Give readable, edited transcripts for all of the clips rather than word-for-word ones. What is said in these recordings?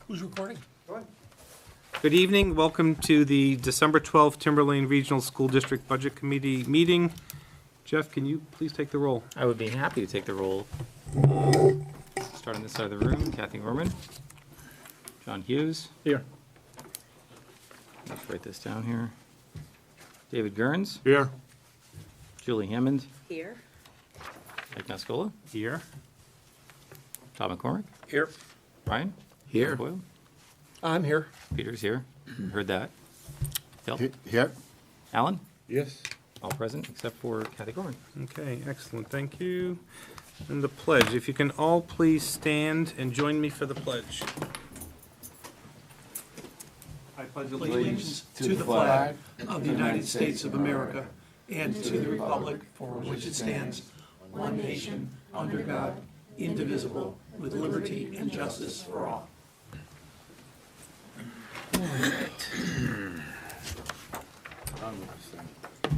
Who's recording? Good evening. Welcome to the December 12th Timberlane Regional School District Budget Committee meeting. Jeff, can you please take the roll? I would be happy to take the roll. Start on this side of the room, Kathy Orman. John Hughes. Here. Let's write this down here. David Gurns. Here. Julie Hammond. Here. Mike Nascola. Here. Todd McCormick. Here. Ryan. Here. Boyle. I'm here. Peter's here. Heard that. Phil. Here. Alan. Yes. All present except for Kathy Gorman. Okay, excellent. Thank you. And the pledge. If you can all please stand and join me for the pledge. I pledge Allegiance to the flag of the United States of America and to the republic for which it stands, one nation, under God, indivisible, with liberty and justice for all.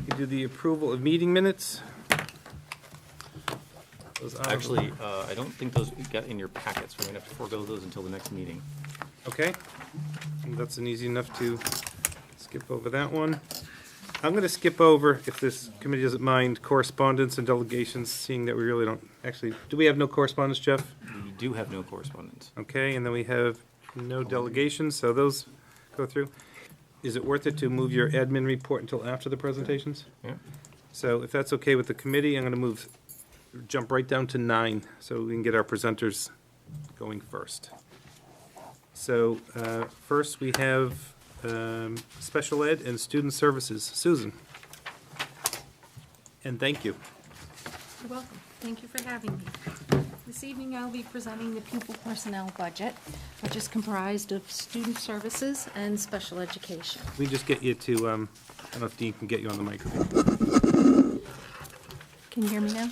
You do the approval of meeting minutes. Those are- Actually, I don't think those got in your packets. We're going to have to forego those until the next meeting. Okay, and that's an easy enough to skip over that one. I'm going to skip over, if this committee doesn't mind, correspondence and delegations, seeing that we really don't, actually, do we have no correspondence, Jeff? We do have no correspondence. Okay, and then we have no delegations, so those go through. Is it worth it to move your admin report until after the presentations? Yeah. So if that's okay with the committee, I'm going to jump right down to 9, so we can get our presenters going first. So first, we have special ed and student services. Susan. And thank you. You're welcome. Thank you for having me. This evening, I'll be presenting the pupil personnel budget, which is comprised of student services and special education. We just get you to, I don't know if Dean can get you on the microphone. Can you hear me now?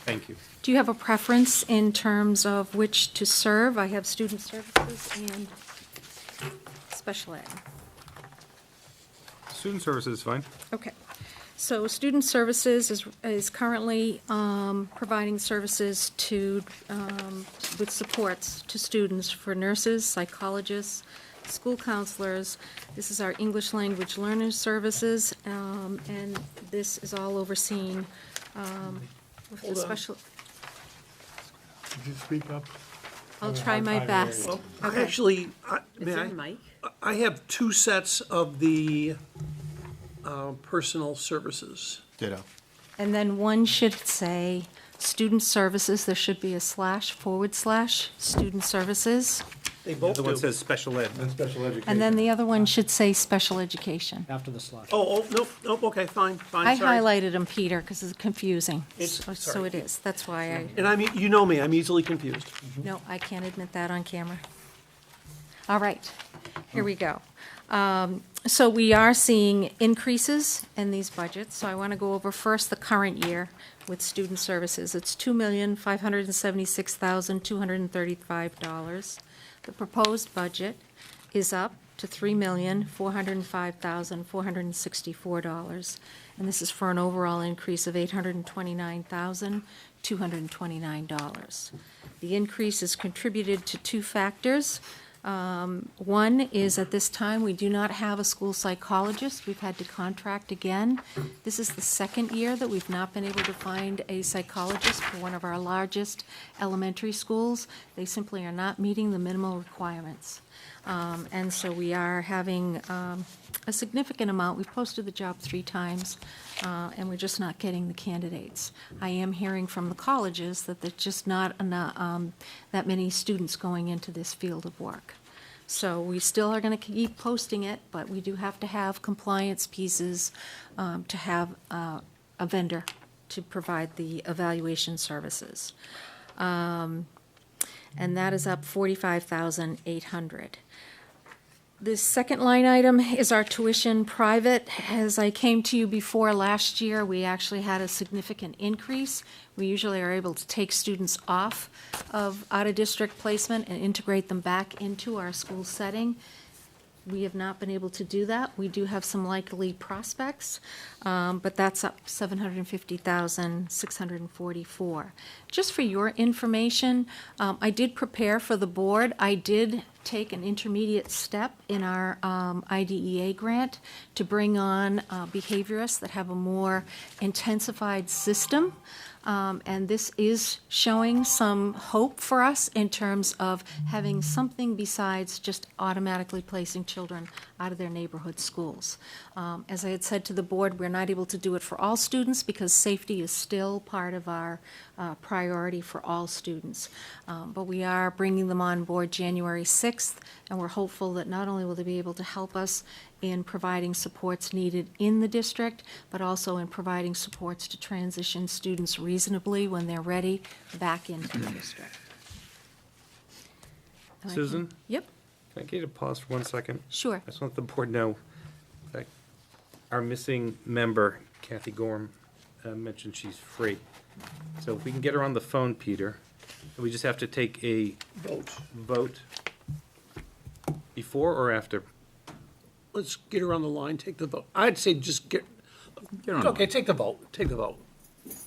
Thank you. Do you have a preference in terms of which to serve? I have student services and special ed. Student services is fine. Okay. So student services is currently providing services to, with supports to students for nurses, psychologists, school counselors. This is our English language learners services, and this is all overseen with the special. Could you speak up? I'll try my best. Okay. Actually, Is there a mic? I have two sets of the personal services. Ditto. And then one should say student services. There should be a / student services. They The both other one do. says special ed. Special education. And then the other one should say special education. After the slash. Oh, nope, okay, fine, I sorry. highlighted them, Peter, because it's confusing. It's- So sorry. it is. That's why And you know me, I'm easily confused. no, I can't admit that on camera. All right, here we go. So we are seeing increases in these budgets, so I want to go over first the current year with student services. It's $2,576,235. The proposed budget is up to $3,405,464, and this is for an overall increase of $829,229. The increase is contributed to two factors. One is at this time, we do not have a school psychologist. We've had to contract again. This is the second year that we've not been able to find a psychologist for one of our largest elementary schools. They simply are not meeting the minimal requirements. And so we are having a significant amount. We've posted the job 3 times, and we're just not getting the candidates. I am hearing from the colleges that there's just not that many students going into this field of work. So we still are going to keep posting it, but we do have to have compliance pieces to have a vendor to provide the evaluation services. And that is up $45,800. The second line item is our tuition private. As I came to you before last year, we actually had a significant increase. We usually are able to take students off of out-of-district placement and integrate them back into our school setting. we have not been able to do that. We do have some likely prospects, but that's up $750,644. Just for your information, I did prepare for the board. I did take an intermediate step in our IDEA grant to bring on behaviorists that have a more intensified system. And this is showing some hope for us in terms of having something besides just automatically placing children out of their neighborhood schools. As I had said to the board, we're not able to do it for all students because safety is still part of our priority for all students. But we are bringing them on board January 6th, and we're hopeful that not only will they be able to help us in providing supports needed in the district, but also in providing supports to transition students reasonably when they're ready back into the district. And I can- Susan? Yep, Can I get a pause for 1 second? sure. I just want the board to know that our missing member, Kathy Gorm, mentioned she's free. So if we can get her on the phone, Peter, we just have to take a vote before or after? Let's get her on the line, take the vote. I'd say just get, Get on. okay, take the vote, take the vote.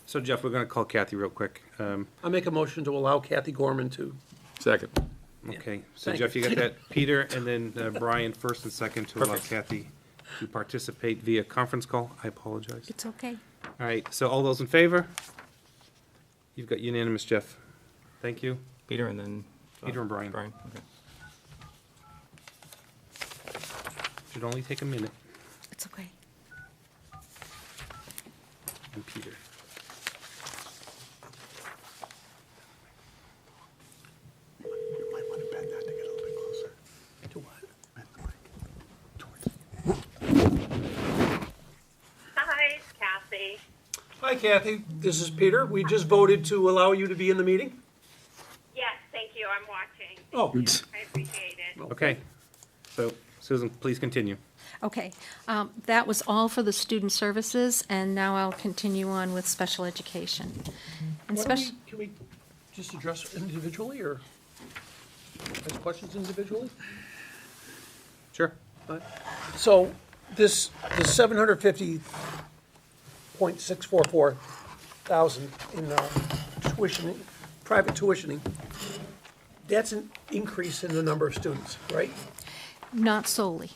So Jeff, we're going to call Kathy real quick. I make a motion to allow Kathy Gorman to, Second. Okay, so Thank Jeff, you got that? Peter, and then Brian first and second to allow Perfect. Kathy to participate via conference call. I apologize. It's okay. All right, so all those in favor? You've got unanimous, Jeff. Thank you. Peter and then. Peter and Brian. Brian, okay. Should only take a minute. It's okay. And Peter. You might want to bend that to get a little bit closer. to what? Bend the mic towards. Hi, it's Kathy. Hi Kathy, this is Peter. We just voted to allow you to be in the meeting. Yes, thank you. I'm watching. Oh, I appreciate it. Okay, so Susan, please continue. Okay, that was all for the student services, and now I'll continue on with special education. And why don't special, can we just address individually or ask questions individually? Sure. So this, the 750.644 thousand in tuition, private tuitioning, that's an increase in the number of students, right? not solely.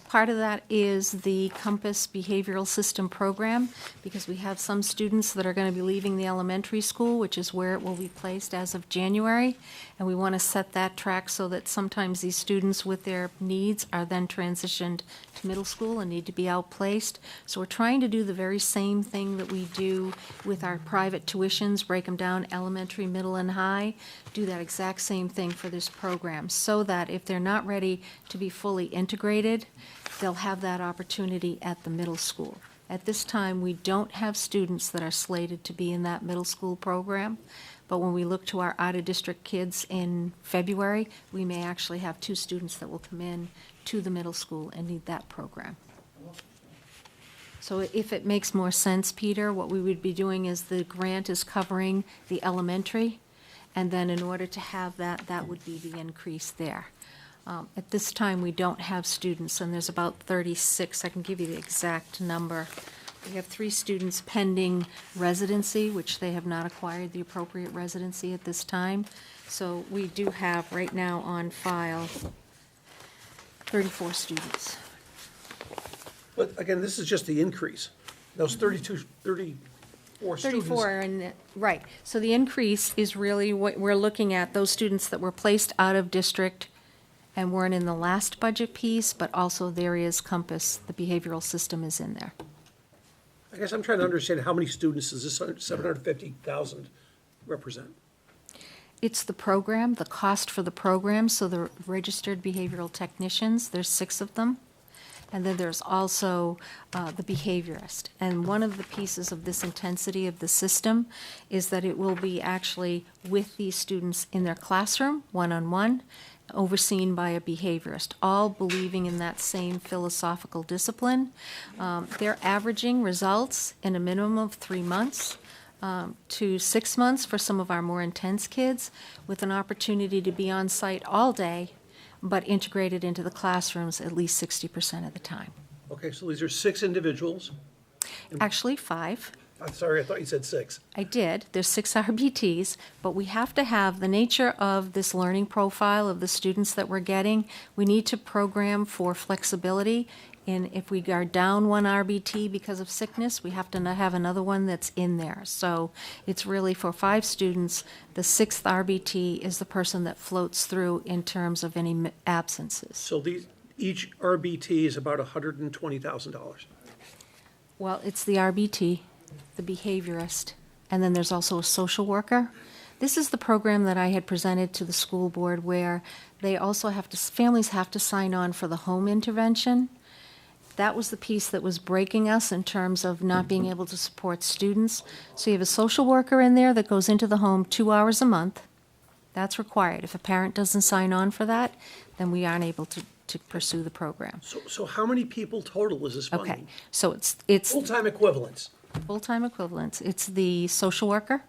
Part of that is the Compass Behavioral System Program, because we have some students that are going to be leaving the elementary school, which is where it will be placed as of January, and we want to set that track so that sometimes these students with their needs are then transitioned to middle school and need to be outplaced. So we're trying to do the very same thing that we do with our private tuitions, break them down elementary, middle, and high, do that exact same thing for this program, so that if they're not ready to be fully integrated, they'll have that opportunity at the middle school. At this time, we don't have students that are slated to be in that middle school program, but when we look to our out-of-district kids in February, we may actually have 2 students that will come in to the middle school and need that program. So if it makes more sense, Peter, what we would be doing is the grant is covering the elementary, and then in order to have that, that would be the increase there. At this time, we don't have students, and there's about 36. I can give you the exact number. We have 3 students pending residency, which they have not acquired the appropriate residency at this time. So we do have right now on file 34 students. But again, this is just the increase. Those 34 students. 34, and, right. So the increase is really what we're looking at, those students that were placed out of district and weren't in the last budget piece, but also there is Compass, the behavioral system is in there. I guess I'm trying to understand how many students does this 750,000 represent? It's the program, the cost for the program, so the registered behavioral technicians, there's 6 of them. And then there's also the behaviorist. And one of the pieces of this intensity of the system is that it will be actually with these students in their classroom, one-on-one, overseen by a behaviorist, all believing in that same philosophical discipline. They're averaging results in a minimum of 3 months to 6 months for some of our more intense kids, with an opportunity to be on site all day but integrated into the classrooms at least 60% of the time. Okay, so these are 6 individuals. Actually, 5. I'm sorry, I thought you said 6. I did. There's 6 RBTs, but we have to have the nature of this learning profile of the students that we're getting. We need to program for flexibility. And if we are down 1 RBT because of sickness, we have to have another one that's in there. So it's really for 5 students, the 6th RBT is the person that floats through in terms of any absences. So each RBT is about $120,000. Well, it's the RBT, the behaviorist, and then there's also a social worker. This is the program that I had presented to the school board where they also have to, families have to sign on for the home intervention. That was the piece that was breaking us in terms of not being able to support students. So you have a social worker in there that goes into the home 2 hours a month. That's required. If a parent doesn't sign on for that, then we aren't able to pursue the program. So how many people total is this funding? Okay, so it's Full-time equivalents. full-time equivalents. It's the social worker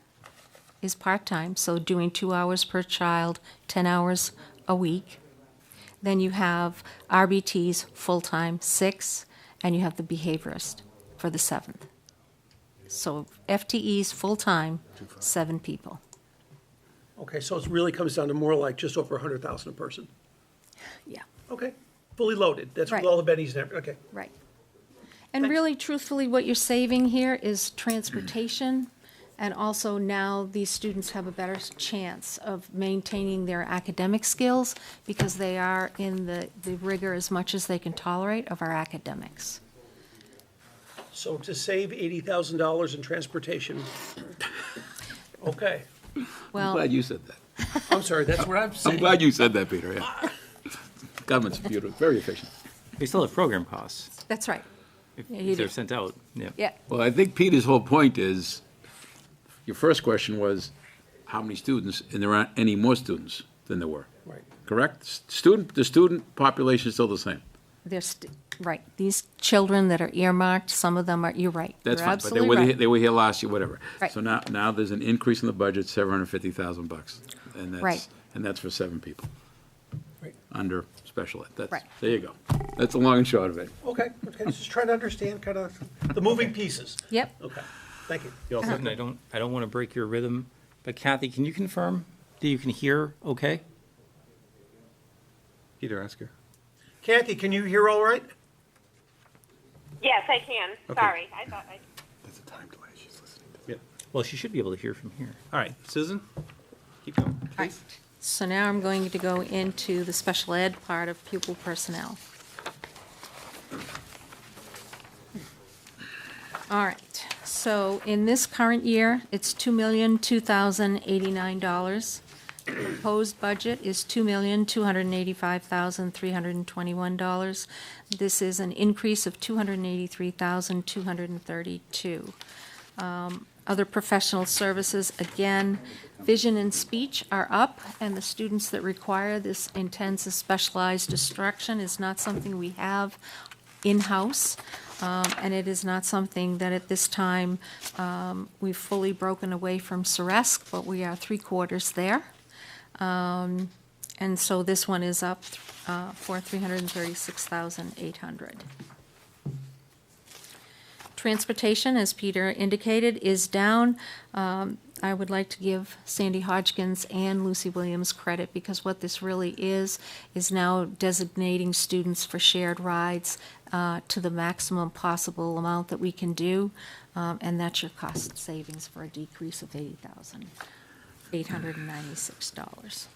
is part-time, so doing 2 hours per child, 10 hours a week. Then you have RBTs, full-time, 6, and you have the behaviorist for the 7th. So FTEs, full-time, 7 people. Okay, so it really comes down to more like just over 100,000 a person. Yeah. Okay, fully loaded. That's with Right. all the bennies and everything. Okay. Right. And Thanks. really, truthfully, what you're saving here is transportation, and also now these students have a better chance of maintaining their academic skills because they are in the rigor as much as they can tolerate of our academics. So to save $80,000 in transportation, okay. I'm Well, glad you said that. I'm sorry, that's what I'm I'm saying. glad you said that, Peter, yeah. Government's beautiful, very efficient. They still have program costs that's right. if Yeah, you they're do. sent out. Yeah. Yeah, Well, I think Peter's whole point is, your first question was, how many students, and there aren't any more students than there were, Right. correct? The student population is still the same. right. These children that are earmarked, some of them are, you're right. That's You're fine, but absolutely right. they were here last year, whatever. Right. So now there's an increase in the budget, $750,000, and that's, Right. and that's for 7 people. Right. Under special ed, Right. there you go. That's the long and short of it. Okay, just trying to understand kind of the moving pieces. Yep. Okay, thank you. You all set? And I don't want to break your rhythm, but Kathy, can you confirm that you can hear okay? Peter, ask her. Kathy, can you hear all right? Yes, I can. Okay. Sorry. I thought I. That's a time delay. She's listening to. Yeah. Well, she should be able to hear from here. All right, Susan, keep going. All right. So now I'm going to go into the special ed part of pupil personnel. All right, so in this current year, it's $2,002,089. The proposed budget is $2,285,321. This is an increase of $283,232. Other professional services, again, vision and speech are up, and the students that require this intensive specialized instruction is not something we have in-house, and it is not something that at this time we've fully broken away from Ceresc, but we are 3/4 there. And so this one is up for $336,800. Transportation, as Peter indicated, is down. I would like to give Sandy Hodgkins and Lucy Williams credit because what this really is now designating students for shared rides to the maximum possible amount that we can do, and that's your cost savings for a decrease of $80,896.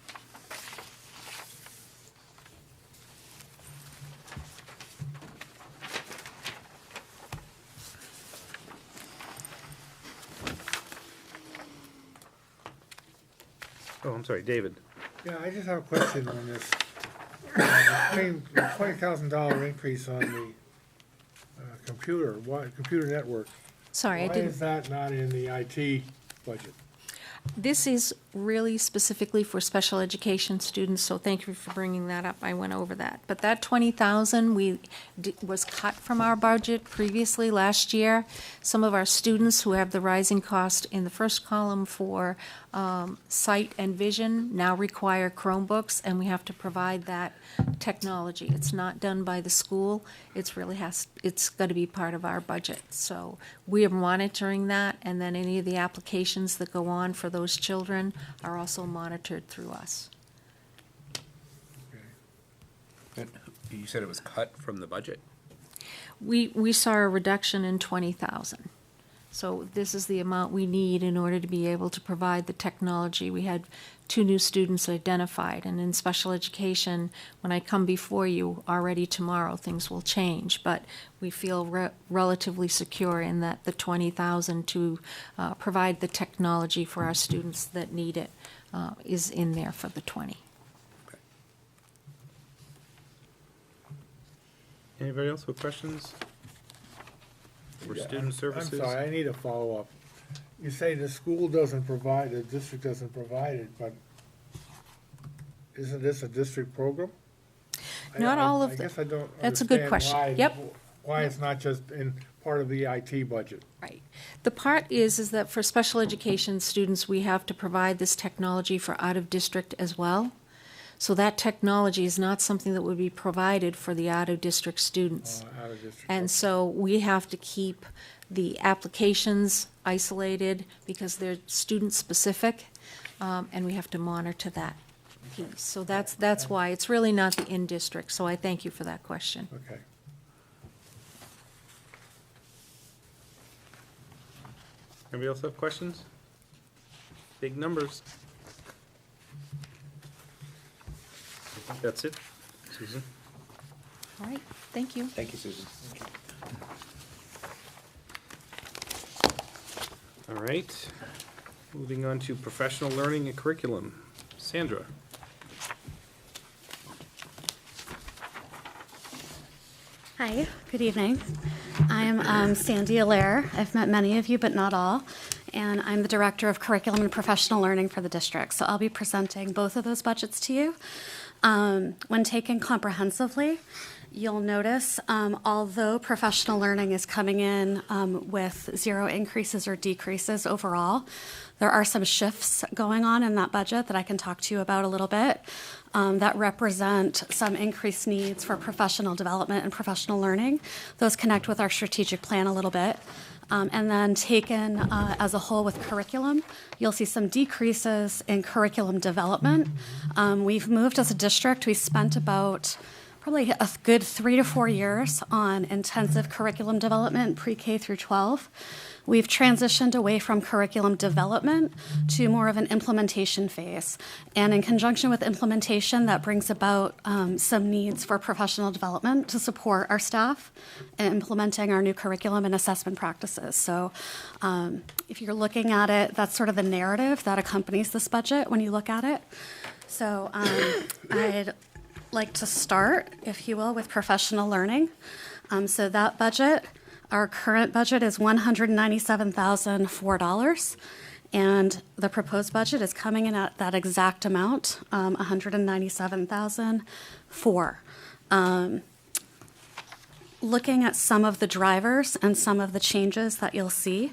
Oh, I'm sorry, David. Yeah, I just have a question on this. The $20,000 increase on the computer network. Sorry, I Why didn't. is that not in the IT budget? This is really specifically for special education students, so thank you for bringing that up. I went over that. But that 20,000 was cut from our budget previously last year. Some of our students who have the rising cost in the first column for sight and vision now require Chromebooks, and we have to provide that technology. It's not done by the school. It's got to be part of our budget. So we are monitoring that, and then any of the applications that go on for those children are also monitored through us. You said it was cut from the budget? We saw a reduction in 20,000. So this is the amount we need in order to be able to provide the technology. We had 2 new students identified, and in special education, when I come before you already tomorrow, things will change. But we feel relatively secure in that the 20,000 to provide the technology for our students that need it is in there for the 20. Anybody else with questions? For student services? I'm sorry, I need a follow-up. You say the school doesn't provide, the district doesn't provide it, but isn't this a district program? Not all of I the- guess I don't That's a good understand question. Yep. why it's not just in part of the IT budget. Right. The part is that for special education students, we have to provide this technology for out-of-district as well. So that technology is not something that would be provided for the out-of-district students. Out of district. And so we have to keep the applications isolated because they're student-specific, and we have to monitor that piece. So that's why. It's really not the in-district, so I thank you for that question. Okay. Anybody else have questions? Big numbers. I think that's it. Susan? All right, thank you. Thank you, Susan. All right. Moving on to professional learning and curriculum. Sandra? Hi, good evening. I'm Sandy Allaire. I've met many of you, but not all. And I'm the Director of Curriculum and Professional Learning for the district. So I'll be presenting both of those budgets to you. When taken comprehensively, you'll notice, although professional learning is coming in with 0 increases or decreases overall, there are some shifts going on in that budget that I can talk to you about a little bit that represent some increased needs for professional development and professional learning. Those connect with our strategic plan a little bit. And then taken as a whole with curriculum, you'll see some decreases in curriculum development. We've moved as a district. We spent about probably a good 3 to 4 years on intensive curriculum development, pre-K through 12. We've transitioned away from curriculum development to more of an implementation phase. And in conjunction with implementation, that brings about some needs for professional development to support our staff in implementing our new curriculum and assessment practices. So if you're looking at it, that's sort of the narrative that accompanies this budget when you look at it. So I'd like to start, if you will, with professional learning. So that budget, our current budget is $197,004, and the proposed budget is coming in at that exact amount, $197,004. Looking at some of the drivers and some of the changes that you'll see.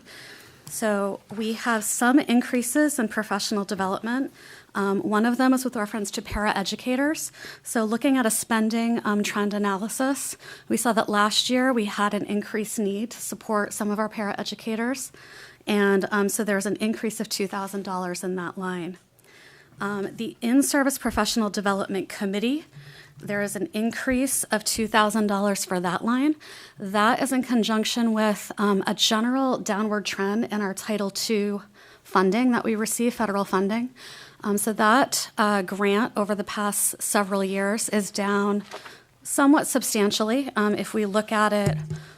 So we have some increases in professional development. One of them is with reference to paraeducators. So looking at a spending trend analysis, we saw that last year we had an increased need to support some of our paraeducators. And so there's an increase of $2,000 in that line. The In-Service Professional Development Committee, there is an increase of $2,000 for that line. That is in conjunction with a general downward trend in our Title II funding that we receive, federal funding. So that grant over the past several years is down somewhat substantially. If we look at it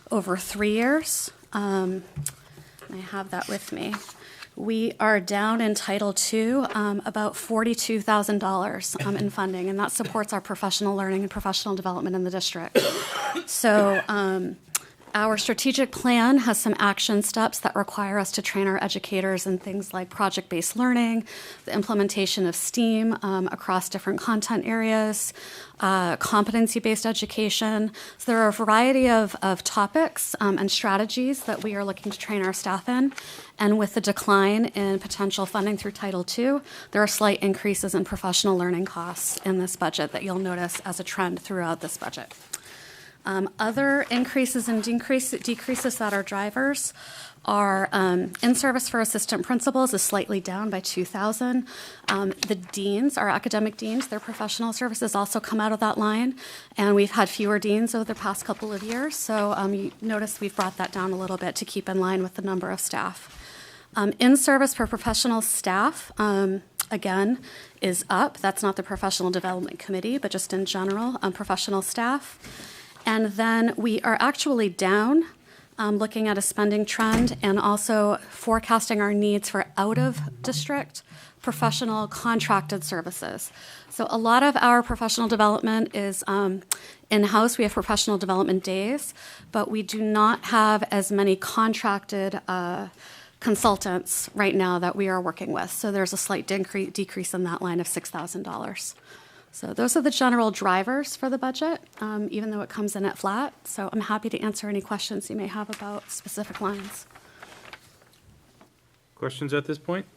over 3 years, I have that with me. We are down in Title II about $42,000 in funding, and that supports our professional learning and professional development in the district. So Our strategic plan has some action steps that require us to train our educators in things like project-based learning, the implementation of STEAM across different content areas, competency-based education. So there are a variety of topics and strategies that we are looking to train our staff in. And with the decline in potential funding through Title II, there are slight increases in professional learning costs in this budget that you'll notice as a trend throughout this budget. Other increases and decreases that are drivers are in-service for assistant principals is slightly down by $2,000. The deans, our academic deans, their professional services also come out of that line, and we've had fewer deans over the past couple of years, so you notice we've brought that down a little bit to keep in line with the number of staff. In-service for professional staff, again, is up. That's not the Professional Development Committee, but just in general, professional staff. And then we are actually down, looking at a spending trend and also forecasting our needs for out-of-district professional contracted services. So a lot of our professional development is in-house. We have professional development days, but we do not have as many contracted consultants right now that we are working with. So there's a slight decrease in that line of $6,000. So those are the general drivers for the budget, even though it comes in at flat. So I'm happy to answer any questions you may have about specific lines. Questions at this point?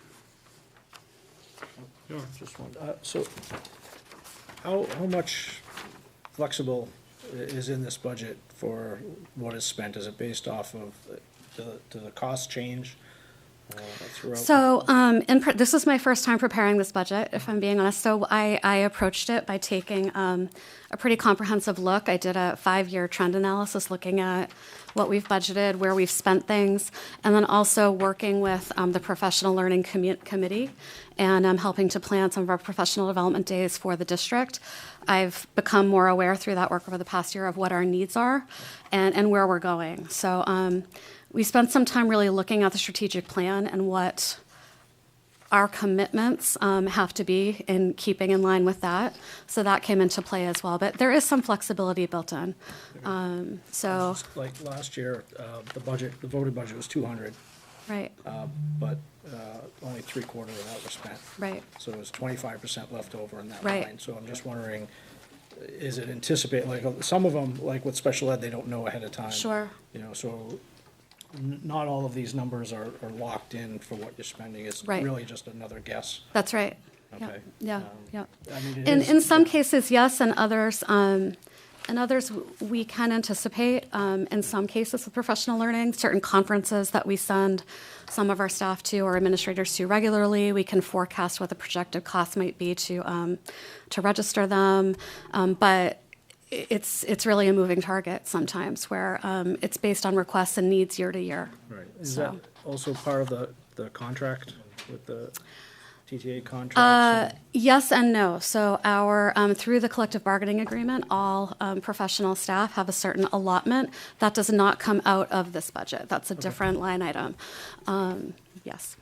Just one. So how much flexible is in this budget for what is spent? Is it based off of, do the costs change throughout? So this is my first time preparing this budget, if I'm being honest. So I approached it by taking a pretty comprehensive look. I did a 5-year trend analysis looking at what we've budgeted, where we've spent things, and then also working with the Professional Learning Committee and helping to plan some of our professional development days for the district. I've become more aware through that work over the past year of what our needs are and where we're going. So we spent some time really looking at the strategic plan and what our commitments have to be in keeping in line with that. So that came into play as well. But there is some flexibility built in. So Just like last year, the voted budget was 200, right, but only 3/4 of that was spent. right. So it was 25% left over in that Right. line. So I'm just wondering, is it anticipate, like, some of them, like with special ed, they don't know ahead of time. Sure. You know, so not all of these numbers are locked in for what you're spending. It's Right. really just another guess. That's right. Yeah, Okay. yeah, yeah. I mean, it In is- some cases, yes, and others, we can anticipate. In some cases with professional learning, certain conferences that we send some of our staff to or administrators to regularly, we can forecast what the projected cost might be to register them. But it's really a moving target sometimes, where it's based on requests and needs year to year. Right. Is So- that also part of the contract with the TTA contracts? Yes and no. So our through the collective bargaining agreement, all professional staff have a certain allotment that does not come out of this budget. That's a different line item. Yes.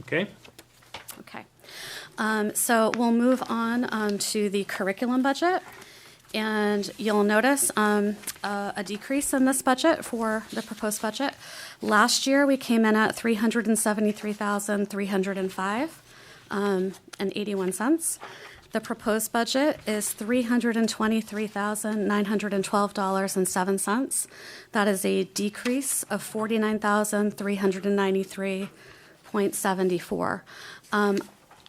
Okay. Okay. So we'll move on to the curriculum budget. And you'll notice a decrease in this budget for the proposed budget. Last year, we came in at $373,305.81. The proposed budget is $323,912.07. That is a decrease of $49,393.74.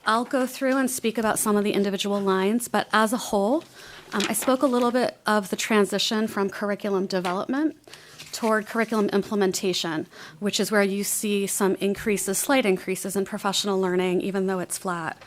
I'll go through and speak about some of the individual lines, but as a whole, I spoke a little bit of the transition from curriculum development toward curriculum implementation, which is where you see some increases, slight increases in professional learning, even though it's flat.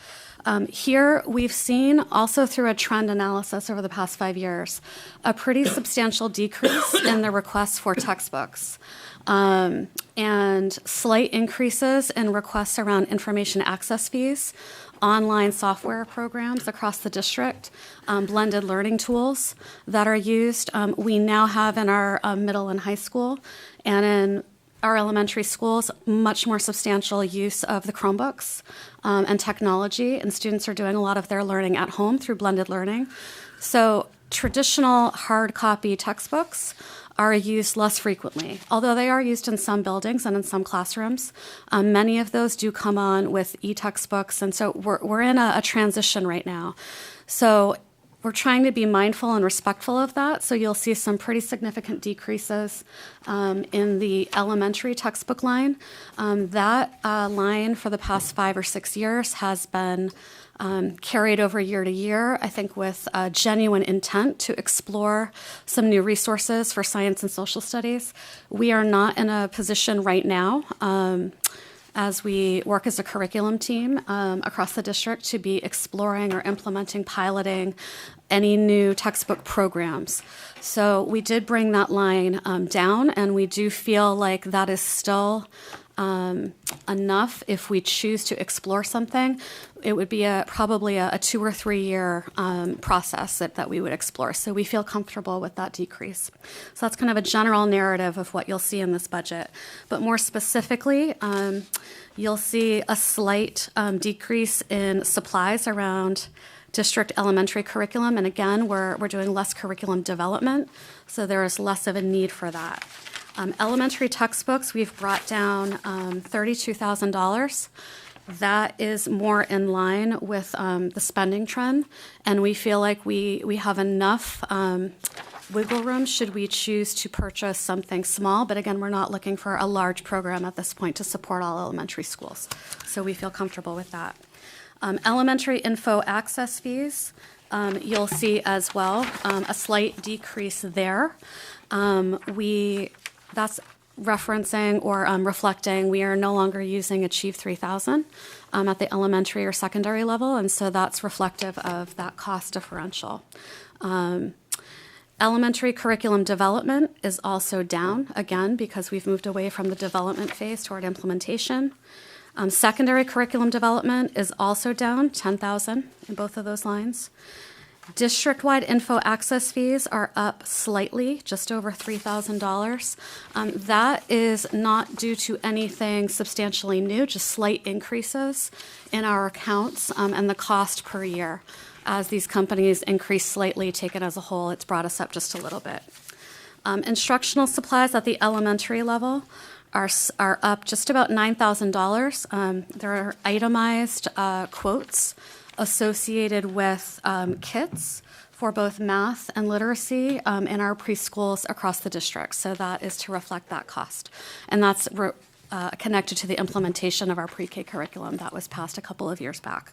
Here, we've seen also through a trend analysis over the past 5 years, a pretty substantial decrease in the requests for textbooks. And slight increases in requests around information access fees, online software programs across the district, blended learning tools that are used. We now have in our middle and high school and in our elementary schools much more substantial use of the Chromebooks and technology, and students are doing a lot of their learning at home through blended learning. So traditional hard copy textbooks are used less frequently, although they are used in some buildings and in some classrooms. Many of those do come on with e-textbooks, and so we're in a transition right now. So we're trying to be mindful and respectful of that, so you'll see some pretty significant decreases in the elementary textbook line. That line for the past 5 or 6 years has been carried over year to year, I think with a genuine intent to explore some new resources for science and social studies. We are not in a position right now, as we work as a curriculum team across the district, to be exploring or implementing, piloting any new textbook programs. So we did bring that line down, and we do feel like that is still enough. If we choose to explore something, it would be probably a 2 or 3 year process that we would explore. So we feel comfortable with that decrease. So that's kind of a general narrative of what you'll see in this budget. But more specifically, you'll see a slight decrease in supplies around district elementary curriculum. And again, we're doing less curriculum development, so there is less of a need for that. Elementary textbooks, we've brought down $32,000. That is more in line with the spending trend, and we feel like we have enough wiggle room should we choose to purchase something small. But again, we're not looking for a large program at this point to support all elementary schools. So we feel comfortable with that. Elementary info access fees, you'll see as well a slight decrease there. That's referencing or reflecting we are no longer using Achieve 3000 at the elementary or secondary level, and so that's reflective of that cost differential. Elementary curriculum development is also down, again, because we've moved away from the development phase toward implementation. Secondary curriculum development is also down, $10,000 in both of those lines. District-wide info access fees are up slightly, just over $3,000. That is not due to anything substantially new, just slight increases in our accounts and the cost per year. As these companies increase slightly, taken as a whole, it's brought us up just a little bit. Instructional supplies at the elementary level are up just about $9,000. There are itemized quotes associated with kits for both math and literacy in our preschools across the district. So that is to reflect that cost. And that's connected to the implementation of our pre-K curriculum that was passed a couple of years back.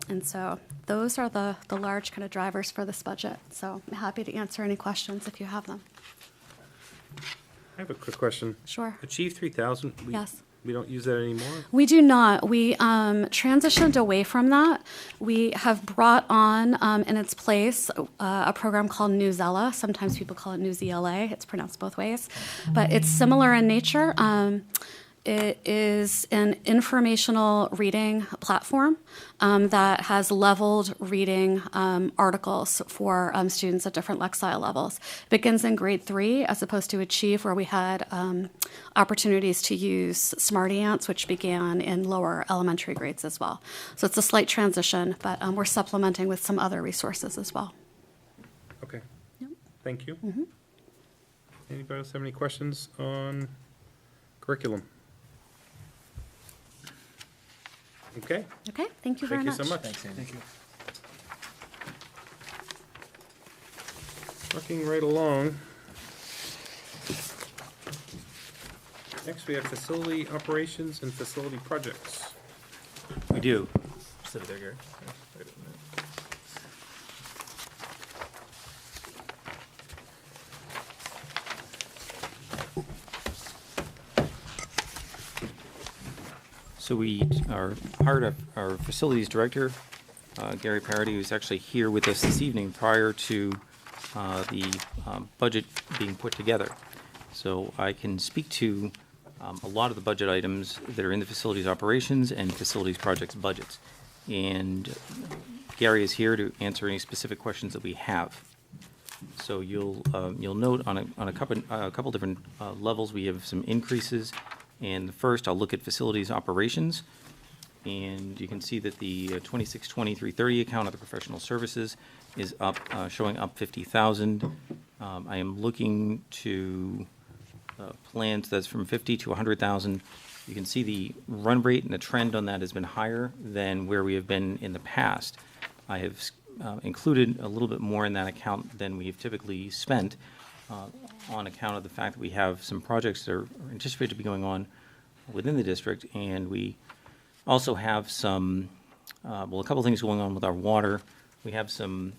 And so those are the large kind of drivers for this budget. So I'm happy to answer any questions if you have them. I have a quick question. Sure. Achieve 3000? Yes. We don't use that anymore? We do not. We transitioned away from that. We have brought on in its place a program called Newsella. Sometimes people call it Newsela. It's pronounced both ways. But it's similar in nature. It is an informational reading platform that has leveled reading articles for students at different Lexile levels. It begins in grade 3 as opposed to Achieve, where we had opportunities to use Smarty Ants, which began in lower elementary grades as well. So it's a slight transition, but we're supplementing with some other resources as well. Okay. Thank you. Anybody else have any questions on curriculum? Okay. Okay, thank you very much. Thank you so much. Thanks, Andy. Thank you. Working right along. Next, we have facility operations and facility projects. We do. Sit there, Gary. Wait a minute. So we are hired our facilities director, Gary Parity, who's actually here with us this evening prior to the budget being put together. So I can speak to a lot of the budget items that are in the facilities operations and facilities projects budgets. And Gary is here to answer any specific questions that we have. So you'll note on a couple different levels we have some increases. And first, I'll look at facilities operations, and you can see that the 2620-330 account of the professional services is up, showing up 50,000. I am looking to plans that's from 50 to 100,000. You can see the run rate and the trend on that has been higher than where we have been in the past. I have included a little bit more in that account than we have typically spent on account of the fact that we have some projects that are anticipated to be going on within the district, and we also have some, a couple things going on with our water. We have some,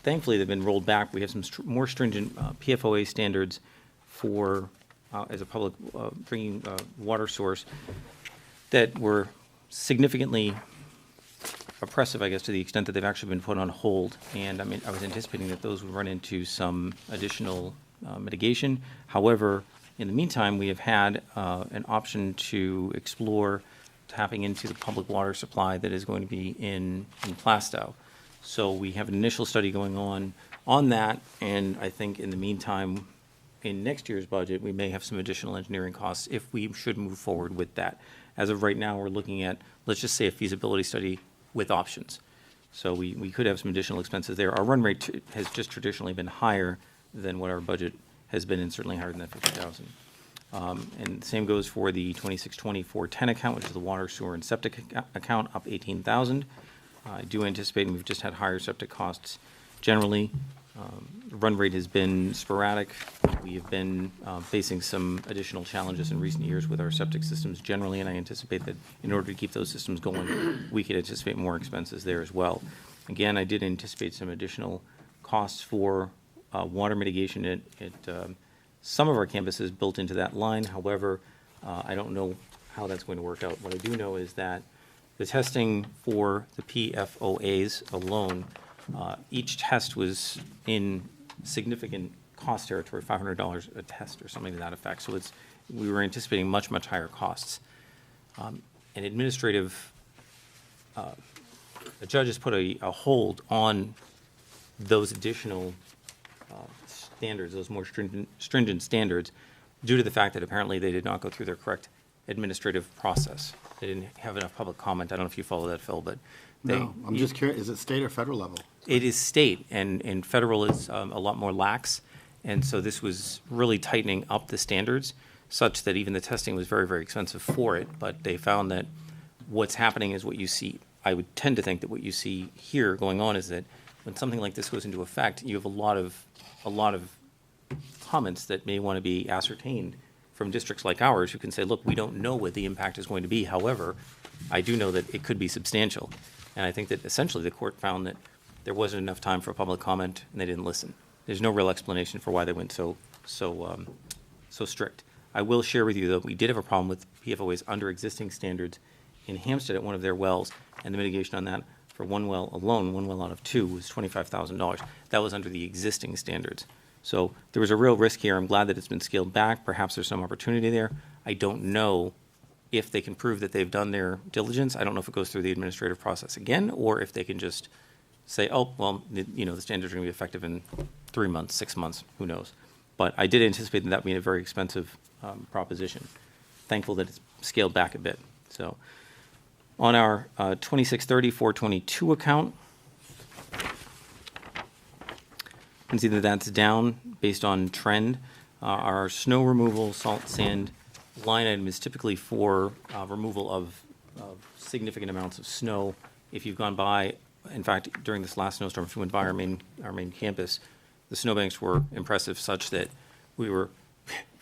thankfully, they've been rolled back. We have some more stringent PFOA standards for, as a public drinking water source that were significantly oppressive, I guess, to the extent that they've actually been put on hold. And I mean, I was anticipating that those would run into some additional mitigation. However, in the meantime, we have had an option to explore tapping into the public water supply that is going to be in Plastow. So we have an initial study going on that, and I think in the meantime, in next year's budget, we may have some additional engineering costs if we should move forward with that. As of right now, we're looking at, let's just say, a feasibility study with options. So we could have some additional expenses there. Our run rate has just traditionally been higher than what our budget has been, and certainly higher than that 50,000. And the same goes for the 26-24-10 account, which is the water, sewer, and septic account, up 18,000. I do anticipate, and we've just had higher septic costs generally. The run rate has been sporadic. We have been facing some additional challenges in recent years with our septic systems generally, and I anticipate that in order to keep those systems going, we could anticipate more expenses there as well. Again, I did anticipate some additional costs for water mitigation at some of our campuses built into that line. However, I don't know how that's going to work out. What I do know is that the testing for the PFOAs alone, each test was in significant cost territory, $500 a test or something to that effect. So we were anticipating much, much higher costs. An administrative, the judge has put a hold on those additional standards, those more stringent standards, due to the fact that apparently they did not go through their correct administrative process. They didn't have enough public comment. I don't know if you follow that, Phil, but No, I'm just curious, is it state or federal level? it is state, and federal is a lot more lax, and so this was really tightening up the standards, such that even the testing was very, very expensive for it, but they found that what's happening is what you see. I would tend to think that what you see here going on is that when something like this goes into effect, you have a lot of comments that may want to be ascertained from districts like ours who can say, look, we don't know what the impact is going to be. However, I do know that it could be substantial. And I think that essentially the court found that there wasn't enough time for public comment and they didn't listen. There's no real explanation for why they went so strict. I will share with you, though, we did have a problem with PFOAs under existing standards in Hampstead at one of their wells, and the mitigation on that for one well alone, one well out of two, was $25,000. That was under the existing standards. So there was a real risk here. I'm glad that it's been scaled back. Perhaps there's some opportunity there. I don't know if they can prove that they've done their diligence. I don't know if it goes through the administrative process again, or if they can just say, oh, well, the standards are going to be effective in 3 months, 6 months, who knows. But I did anticipate that being a very expensive proposition. Thankful that it's scaled back a bit. So on our 2630-422 account, you can see that that's down based on trend. Our snow removal, salt, sand line item is typically for removal of significant amounts of snow. If you've gone by, in fact, during this last snowstorm, if you went by our main campus, the snowbanks were impressive, such that we were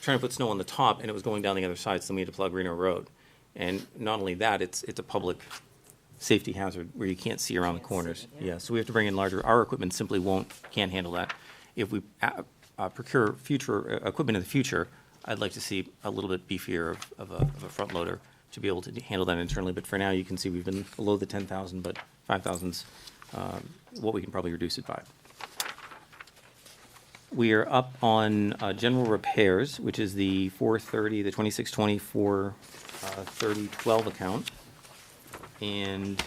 trying to put snow on the top and it was going down the other side, so we had to plug Reno Road. And not only that, it's a public safety hazard where you can't see around the corners. Yeah, so we have to bring in larger, our equipment simply can't handle that. If we procure future equipment in the future, I'd like to see a little bit beefier of a front loader to be able to handle that internally. But for now, you can see we've been below the 10,000, but 5,000's what we can probably reduce it by. We are up on general repairs, which is the 430, the 2620, 43012 account. And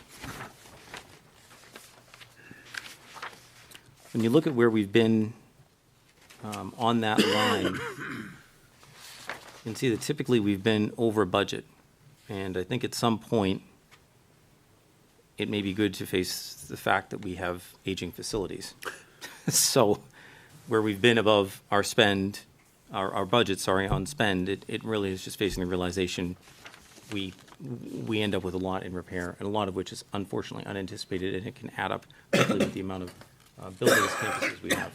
when you look at where we've been on that line, you can see that typically we've been over budget. And I think at some point, it may be good to face the fact that we have aging facilities. So where we've been above our spend, our budget, sorry, on spend, it really is just facing the realization we end up with a lot in repair, and a lot of which is unfortunately unanticipated, and it can add up quickly with the amount of buildings, campuses we have.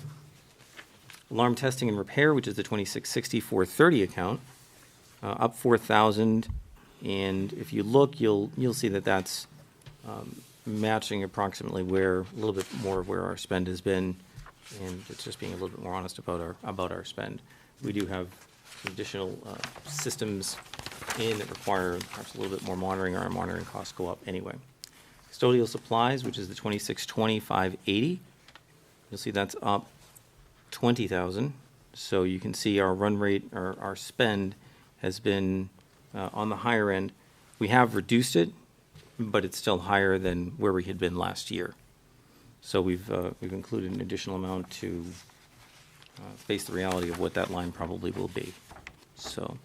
Alarm testing and repair, which is the 2660-430 account, up 4,000, and if you look, you'll see that that's matching approximately where, a little bit more of where our spend has been, and it's just being a little bit more honest about our spend. We do have some additional systems in that require perhaps a little bit more monitoring, or our monitoring costs go up anyway. Custodial supplies, which is the 2620-580, you'll see that's up 20,000. So you can see our run rate, or our spend has been on the higher end. We have reduced it, but it's still higher than where we had been last year. So we've included an additional amount to face the reality of what that line probably will be. So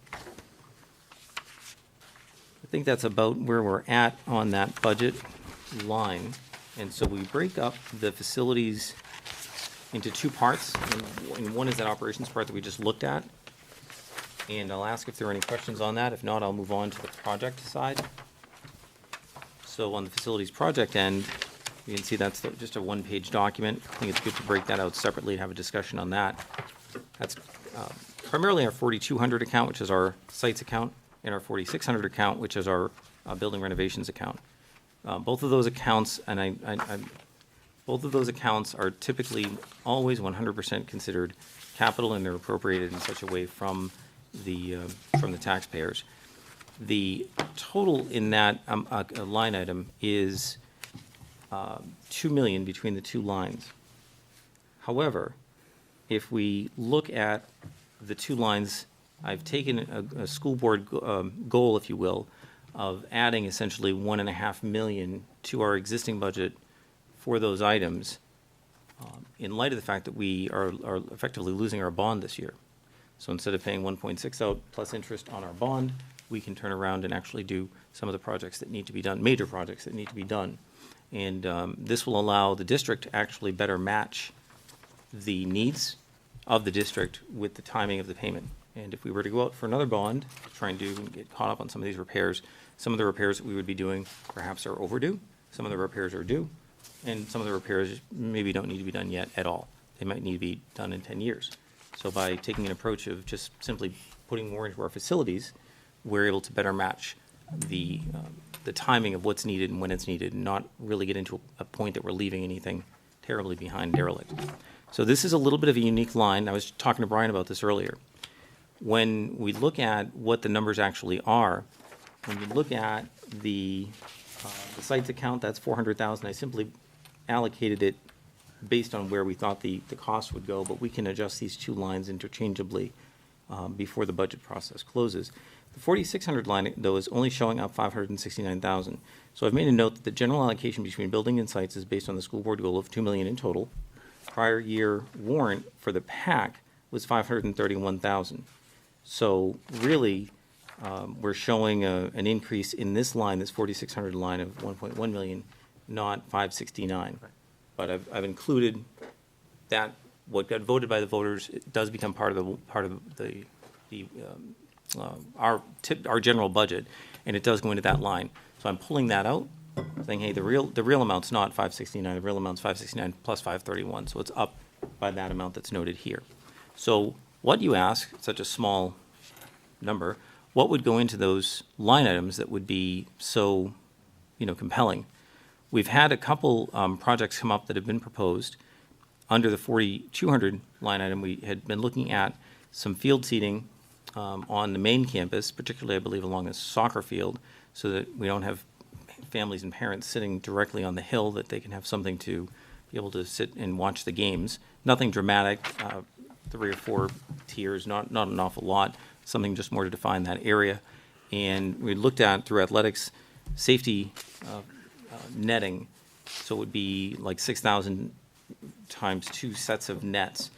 I think that's about where we're at on that budget line. And so we break up the facilities into two parts, and one is that operations part that we just looked at. And I'll ask if there are any questions on that. If not, I'll move on to the project side. So on the facilities project end, you can see that's just a one-page document. I think it's good to break that out separately and have a discussion on that. That's primarily our 4,200 account, which is our sites account, and our 4,600 account, which is our building renovations account. Both of those accounts, and both of those accounts are typically always 100% considered capital, and they're appropriated in such a way from the taxpayers. The total in that line item is $2 million between the two lines. However, if we look at the two lines, I've taken a school board goal, if you will, of adding essentially $1.5 million to our existing budget for those items, in light of the fact that we are effectively losing our bond this year. So instead of paying 1.6 out plus interest on our bond, we can turn around and actually do some of the projects that need to be done, major projects that need to be done. And this will allow the district to actually better match the needs of the district with the timing of the payment. And if we were to go out for another bond, try and get caught up on some of these repairs, some of the repairs that we would be doing perhaps are overdue, some of the repairs are due, and some of the repairs maybe don't need to be done yet at all. They might need to be done in 10 years. So by taking an approach of just simply putting more into our facilities, we're able to better match the timing of what's needed and when it's needed, and not really get into a point that we're leaving anything terribly behind derelict. So this is a little bit of a unique line. I was talking to Brian about this earlier. When we look at what the numbers actually are, when you look at the sites account, that's $400,000. I simply allocated it based on where we thought the cost would go, but we can adjust these two lines interchangeably before the budget process closes. The 4,600 line, though, is only showing up $569,000. So I've made a note that the general allocation between building and sites is based on the school board goal of $2 million in total. Prior year warrant for the PAC was $531,000. So really, we're showing an increase in this line, this 4,600 line of 1.1 million, not 569. But I've included that what got voted by the voters. It does become part of our general budget, and it does go into that line. So I'm pulling that out, saying, hey, the real amount's not 569. The real amount's 569 plus 531. So it's up by that amount that's noted here. So what you ask, such a small number, what would go into those line items that would be so, compelling? We've had a couple projects come up that have been proposed. Under the 4,200 line item, we had been looking at some field seating on the main campus, particularly, I believe, along the soccer field, so that we don't have families and parents sitting directly on the hill, that they can have something to be able to sit and watch the games. Nothing dramatic, 3 or 4 tiers, not an awful lot, something just more to define that area. And we looked at, through athletics, safety netting, so it would be like 6,000 times 2 sets of nets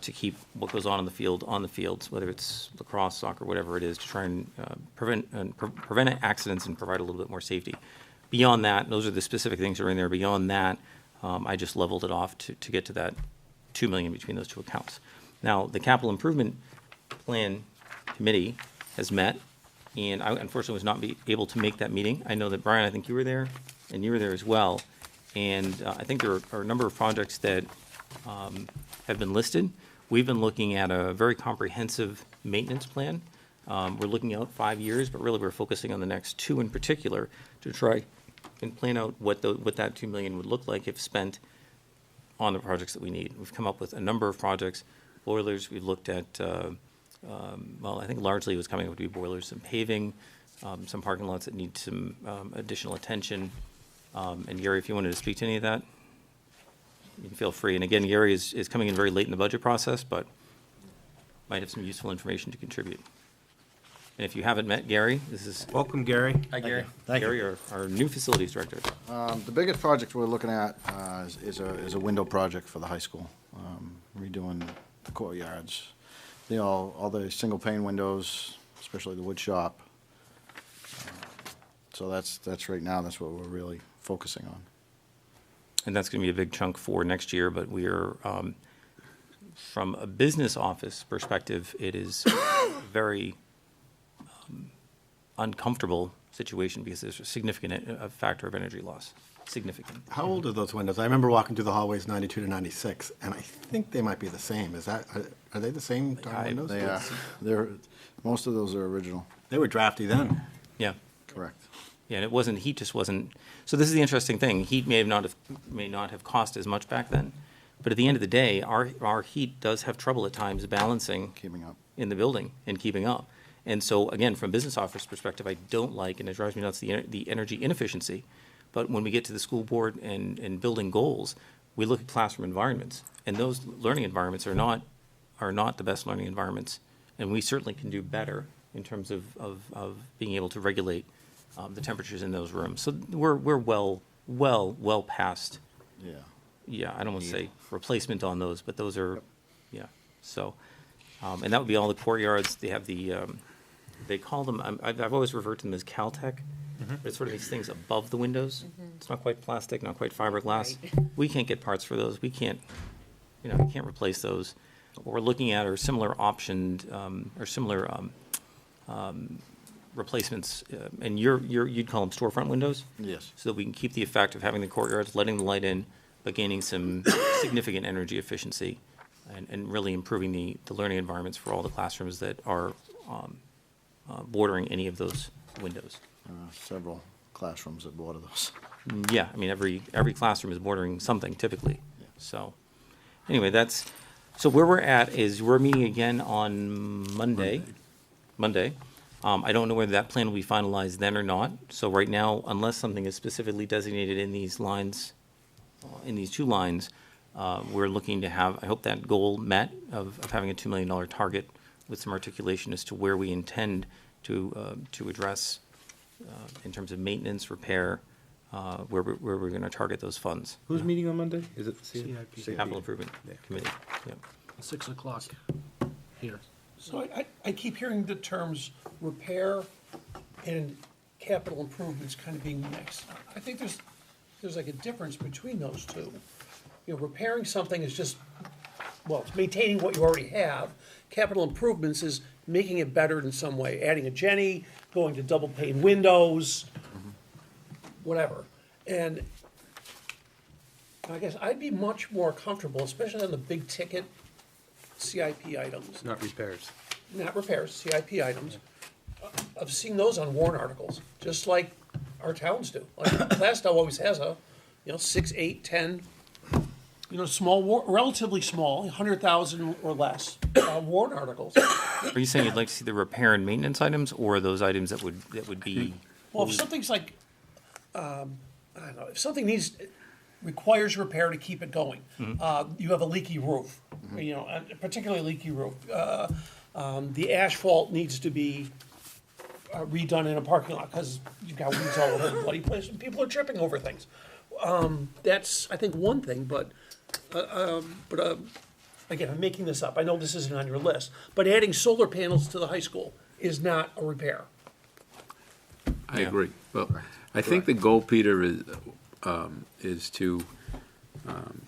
to keep what goes on the fields, whether it's lacrosse, soccer, whatever it is, to try and prevent accidents and provide a little bit more safety. Beyond that, those are the specific things that are in there. Beyond that, I just leveled it off to get to that 2 million between those two accounts. Now, the capital improvement plan committee has met, and I unfortunately was not able to make that meeting. I know that, Brian, I think you were there, and you were there as well. And I think there are a number of projects that have been listed. We've been looking at a very comprehensive maintenance plan. We're looking out 5 years, but really we're focusing on the next 2 in particular to try and plan out what that 2 million would look like if spent on the projects that we need. We've come up with a number of projects. Boilers, we've looked at, well, I think largely it was coming up to be boilers, some paving, some parking lots that need some additional attention. And Gary, if you wanted to speak to any of that, you can feel free. And again, Gary is coming in very late in the budget process, but might have some useful information to contribute. And if you haven't met Gary, this is. Welcome, Gary. Hi, Gary. Thank you. Gary, our new facilities director. The biggest project we're looking at is a window project for the high school, redoing the courtyards. All the single pane windows, especially the wood shop. So that's right now, that's what we're really focusing on. And that's going to be a big chunk for next year, but we are, from a business office perspective, it is a very uncomfortable situation because there's a significant factor of energy loss, significant. How old are those windows? I remember walking through the hallways 92 to 96, and I think they might be the same. Are they the same darn windows? They are. Most of those are original. They were drafty then. Yeah. Correct. Yeah, and it wasn't, heat just wasn't, so this is the interesting thing. Heat may not have cost as much back then, but at the end of the day, our heat does have trouble at times balancing Keeping up. in the building and keeping up. And so, again, from a business office perspective, I don't like, and it drives me nuts, the energy inefficiency. But when we get to the school board and building goals, we look at classroom environments, and those learning environments are not the best learning environments. And we certainly can do better in terms of being able to regulate the temperatures in those rooms. So we're well past. Yeah. Yeah, I don't want to say replacement on those, but those are, yeah. So, and that would be all the courtyards. They have the, they call them, I've always referred to them as Caltech. But it's sort of these things above the windows. It's not quite plastic, not quite fiberglass. We can't get parts for those. We can't, we can't replace those. What we're looking at are similar optioned, or similar replacements, and you'd call them storefront windows? Yes. So that we can keep the effect of having the courtyards, letting the light in, but gaining some significant energy efficiency and really improving the learning environments for all the classrooms that are bordering any of those windows. Several classrooms that border those. Yeah, I mean, every classroom is bordering something typically. So, anyway, so where we're at is we're meeting again on Monday. I don't know whether that plan will be finalized then or not. So right now, unless something is specifically designated in these lines, in these 2 lines, we're looking to have, I hope, that goal met of having a $2 million target with some articulation as to where we intend to address in terms of maintenance, repair, where we're going to target those funds. Who's meeting on Monday? Is it CIP. Capital Improvement Committee. Yep. 6 o'clock here. So I keep hearing the terms repair and capital improvements kind of being mixed. I think there's like a difference between those two. Repairing something is just, well, it's maintaining what you already have. Capital improvements is making it better in some way, adding a Jenny, going to double pane windows, whatever. And I guess I'd be much more comfortable, especially on the big ticket CIP items, Not repairs. not repairs, CIP items, of seeing those on warrant articles, just like our towns do. Like Plastow always has a, 6, 8, 10, small, relatively small, 100,000 or less warrant articles. Are you saying you'd like to see the repair and maintenance items, or those items that would be? Well, if something's like, I don't know, if something requires repair to keep it going, you have a leaky roof, a particularly leaky roof. The asphalt needs to be redone in a parking lot because you've got weeds all over the bloody place and people are tripping over things. That's, I think, one thing, but again, I'm making this up. I know this isn't on your list, but adding solar panels to the high school is not a repair. I agree. Well, I think the goal, Peter, is to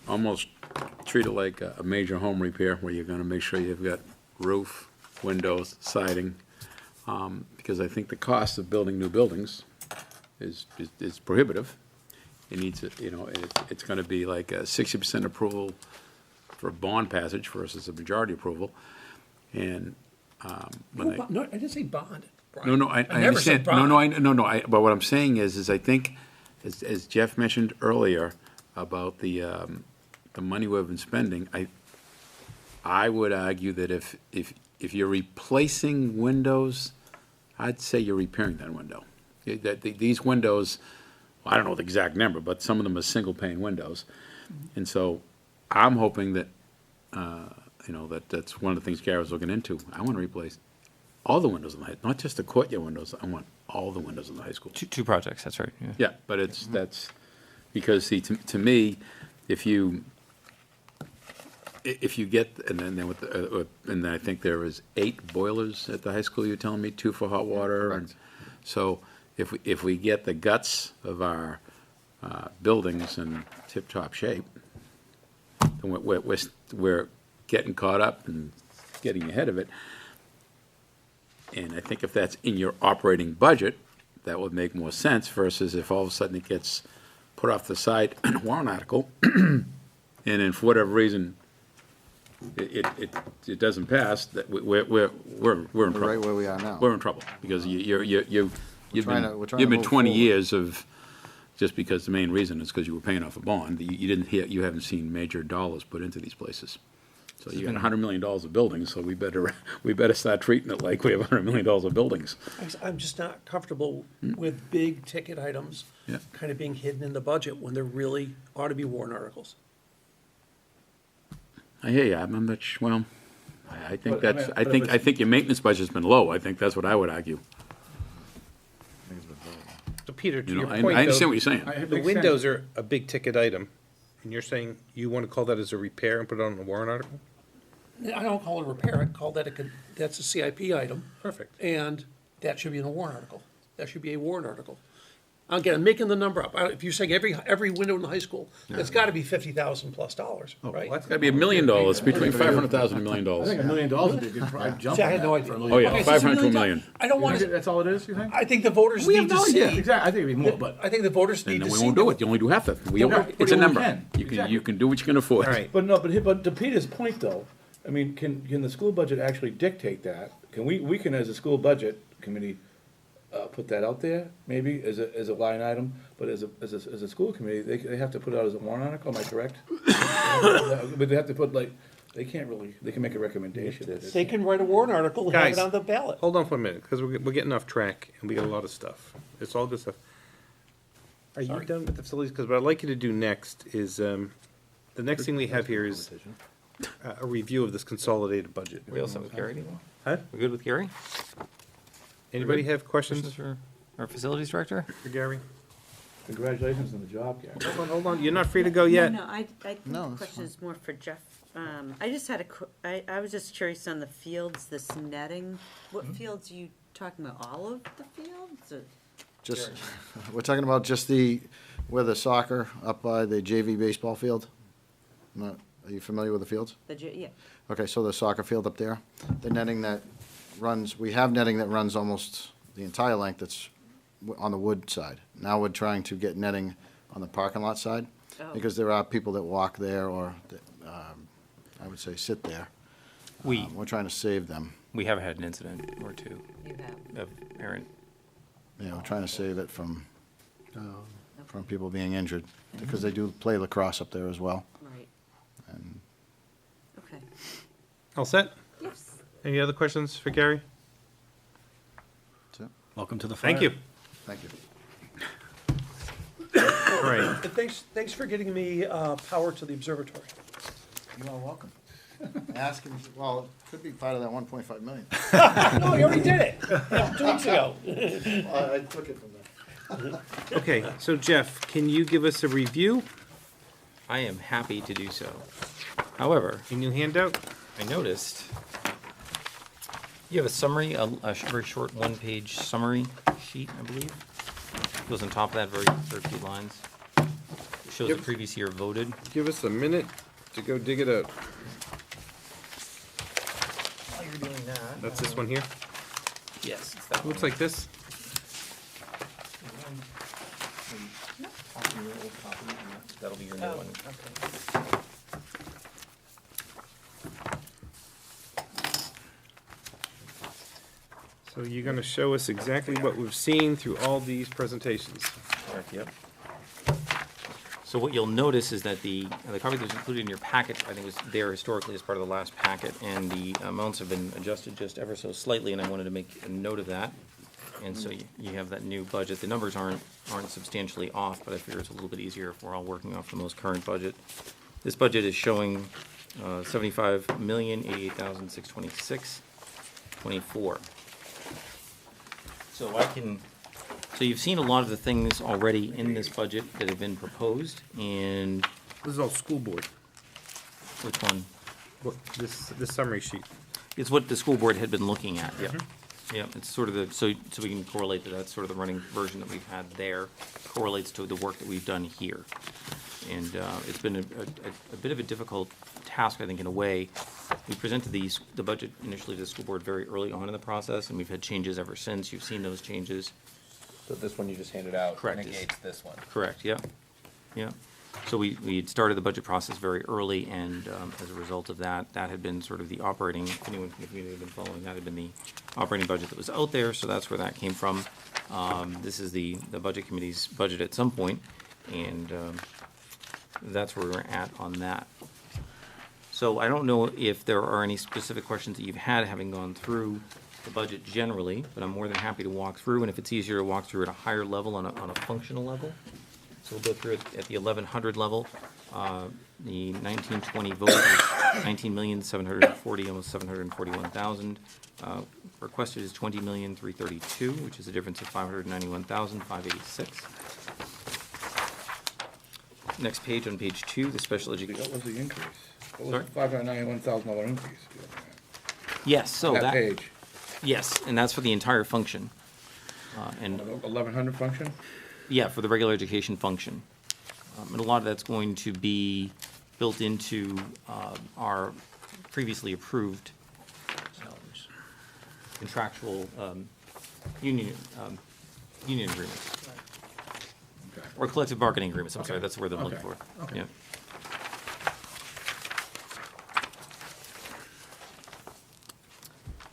almost treat it like a major home repair, where you're gonna make sure you've got roof, windows, siding, because I think the cost of building new buildings is prohibitive. It needs, it's gonna be like a 60% approval for bond passage versus a majority approval, and when they. No, I didn't say bond, Brian. No, no, I never said understand. bond. But what I'm saying is I think, as Jeff mentioned earlier about the money we've been spending, I would argue that if you're replacing windows, I'd say you're repairing that window. These windows, I don't know the exact number, but some of them are single pane windows. And so I'm hoping that, that's one of the things Gary's looking into. I want to replace all the windows in the high, not just the courtyard windows. I want all the windows in the high school. Two projects, that's right. Yeah, but that's, because see, to me, if you get, and then I think there is 8 boilers at the high school, you're telling me, 2 for hot water. And so if we get the guts of our buildings in tip-top shape, then we're getting caught up and getting ahead of it. And I think if that's in your operating budget, that would make more sense versus if all of a sudden it gets put off the side in a warrant article, and then for whatever reason, it doesn't pass, that we're in trouble. Right where we are now. We're in trouble, because you've trying to been move 20 forward. years of, just because the main reason is because you were paying off a bond, you haven't seen major dollars put into these places. So you got $100 million of buildings, so we better start treating it like we have $100 million of buildings. I'm just not comfortable with big ticket items Yeah. kind of being hidden in the budget when there really ought to be warrant articles. I hear you, I'm not, well, I think But, I that's, mean, I but think, if I it's- think your maintenance budget's been low, I think that's what I would argue. So Peter, to You your know, point, I understand what though, you're saying. the windows are a big ticket item, and you're saying you want to call that as a repair and put it on the warrant article? I don't call it a repair, I call that that's a CIP item. Perfect. And that should be in a warrant article. That should be a warrant article. Again, I'm making the number up. If you're saying every window in the high school, it's gotta be $50,000+, right? It's gotta be $1 million, between $500,000 and $1 million. I think $1 million would be a good price. See, I had no idea. Oh, yeah, Okay, so 500 to a $1 million. I don't want to, That's all it is, you think? I think the voters We have need to no idea. see. Exactly, I think it'd be more, but. I think the voters And need then to we see. won't do it, you only do half of it. Yeah, but It's a we number. can. You can do what you can afford. All right. But to Peter's point, though, I mean, can the school budget actually dictate that? Can we can, as a school budget committee, put that out there, maybe, as a line item? But as a school committee, they have to put it out as a warrant article, am I correct? But they have to put, they can't really, they can make a recommendation. They can write a warrant article and have Guys, it on the ballot. Hold on for a minute, because we're getting off track, and we got a lot of stuff. It's all good stuff. Are you done with the facilities? Because what I'd like you to do next is, the next thing we have here is a review of this consolidated budget. We also with Gary, anymore? Huh? We good with Gary? Anybody have Questions questions for our facilities director? for Gary? Congratulations on the job, Gary. Hold on, you're not free to go yet. No, I think No, the that's question is more for Jeff. I just had I was just curious on the fields, this netting. What fields are you talking about? All of the fields? Or- Just, we're talking about just where the soccer, up by the JV baseball field? Are you familiar with the fields? Yeah. Okay, so the soccer field up there, the netting that runs, we have netting that runs almost the entire length that's on the wood side. Now we're trying to get netting on the parking lot side, Oh. because there are people that walk there or, that, I would say, sit there. We We're trying to save them. have had an incident or two You have. of errant. We're trying to save it from people being injured, because they do play lacrosse up there as well. Right. And Okay. All set? Yes. Any other questions for Gary? that's it. Welcome to the fire. Thank you. Thank you. All right. And thanks for getting me power to the observatory. You are welcome. Asking, well, it could be part of that 1.5 million. No, you already did it 2 weeks ago. I took it from there. Okay, so Jeff, can you give us a review? I am happy to do so. However, A new handout? I noticed you have a summary, a very short one-page summary sheet, I believe. Goes on top of that, very few lines. Shows the Yep. previous year voted. Give us a minute to go dig it out. While you're doing that. That's this one here? Yes, it's that one. Looks like this. That'll be your new one. So you're gonna show us exactly what we've seen through all these presentations. Correct, yep. So what you'll notice is that the copy that was included in your packet, I think was there historically as part of the last packet, and the amounts have been adjusted just ever so slightly, and I wanted to make a note of that. And so you have that new budget. The numbers aren't substantially off, but I figure it's a little bit easier if we're all working off the most current budget. This budget is showing $75,088,626.24. So so you've seen a lot of the things already in this budget that have been proposed, and This is all school board. which one? This summary sheet. It's what the school board had been looking at, yeah. Yeah, it's sort of so we can correlate to that, sort of the running version that we've had there, correlates to the work that we've done here. And it's been a bit of a difficult task, I think, in a way. We presented the budget initially to the school board very early on in the process, and we've had changes ever since. You've seen those changes. So this one you just handed out Correct. negates this one. Correct, yeah, yeah. So we had started the budget process very early, and as a result of that, that had been sort of the operating, if anyone from the community had been following, that had been the operating budget that was out there, so that's where that came from. This is the budget committee's budget at some point, and that's where we're at on that. So I don't know if there are any specific questions that you've had having gone through the budget generally, but I'm more than happy to walk through, and if it's easier to walk through at a higher level, on a functional level. So we'll go through it at the 1100 level. The 1920 vote was 19,740,000, almost 741,000. Requested is 20,332,000, which is a difference of 591,586. Next page, on page 2, the special education. What was the increase? What Sorry? was the $591,000 increase? Yes, so That page, yes, and that's for the entire function. And 1100 function? yeah, for the regular education function. And a lot of that's going to be built into our previously approved contractual union agreements. Okay. Or collective bargaining agreements, I'm sorry, Okay. that's the word I'm looking Okay. for. Okay. Yeah.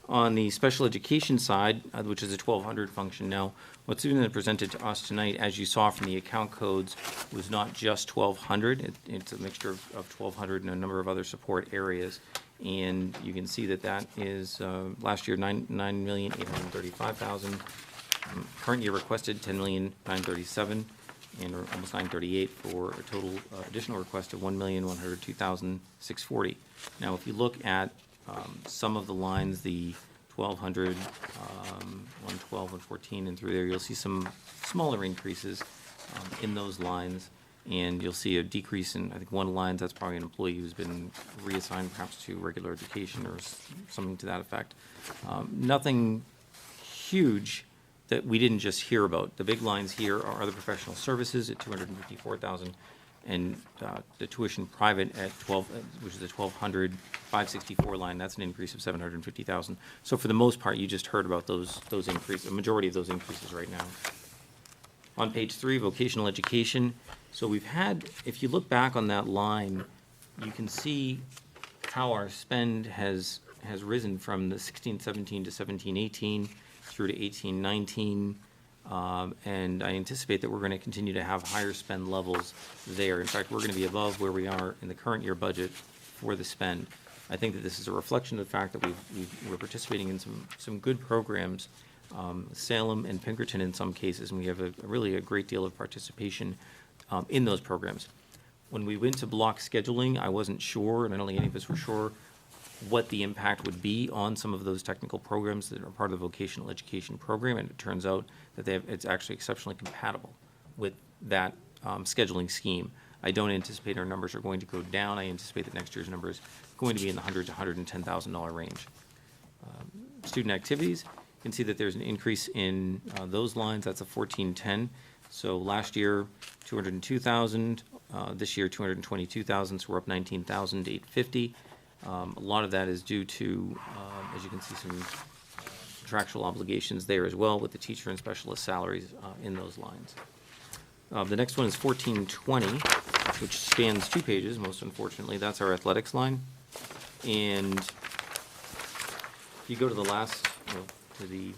On the special education side, which is a 1200 function now, what's been presented to us tonight, as you saw from the account codes, was not just 1200. It's a mixture of 1200 and a number of other support areas. And you can see that that is, last year, 9,835,000. Current year requested 10,937,000, and almost 938, for a total additional request of 1,102,640. Now, if you look at some of the lines, the 1200, 112, 114, and through there, you'll see some smaller increases in those lines, and you'll see a decrease in, I think, one line. That's probably an employee who's been reassigned perhaps to regular education or something to that effect. Nothing huge that we didn't just hear about. The big lines here are other professional services at 254,000, and the tuition private at 12, which is the 1200, 564 line. That's an increase of 750,000. So for the most part, you just heard about those increases, a majority of those increases right now. On page 3, vocational education. So we've had, if you look back on that line, you can see how our spend has risen from the 16-17 to 17-18 through to 18-19. And I anticipate that we're going to continue to have higher spend levels there. In fact, we're going to be above where we are in the current year budget for the spend. I think that this is a reflection of the fact that we're participating in some good programs, Salem and Pinkerton in some cases, and we have really a great deal of participation in those programs. When we went to block scheduling, I wasn't sure, and I don't think any of us were sure, what the impact would be on some of those technical programs that are part of the vocational education program, and it turns out that it's actually exceptionally compatible with that scheduling scheme. I don't anticipate our numbers are going to go down. I anticipate that next year's number is going to be in the $100,000 to $110,000 range. Student activities, you can see that there's an increase in those lines. That's a 1410. So last year, 202,000, this year, 222,000, so we're up 19,850. A lot of that is due to, as you can see, some contractual obligations there as well with the teacher and specialist salaries in those lines. The next one is 1420, which spans 2 pages, most unfortunately. That's our athletics line. And if you go to the last, to the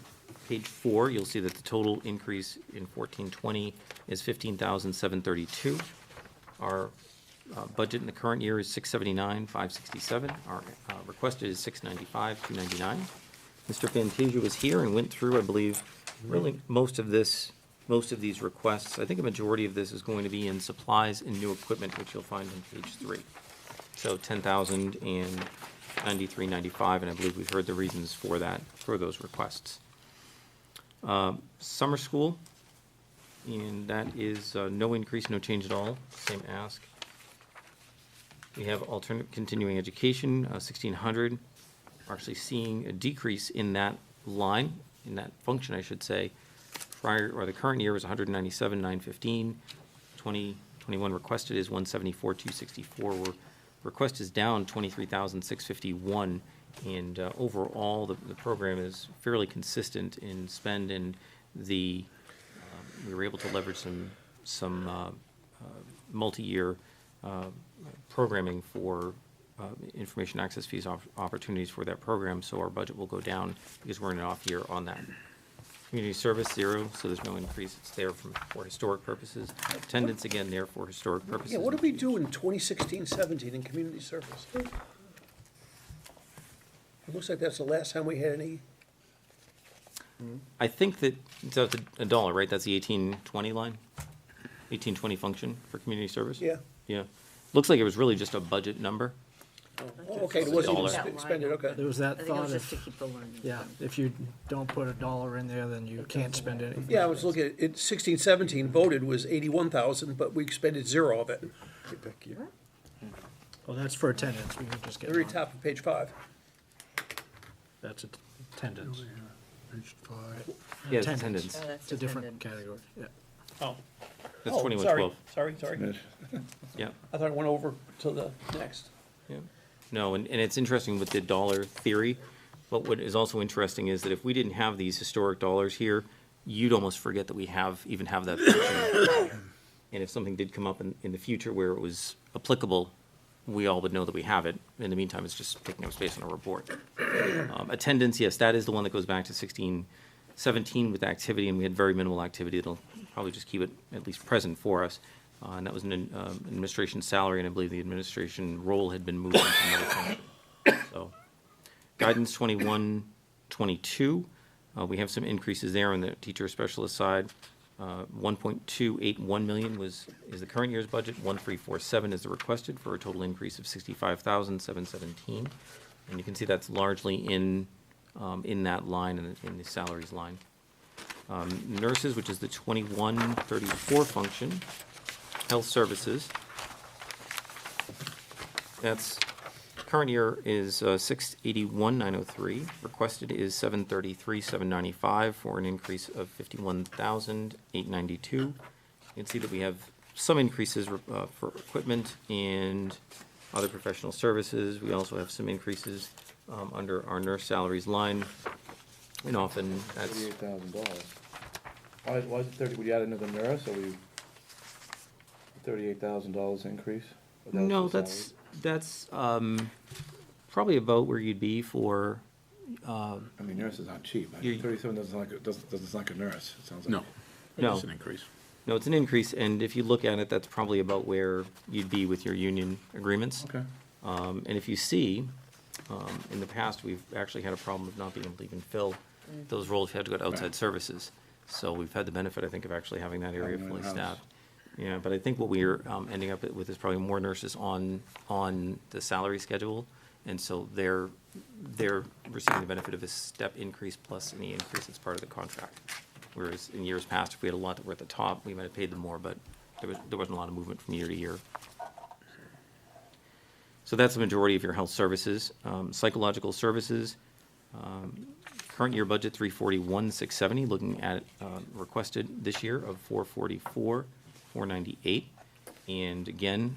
page 4, you'll see that the total increase in 1420 is 15,732. Our budget in the current year is 679,567. Our requested is 695,299. Mr. Fantasia was here and went through, I believe, really most of these requests. I think a majority of this is going to be in supplies and new equipment, which you'll find on page 3. So 10,000 and 93.95, and I believe we've heard the reasons for that, for those requests. Summer school, and that is no increase, no change at all, same ask. We have alternate continuing education, 1,600. We're actually seeing a decrease in that line, in that function, I should say. The current year was 197,915. 2021 requested is 174,264. Request is down 23,651, and overall, the program is fairly consistent in spend, and we were able to leverage some multi-year programming for information access fees opportunities for that program, so our budget will go down because we're in an off year on that. Community service, 0, so there's no increase. It's there for historic purposes. Attendance, again, there for historic purposes. Yeah, what did we do in 2016-17 in community service? It looks like that's the last time we had any. I think that, so it's a dollar, right? That's the 1820 line? 1820 function for community service? Yeah. Yeah. Looks like it was really just a budget number. Oh, okay, it wasn't even Dollar. expended, okay. There was that I think it thought was just to of, keep the learning. yeah, if you don't put $1 in there, then you can't spend anything. Yeah, I was looking at it, 16-17 voted was 81,000, but we expended 0 of it. Well, that's for attendance, we can just get. Very on. top of page 5. That's attendance. Page 5. Yeah, it's attendance. Oh, that's It's a different attendance. category, yeah. Oh. That's Oh, 2112. Sorry. Yeah. I thought it went over to the next. Yeah. No, and it's interesting with the dollar theory, but what is also interesting is that if we didn't have these historic dollars here, you'd almost forget that we even have that function. And if something did come up in the future where it was applicable, we all would know that we have it. In the meantime, it's just taking up space on our report. Attendance, yes, that is the one that goes back to 16-17 with activity, and we had very minimal activity. It'll probably just keep it at least present for us. And that was an administration salary, and I believe the administration role had been moved into another function. So, guidance 21-22, we have some increases there on the teacher specialist side. 1.281 million is the current year's budget. 1,347 is the requested, for a total increase of 65,717. And you can see that's largely in that line, in the salaries line. Nurses, which is the 2134 function. Health services. That's, current year is 681,903. Requested is 733,795 for an increase of 51,892. You can see that we have some increases for equipment and other professional services. We also have some increases under our nurse salaries line. And often that's, $38,000. Why is it 30, would you add another nurse, or we, $38,000 increase? Or that was no, the that's probably about where you'd be for, salary? I mean, nurses aren't cheap. You- 37 doesn't sound like a nurse, it sounds like. No. No. It's an increase. no, it's an increase, and if you look at it, that's probably about where you'd be with your union agreements. Okay. And if you see, in the past, we've actually had a problem of not being able to even fill those roles. We had to go to outside Right. services. So we've had the benefit, I think, of actually having that area Having it fully in-house. staffed. Yeah, but I think what we're ending up with is probably more nurses on the salary schedule. And so they're receiving the benefit of a step increase plus any increase that's part of the contract. Whereas in years past, if we had a lot that were at the top, we might have paid them more, but there wasn't a lot of movement from year to year. So that's the majority of your health services. Psychological services, Current year budget, 341,670, looking at requested this year of 444,498. And again,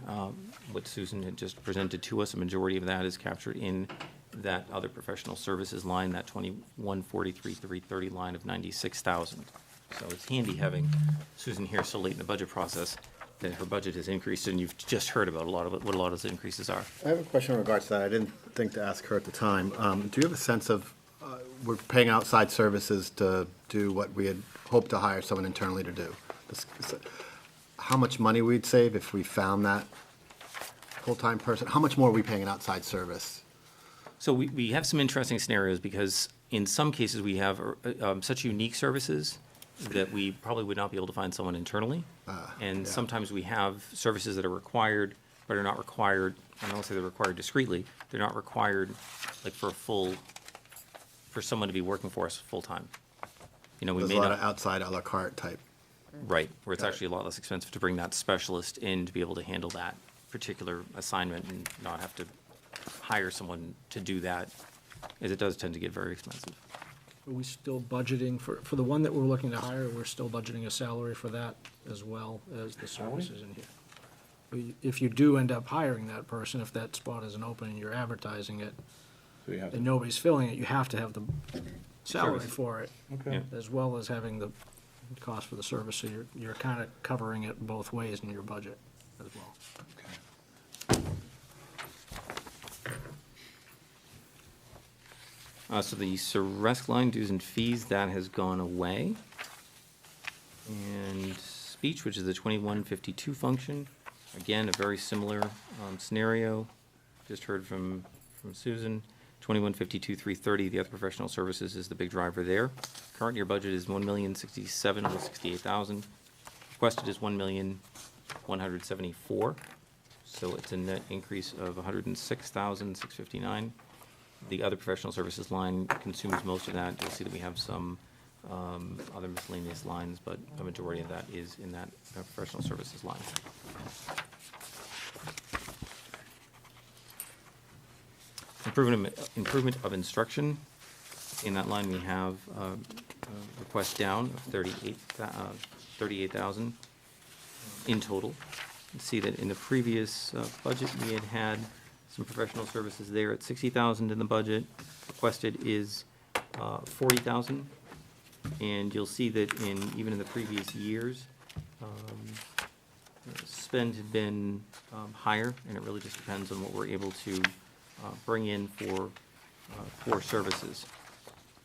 what Susan had just presented to us, a majority of that is captured in that other professional services line, that 2143,330 line of 96,000. So it's handy having Susan here so late in the budget process that her budget has increased, and you've just heard about what a lot of those increases are. I have a question in regards to that. I didn't think to ask her at the time. Do you have a sense of, we're paying outside services to do what we had hoped to hire someone internally to do? How much money we'd save if we found that full-time person? How much more are we paying an outside service? So we have some interesting scenarios because in some cases we have such unique services that we probably would not be able to find someone internally. And sometimes we have services that are required, but are not required, I don't say they're required discreetly, they're not required like for someone to be working for us full-time. You know, we There's may a lot not. of outside à la carte type. Right, where it's actually a lot less expensive to bring that specialist in to be able to handle that particular assignment and not have to hire someone to do that, as it does tend to get very expensive. Are we still budgeting for the one that we're looking to hire, we're still budgeting a salary for that as well as the services in here? If you do end up hiring that person, if that spot isn't open and you're advertising it, So you have and to, nobody's filling it, you have to have the salary Service. for it, okay. as well as having the cost for the service, so you're kind of covering it both ways in your budget as well. So the Ceresc line, dues and fees, that has gone away. And speech, which is the 2152 function, again, a very similar scenario. Just heard from Susan. 2152,330, the other professional services is the big driver there. Current year budget is 1,067,168,000. Requested is 1,174,000. So it's a net increase of 106,659. The other professional services line consumes most of that. You'll see that we have some other miscellaneous lines, but a majority of that is in that professional services line. Improvement of instruction. In that line, we have a request down of 38,000 in total. You see that in the previous budget, we had some professional services there at 60,000 in the budget. Requested is 40,000. And you'll see that even in the previous years, spend had been higher, and it really just depends on what we're able to bring in for services.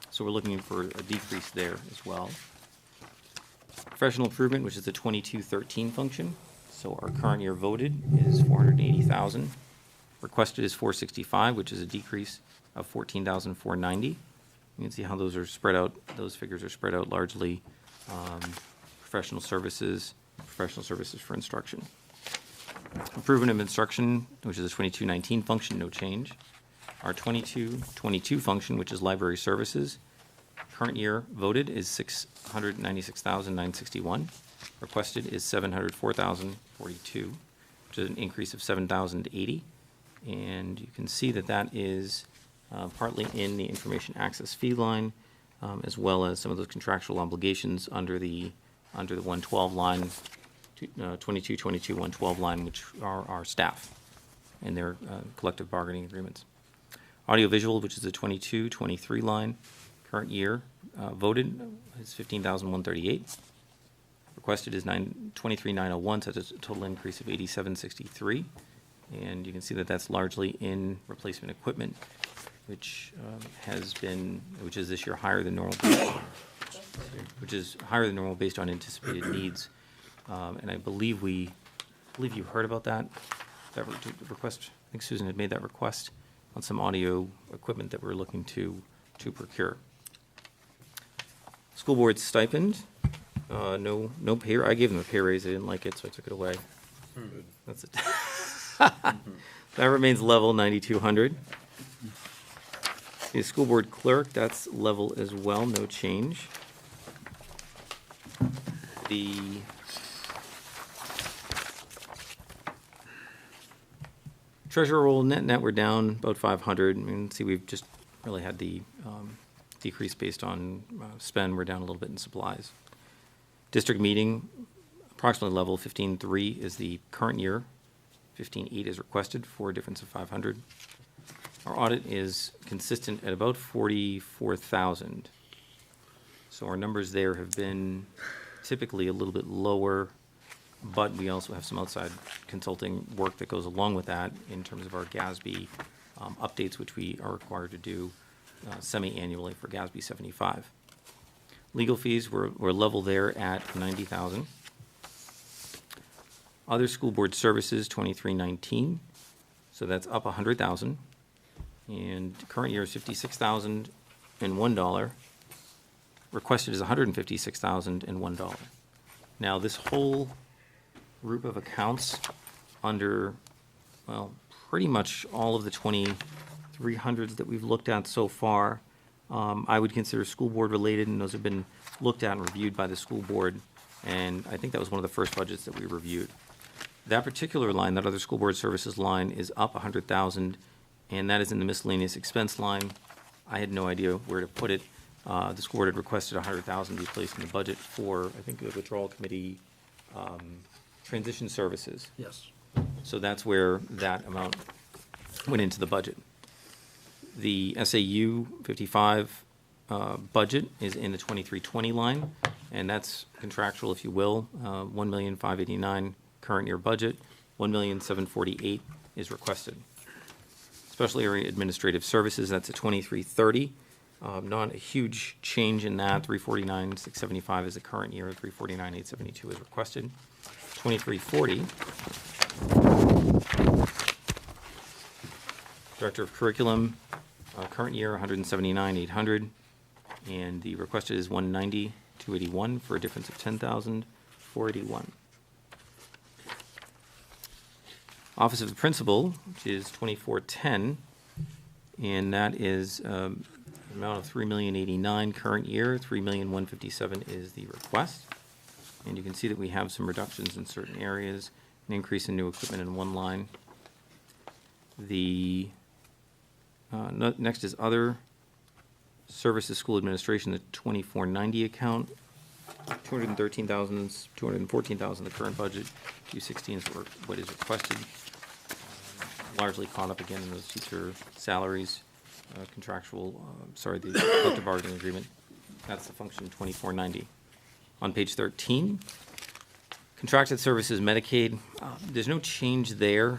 So we're looking for a decrease there as well. Professional improvement, which is the 2213 function. So our current year voted is 480,000. Requested is 465, which is a decrease of 14,490. You can see how those are spread out. Those figures are spread out largely professional services for instruction. Improvement of instruction, which is a 2219 function, no change. Our 2222 function, which is library services, current year voted is 696,961. Requested is 704,042, which is an increase of 7,080. And you can see that that is partly in the information access fee line, as well as some of those contractual obligations under the 112 line, 2222 112 line, which are our staff and their collective bargaining agreements. Audiovisual, which is the 2223 line, current year voted is 15,138. Requested is 23,901, so that's a total increase of 8763. And you can see that that's largely in replacement equipment, which is this year higher than normal, based on anticipated needs. And I believe you heard about that request. I think Susan had made that request on some audio equipment that we're looking to procure. School board stipend, no pay. I gave them a pay raise. They didn't like it, so I took it away. That's it. That remains level, 9,200. The school board clerk, that's level as well, no change. The treasurer roll, net, we're down about 500. I mean, see, we've just really had the decrease based on spend. We're down a little bit in supplies. District meeting, approximately level. 15.3 is the current year. 15.8 is requested for a difference of 500. Our audit is consistent at about 44,000. So our numbers there have been typically a little bit lower, but we also have some outside consulting work that goes along with that in terms of our GASB updates, which we are required to do semi-annually for GASB 75. Legal fees were level there at 90,000. Other school board services, 2319, so that's up 100,000. And current year is $56,001. Requested is $156,001. Now, this whole group of accounts under, well, pretty much all of the 2300s that we've looked at so far, I would consider school board related, and those have been looked at and reviewed by the school board. And I think that was one of the first budgets that we reviewed. That particular line, that other school board services line, is up 100,000, and that is in the miscellaneous expense line. I had no idea where to put it. The school board had requested 100,000 to be placed in the budget for, I think, the withdrawal committee transition services. Yes. So that's where that amount went into the budget. The SAU 55 budget is in the 2320 line, and that's contractual, if you will. 1,589,000 current year budget, 1,748,000 is requested. Special area administrative services, that's a 2330. Not a huge change in that. 349,675 is the current year. 349,872 is requested. 2340. Director of Curriculum, current year 179,800, and the requested is 190,281 for a difference of 10,481. Office of the Principal, which is 2410, and that is an amount of 3,089,000 current year. 3,157,000 is the request, and you can see that we have some reductions in certain areas, an increase in new equipment in one line. The next is other services, school administration, the 2490 account, 213,000, 214,000 the current budget, 216 is what is requested. Largely caught up again in those teacher salaries, contractual, the collective bargaining agreement. That's the function 2490. On page 13, contracted services, Medicaid, there's no change there.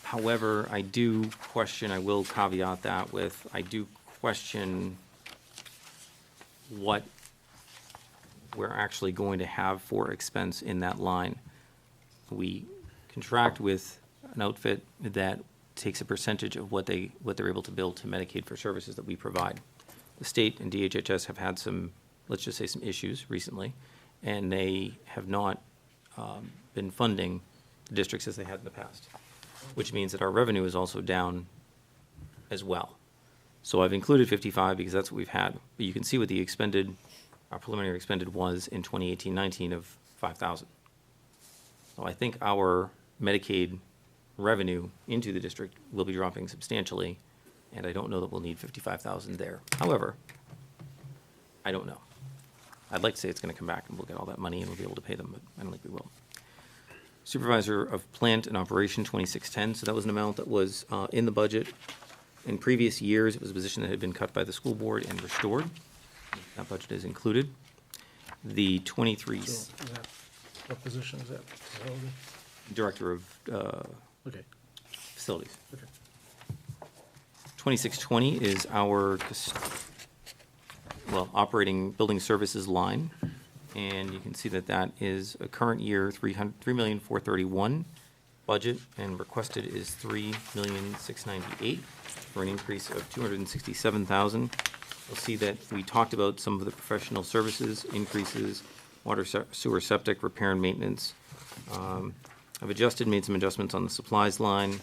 However, I do question, I will caveat that with, I do question what we're actually going to have for expense in that line. We contract with an outfit that takes a percentage of what they're able to bill to Medicaid for services that we provide. The state and DHHS have had some, let's just say, some issues recently, and they have not been funding the districts as they had in the past, which means that our revenue is also down as well. So I've included 55 because that's what we've had. But you can see what the expended, our preliminary expended was in 2018-19 of 5,000. So I think our Medicaid revenue into the district will be dropping substantially, and I don't know that we'll need 55,000 there. However, I don't know. I'd like to say it's going to come back and we'll get all that money and we'll be able to pay them, but I don't think we will. Supervisor of Plant and Operation, 2610, so that was an amount that was in the budget. In previous years, it was a position that had been cut by the school board and restored. That budget is included. The 23... So is that, what position is that? Facility? Director of Okay. Facilities. Okay. 2620 is our, operating building services line. And you can see that that is a current year $3,431,000 budget, and requested is $3,698,000 for an increase of $267,000. You'll see that we talked about some of the professional services increases, water, sewer, septic, repair and maintenance. I've made some adjustments on the supplies line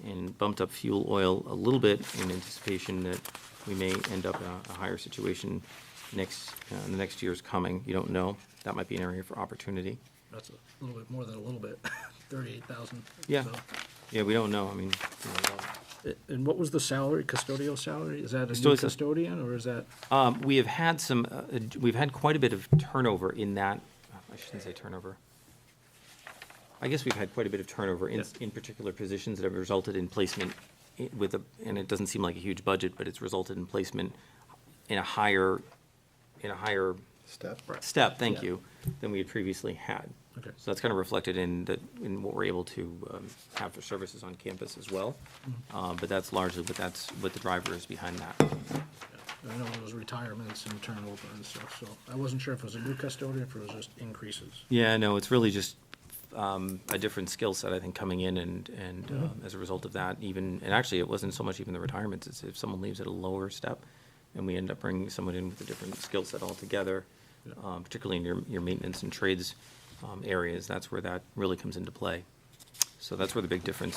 and bumped up fuel oil a little bit in anticipation that we may end up in a higher situation in the next year's coming. You don't know. That might be an area for opportunity. That's a little bit more than a little bit, 38,000. Yeah. So Yeah, we don't know. I mean, And what was the salary, custodial salary? Is that a new Custodial- custodian, or is that? We have had we've had quite a bit of turnover in that, I shouldn't say turnover. I guess we've had quite a bit of turnover in particular positions that have resulted in placement and it doesn't seem like a huge budget, but it's resulted in placement in a higher Step. thank you, than we had previously had. Okay. So that's kind of reflected in what we're able to have for services on campus as well. But that's largely what the driver is behind that. I know there was retirements and turnover and stuff, so I wasn't sure if it was a new custodian, if it was just increases. Yeah, no, it's really just a different skill set, I think, coming in and as a result of that, and actually, it wasn't so much even the retirements, it's if someone leaves at a lower step, and we end up bringing someone in with a different skill set altogether, particularly in your maintenance and trades areas, that's where that really comes into play. So that's where the big difference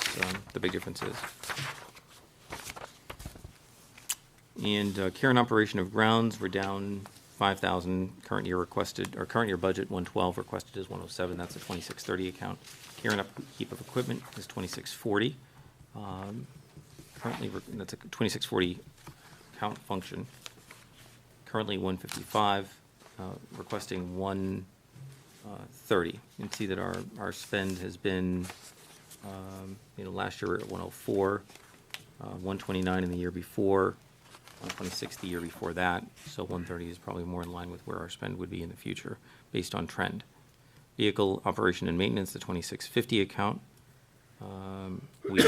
is. And care and operation of grounds, we're down 5,000, current year budget 112, requested is 107, that's a 2630 account. Care and upkeep of equipment is 2640. Currently, that's a 2640 account function. Currently 155, requesting 130. You can see that our spend has been, last year we were at 104, 129 in the year before, 126 the year before that, so 130 is probably more in line with where our spend would be in the future, based on trend. Vehicle operation and maintenance, the 2650 account. We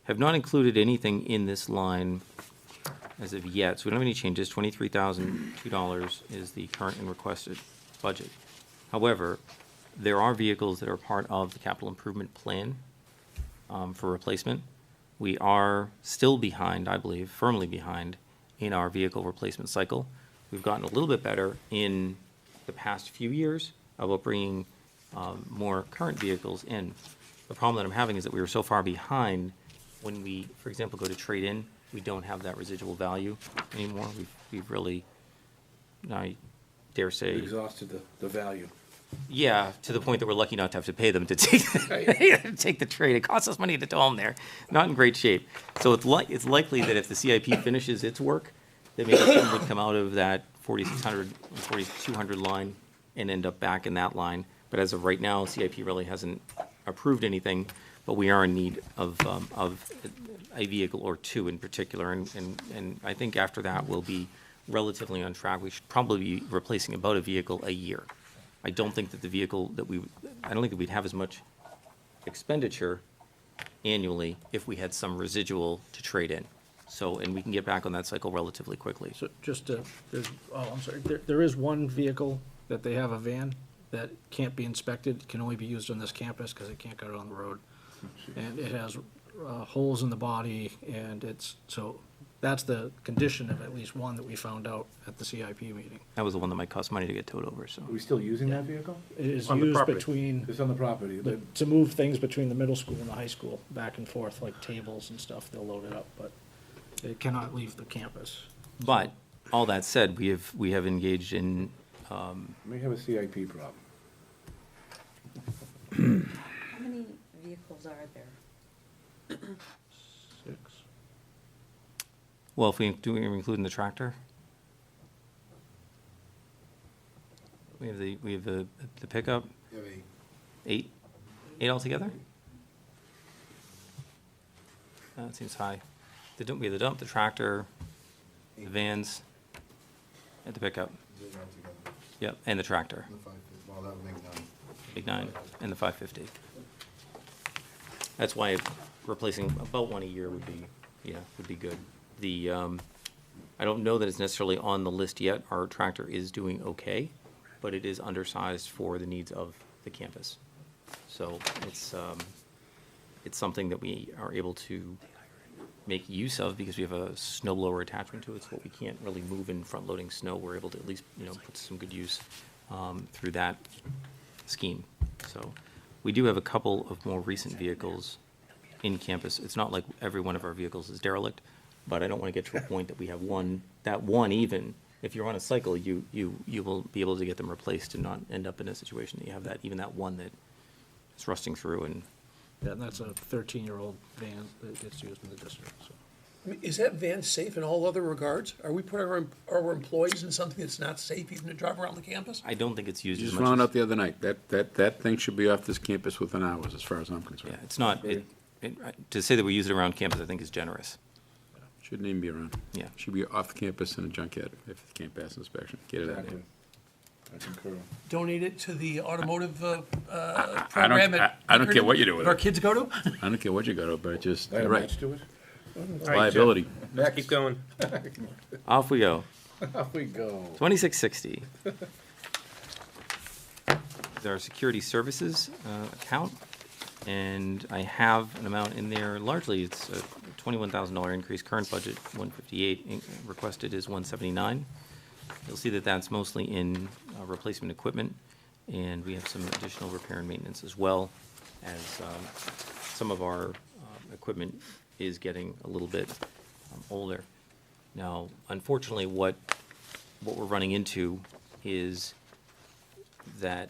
have not included anything in this line as of yet, so we don't have any changes. $23,002 is the current and requested budget. However, there are vehicles that are part of the capital improvement plan for replacement. We are still behind, I believe, firmly behind in our vehicle replacement cycle. We've gotten a little bit better in the past few years about bringing more current vehicles in. The problem that I'm having is that we were so far behind when we, for example, go to trade in, we don't have that residual value anymore. We've really, I dare say. Exhausted the value. Yeah, to the point that we're lucky not to have to pay them to take the trade. It costs us money to tow them there. Not in great shape. So it's likely that if the CIP finishes its work, that maybe some would come out of that 4,600, 4,200 line and end up back in that line. But as of right now, CIP really hasn't approved anything, but we are in need of a vehicle or two in particular. And I think after that, we'll be relatively on track. We should probably be replacing about a vehicle a year. I don't think that I don't think that we'd have as much expenditure annually if we had some residual to trade in. So, and we can get back on that cycle relatively quickly. So I'm sorry, there is one vehicle that they have, a van, that can't be inspected, can only be used on this campus because it can't go on the road. And it has holes in the body, and that's the condition of at least one that we found out at the CIP meeting. That was the one that might cost money to get towed over, so. Are we still using that vehicle? It is On the used property. between, It's on the property. to move things between the middle school and the high school, back and forth, like tables and stuff, they'll load it up, but it cannot leave the campus. But, all that said, we have engaged in, We have a CIP problem. How many vehicles are there? 6. well, if we include in the tractor, we have the pickup, You have 8 altogether? That seems high. We have the dump, the tractor, the vans, and the pickup. Yep, and the tractor, Well, that would make 9. big 9, and the 550. That's why replacing about one a year would be good. I don't know that it's necessarily on the list yet. Our tractor is doing okay, but it is undersized for the needs of the campus. So it's something that we are able to make use of because we have a snow blower attachment to it. So what we can't really move in front-loading snow, we're able to at least, put some good use through that scheme. So we do have a couple of more recent vehicles in campus. It's not like every one of our vehicles is derelict, but I don't want to get to a point that we have even, if you're on a cycle, you will be able to get them replaced and not end up in a situation that you have even that one that is rusting through and Yeah, and that's a 13-year-old van that gets used in the district, so. I mean, is that van safe in all other regards? Are we putting our employees in something that's not safe even to drive around the campus? I don't think it's used You as just much found as, out the other night, that thing should be off this campus within hours, as far as I'm concerned. yeah, it's not, to say that we use it around campus, I think is generous. Shouldn't even be around. Yeah. Should be off the campus in a junkyard if it can't pass inspection. Get it out of Exactly. there. I concur. Donate it to the automotive I program don't, at I don't care what you do with our it. kids go to? I don't care what you go to, but it just, That you're right. match to it? All right, Jeff, Liability. let's keep going. Off we go. Off we go. 2660. Is our security services account, and I have an amount in there, largely it's a $21,000 increase, current budget 158, requested is 179. You'll see that that's mostly in replacement equipment, and we have some additional repair and maintenance as well, as some of our equipment is getting a little bit older. Now, unfortunately, what we're running into is that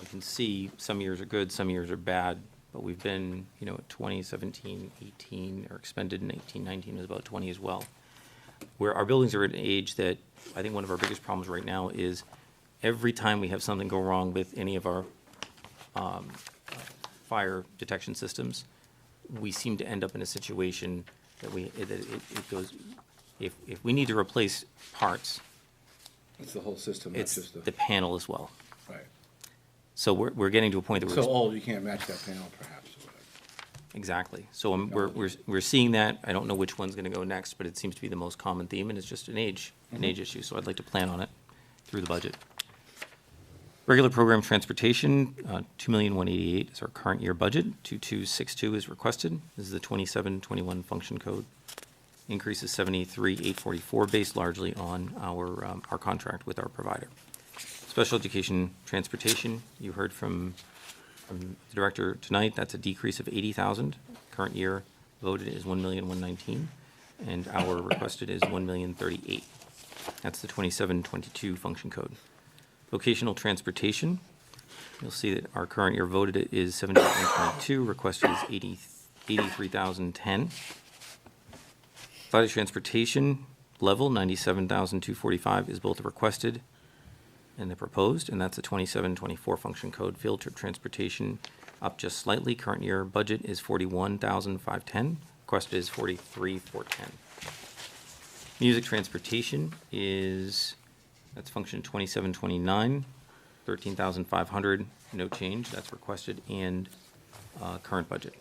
you can see some years are good, some years are bad, but we've been, at 2017, 18, or expended in 18, 19 was about 20 as well. Where our buildings are at an age that I think one of our biggest problems right now is every time we have something go wrong with any of our fire detection systems, we seem to end up in a situation that it goes, if we need to replace parts, It's the whole system, not it's just the panel as well. right. So we're getting to a point that we're. So old, you can't match that panel perhaps, or whatever. Exactly. So we're seeing that. I don't know which one's gonna go next, but it seems to be the most common theme, and it's just an age issue, so I'd like to plan on it through the budget. Regular program transportation, $2,188,000 is our current year budget. 2262 is requested. This is the 2721 function code. Increase is 73,844, based largely on our contract with our provider. Special education transportation, you heard from the director tonight, that's a decrease of 80,000. Current year voted is 1,119,000, and our requested is 1,038,000. That's the 2722 function code. Vocational transportation, you'll see that our current year voted is 78,122, requested is 83,010. Athletic transportation level, 97,245 is both requested and the proposed, and that's a 2724 function code. Field trip transportation up just slightly. Current year budget is 41,510. Requested is 43,410. Music transportation is, that's function 2729, 13,500, no change. That's requested and current budget.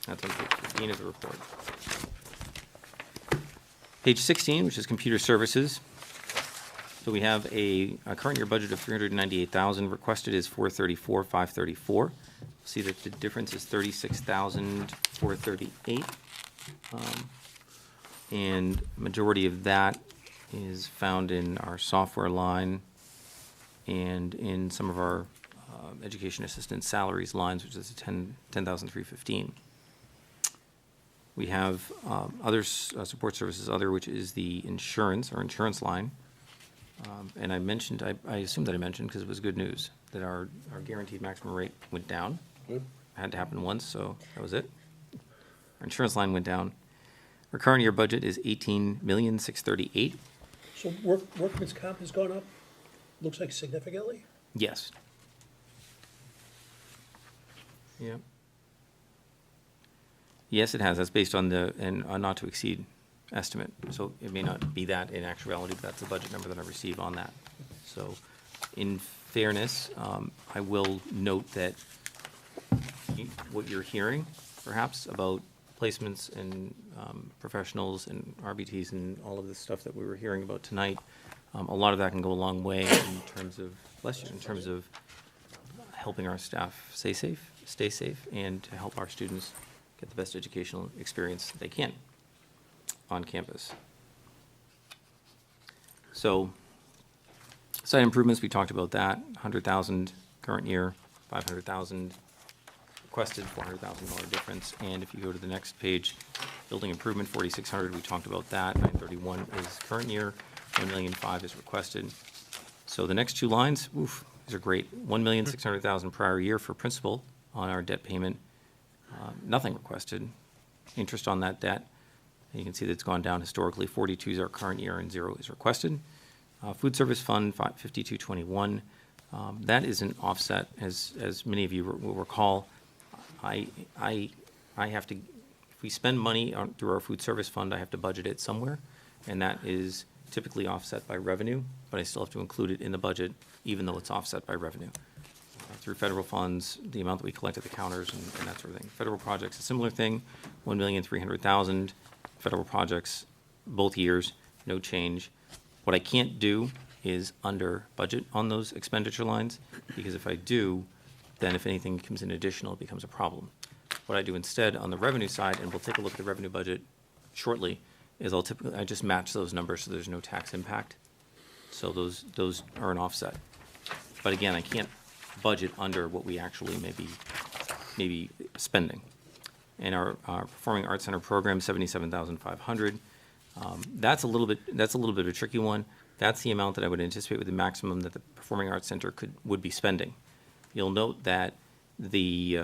That's on page 15 of the report. Page 16, which is computer services. So we have a current year budget of 398,000. Requested is 434,534. See that the difference is 36,438. And majority of that is found in our software line and in some of our education assistant salaries lines, which is 10,315. We have other support services, which is the insurance, or insurance line. And I mentioned, I assume that I mentioned, because it was good news, that our guaranteed maximum rate went down. Good. It had to happen once, so that was it. Our insurance line went down. Our current year budget is 18,638,000. So workman's comp has gone up, looks like significantly? Yes. Yep. Yes, it has. That's based on a not to exceed estimate. So it may not be that in actuality, but that's the budget number that I receive on that. So in fairness, I will note that what you're hearing perhaps about placements and professionals and RBTs and all of this stuff that we were hearing about tonight, a lot of that can go a long way in terms of, helping our staff stay safe, and to help our students get the best educational experience they can on campus. So, site improvements, we talked about that, 100,000 current year, 500,000 requested, $400,000 difference. And if you go to the next page, building improvement, 4,600, we talked about that, 931 is current year, 1,000,005 is requested. So the next two lines, these are great, 1,600,000 prior year for principal on our debt payment. Nothing requested. Interest on that debt, and you can see that it's gone down historically. 42 is our current year and 0 is requested. Food service fund, 5221. That is an offset, as many of you will recall. I have to, if we spend money through our food service fund, I have to budget it somewhere, and that is typically offset by revenue, but I still have to include it in the budget, even though it's offset by revenue. Through federal funds, the amount that we collect at the counters and that sort of thing. Federal projects, a similar thing, 1,300,000. Federal projects, both years, no change. What I can't do is under budget on those expenditure lines, because if I do, then if anything comes in additional, it becomes a problem. What I do instead on the revenue side, and we'll take a look at the revenue budget shortly, is I just match those numbers so there's no tax impact. So those are an offset. But again, I can't budget under what we actually may be spending. And our Performing Arts Center program, 77,500. That's a little bit of a tricky one. That's the amount that I would anticipate with the maximum that the Performing Arts Center would be spending. You'll note that the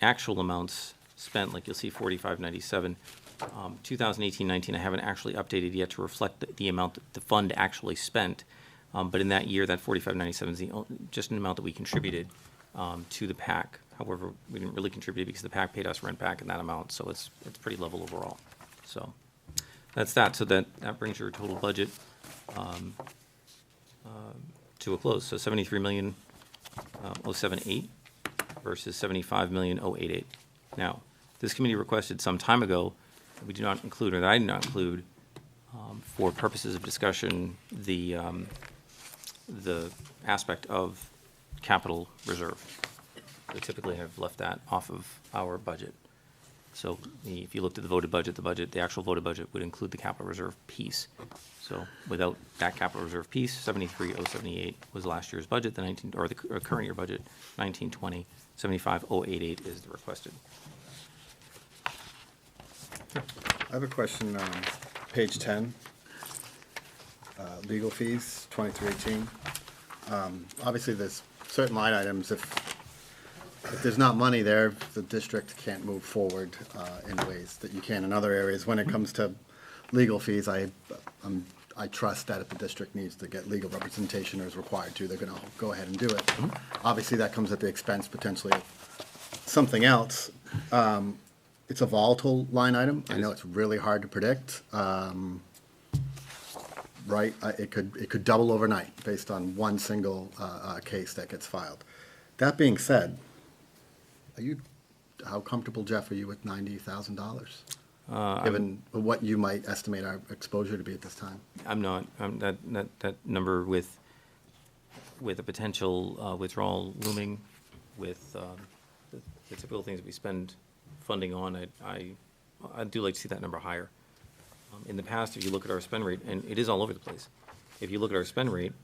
actual amounts spent, like you'll see 4597, 2018-19, I haven't actually updated yet to reflect the amount that the fund actually spent. But in that year, that 4597 is just an amount that we contributed to the PAC. However, we didn't really contribute because the PAC paid us rent back in that amount, so it's pretty level overall. So that's that. So that brings your total budget to a close. So 73,078 versus 75,088. Now, this committee requested some time ago that we do not include, or that I did not include, for purposes of discussion, the aspect of capital reserve. We typically have left that off of our budget. So if you looked at the voted budget, the actual voted budget would include the capital reserve piece. So without that capital reserve piece, 73,078 was last year's budget, the current year budget, 1920, 75,088 is the requested. I have a question on page 10, legal fees, 2318. Obviously, there's certain line items, if there's not money there, the district can't move forward in ways that you can in other areas. When it comes to legal fees, I trust that if the district needs to get legal representation or is required to, they're going to go ahead and do it. Obviously, that comes at the expense potentially of something else. It's a volatile line item. I know it's really hard to predict. Right, it could double overnight based on one single case that gets filed. That being said, how comfortable, Jeff, are you with $90,000? Given what you might estimate our exposure to be at this time? I'm not. That number with a potential withdrawal looming, with the typical things that we spend funding on, I do like to see that number higher. In the past, if you look at our spend rate, and it is all over the place, if you look at our spend rate,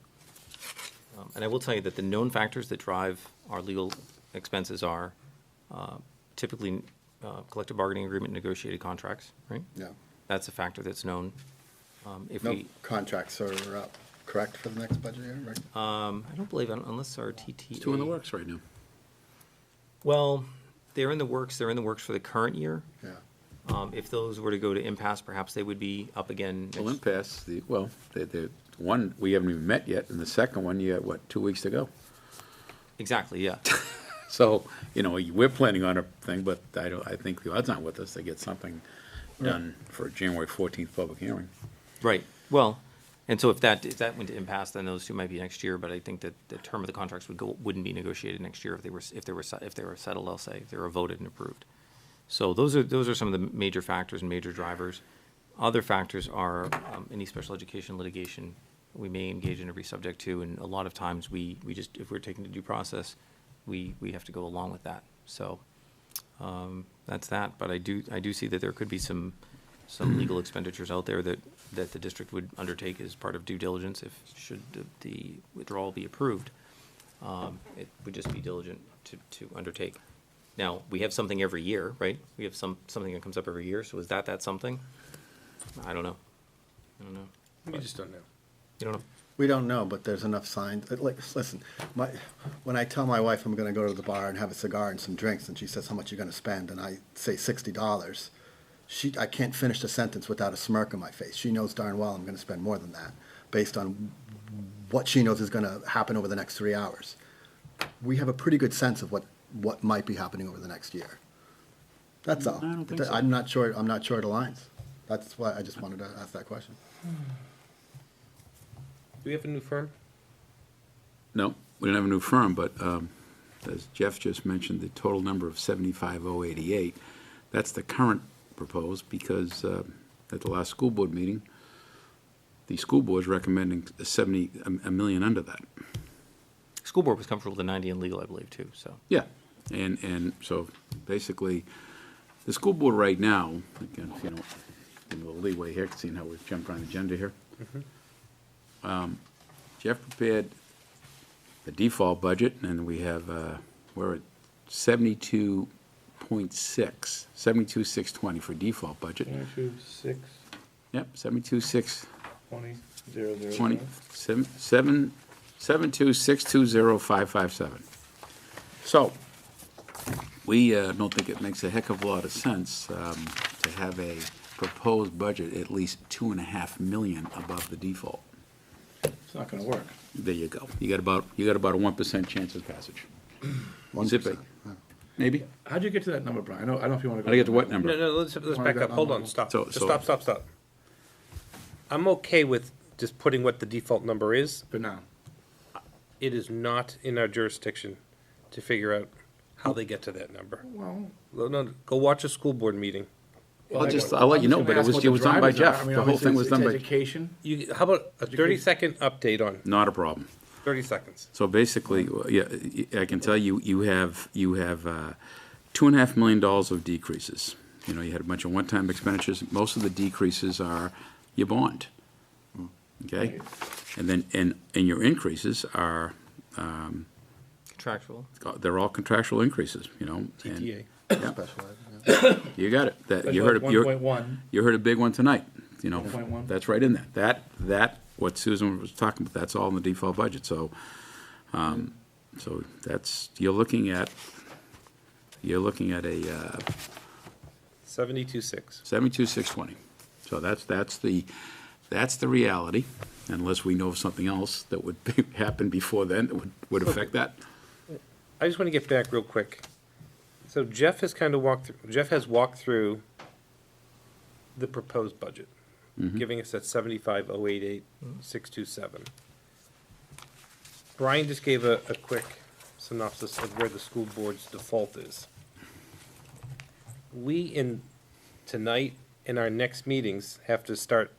and I will tell you that the known factors that drive our legal expenses are typically collective bargaining agreement, negotiated contracts, right? Yeah. That's a factor that's known. No contracts are up, correct, for the next budget year, right? I don't believe, unless our TTA. Two in the works right now. Well, they're in the works for the current year. Yeah. If those were to go to impasse, perhaps they would be up again. Well, impasse, the one, we haven't even met yet, and the second one, you got, 2 weeks to go? Exactly, yeah. So, we're planning on a thing, but I think the odds aren't with us to get something done for a January 14th public hearing. Right. Well, and so if that went to impasse, then those two might be next year, but I think that the term of the contracts wouldn't be negotiated next year if they were settled, I'll say, if they were voted and approved. So those are some of the major factors and major drivers. Other factors are any special education litigation we may engage in or be subject to, and a lot of times we just, if we're taking the due process, we have to go along with that. So that's that. But I do see that there could be some legal expenditures out there that the district would undertake as part of due diligence if should the withdrawal be approved. It would just be diligent to undertake. Now, we have something every year, right? We have something that comes up every year, so is that something? I don't know. We just don't know. You don't know? We don't know, but there's enough signs. Like, listen, when I tell my wife I'm gonna go to the bar and have a cigar and some drinks, and she says, how much you gonna spend, and I say $60, I can't finish the sentence without a smirk on my face. She knows darn well I'm gonna spend more than that, based on what she knows is gonna happen over the next 3 hours. We have a pretty good sense of what might be happening over the next year. That's all. I don't think so. I'm not sure it aligns. That's why I just wanted to ask that question. Do we have a new firm? No, we don't have a new firm, but as Jeff just mentioned, the total number of 75,088, that's the current proposed, because at the last school board meeting, the school board's recommending a million under that. School board was comfortable with the 90 in legal, I believe, too, so. Yeah, and so basically, the school board right now, again, give me a little leeway here, seeing how we've jumped on the agenda here. Jeff prepared the default budget, and we have, we're at 72.620 for default budget. 22,620,000. Yep, 72,620, 20. 72620,557. So, we don't think it makes a heck of a lot of sense to have a proposed budget at least 2.5 million above the default. It's not gonna work. There you go. You got about a 1% chance of passage. Zip it. Maybe? How'd you get to that number, Brian? I don't know if you wanna go. How'd I get to what number? No, let's back up. Hold on, stop. Just stop. I'm okay with just putting what the default number is. For now. It is not in our jurisdiction to figure out how they get to that number. Well. No, go watch a school board meeting. I'll let you know, but it was done by Jeff. The whole thing was done by. Education. How about a 30-second update on, Not a problem. 30 seconds? So basically, yeah, I can tell you, you have $2.5 million of decreases. You know, you had a bunch of one-time expenditures. Most of the decreases are your bond. Okay? And then, and your increases are, Contractual. they're all contractual increases, you know? and- TTA. You got it. You heard 1.1. you heard a big one tonight, you know? 1.1. That's right in there. That, what Susan was talking about, that's all in the default budget, so, so that's, you're looking at a 72.6. 72,620. So that's the reality, unless we know of something else that would happen before then that would affect that. I just want to get back real quick. So Jeff has walked through the proposed budget, giving us that 75,088,627. Brian just gave a quick synopsis of where the school board's default is. Tonight, in our next meetings, have to start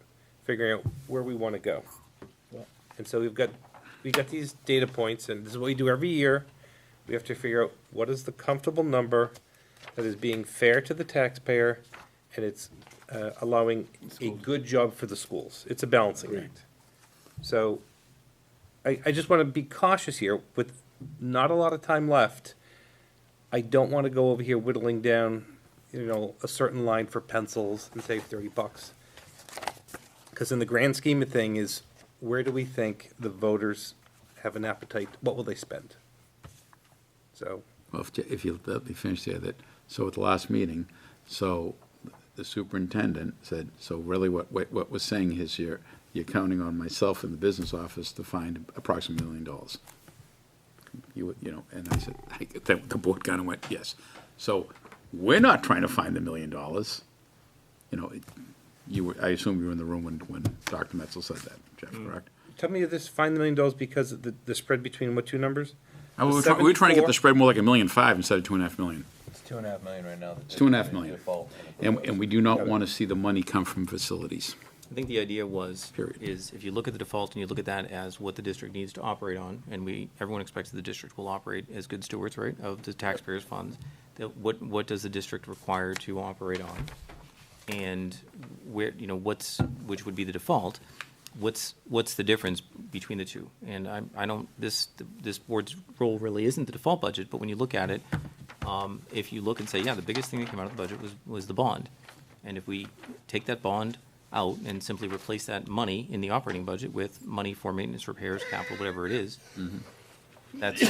figuring out where we want to go. And so we've got these data points, and this is what we do every year. We have to figure out what is the comfortable number that is being fair to the taxpayer, and it's allowing a good job for the schools. It's a balancing act. So I just want to be cautious here, with not a lot of time left. I don't want to go over here whittling down, a certain line for pencils and save $30. Because in the grand scheme of things, where do we think the voters have an appetite? What will they spend? So, Well, if you let me finish there, so at the last meeting, so the superintendent said, so really what was saying is you're counting on myself in the business office to find approximately $1 million. And I said, the board kind of went, yes. So we're not trying to find the $1 million. I assume you were in the room when Dr. Metzel said that, Jeff, correct? tell me this, find the $1 million because of the spread between what two numbers? We were trying to get the spread more like $1.5 million instead of $2.5 million. It's $2.5 million right now. It's $2.5 million. And we do not want to see the money come from facilities. I think the idea was, Period. is if you look at the default and you look at that as what the district needs to operate on, and everyone expects that the district will operate as good stewards, right, of the taxpayers' funds, that what does the district require to operate on? And where, which would be the default, what's the difference between the two? And I don't, this board's role really isn't the default budget, but when you look at it, if you look and say, yeah, the biggest thing that came out of the budget was the bond. And if we take that bond, out and simply replace that money in the operating budget with money for maintenance, repairs, capital, whatever it is. That's,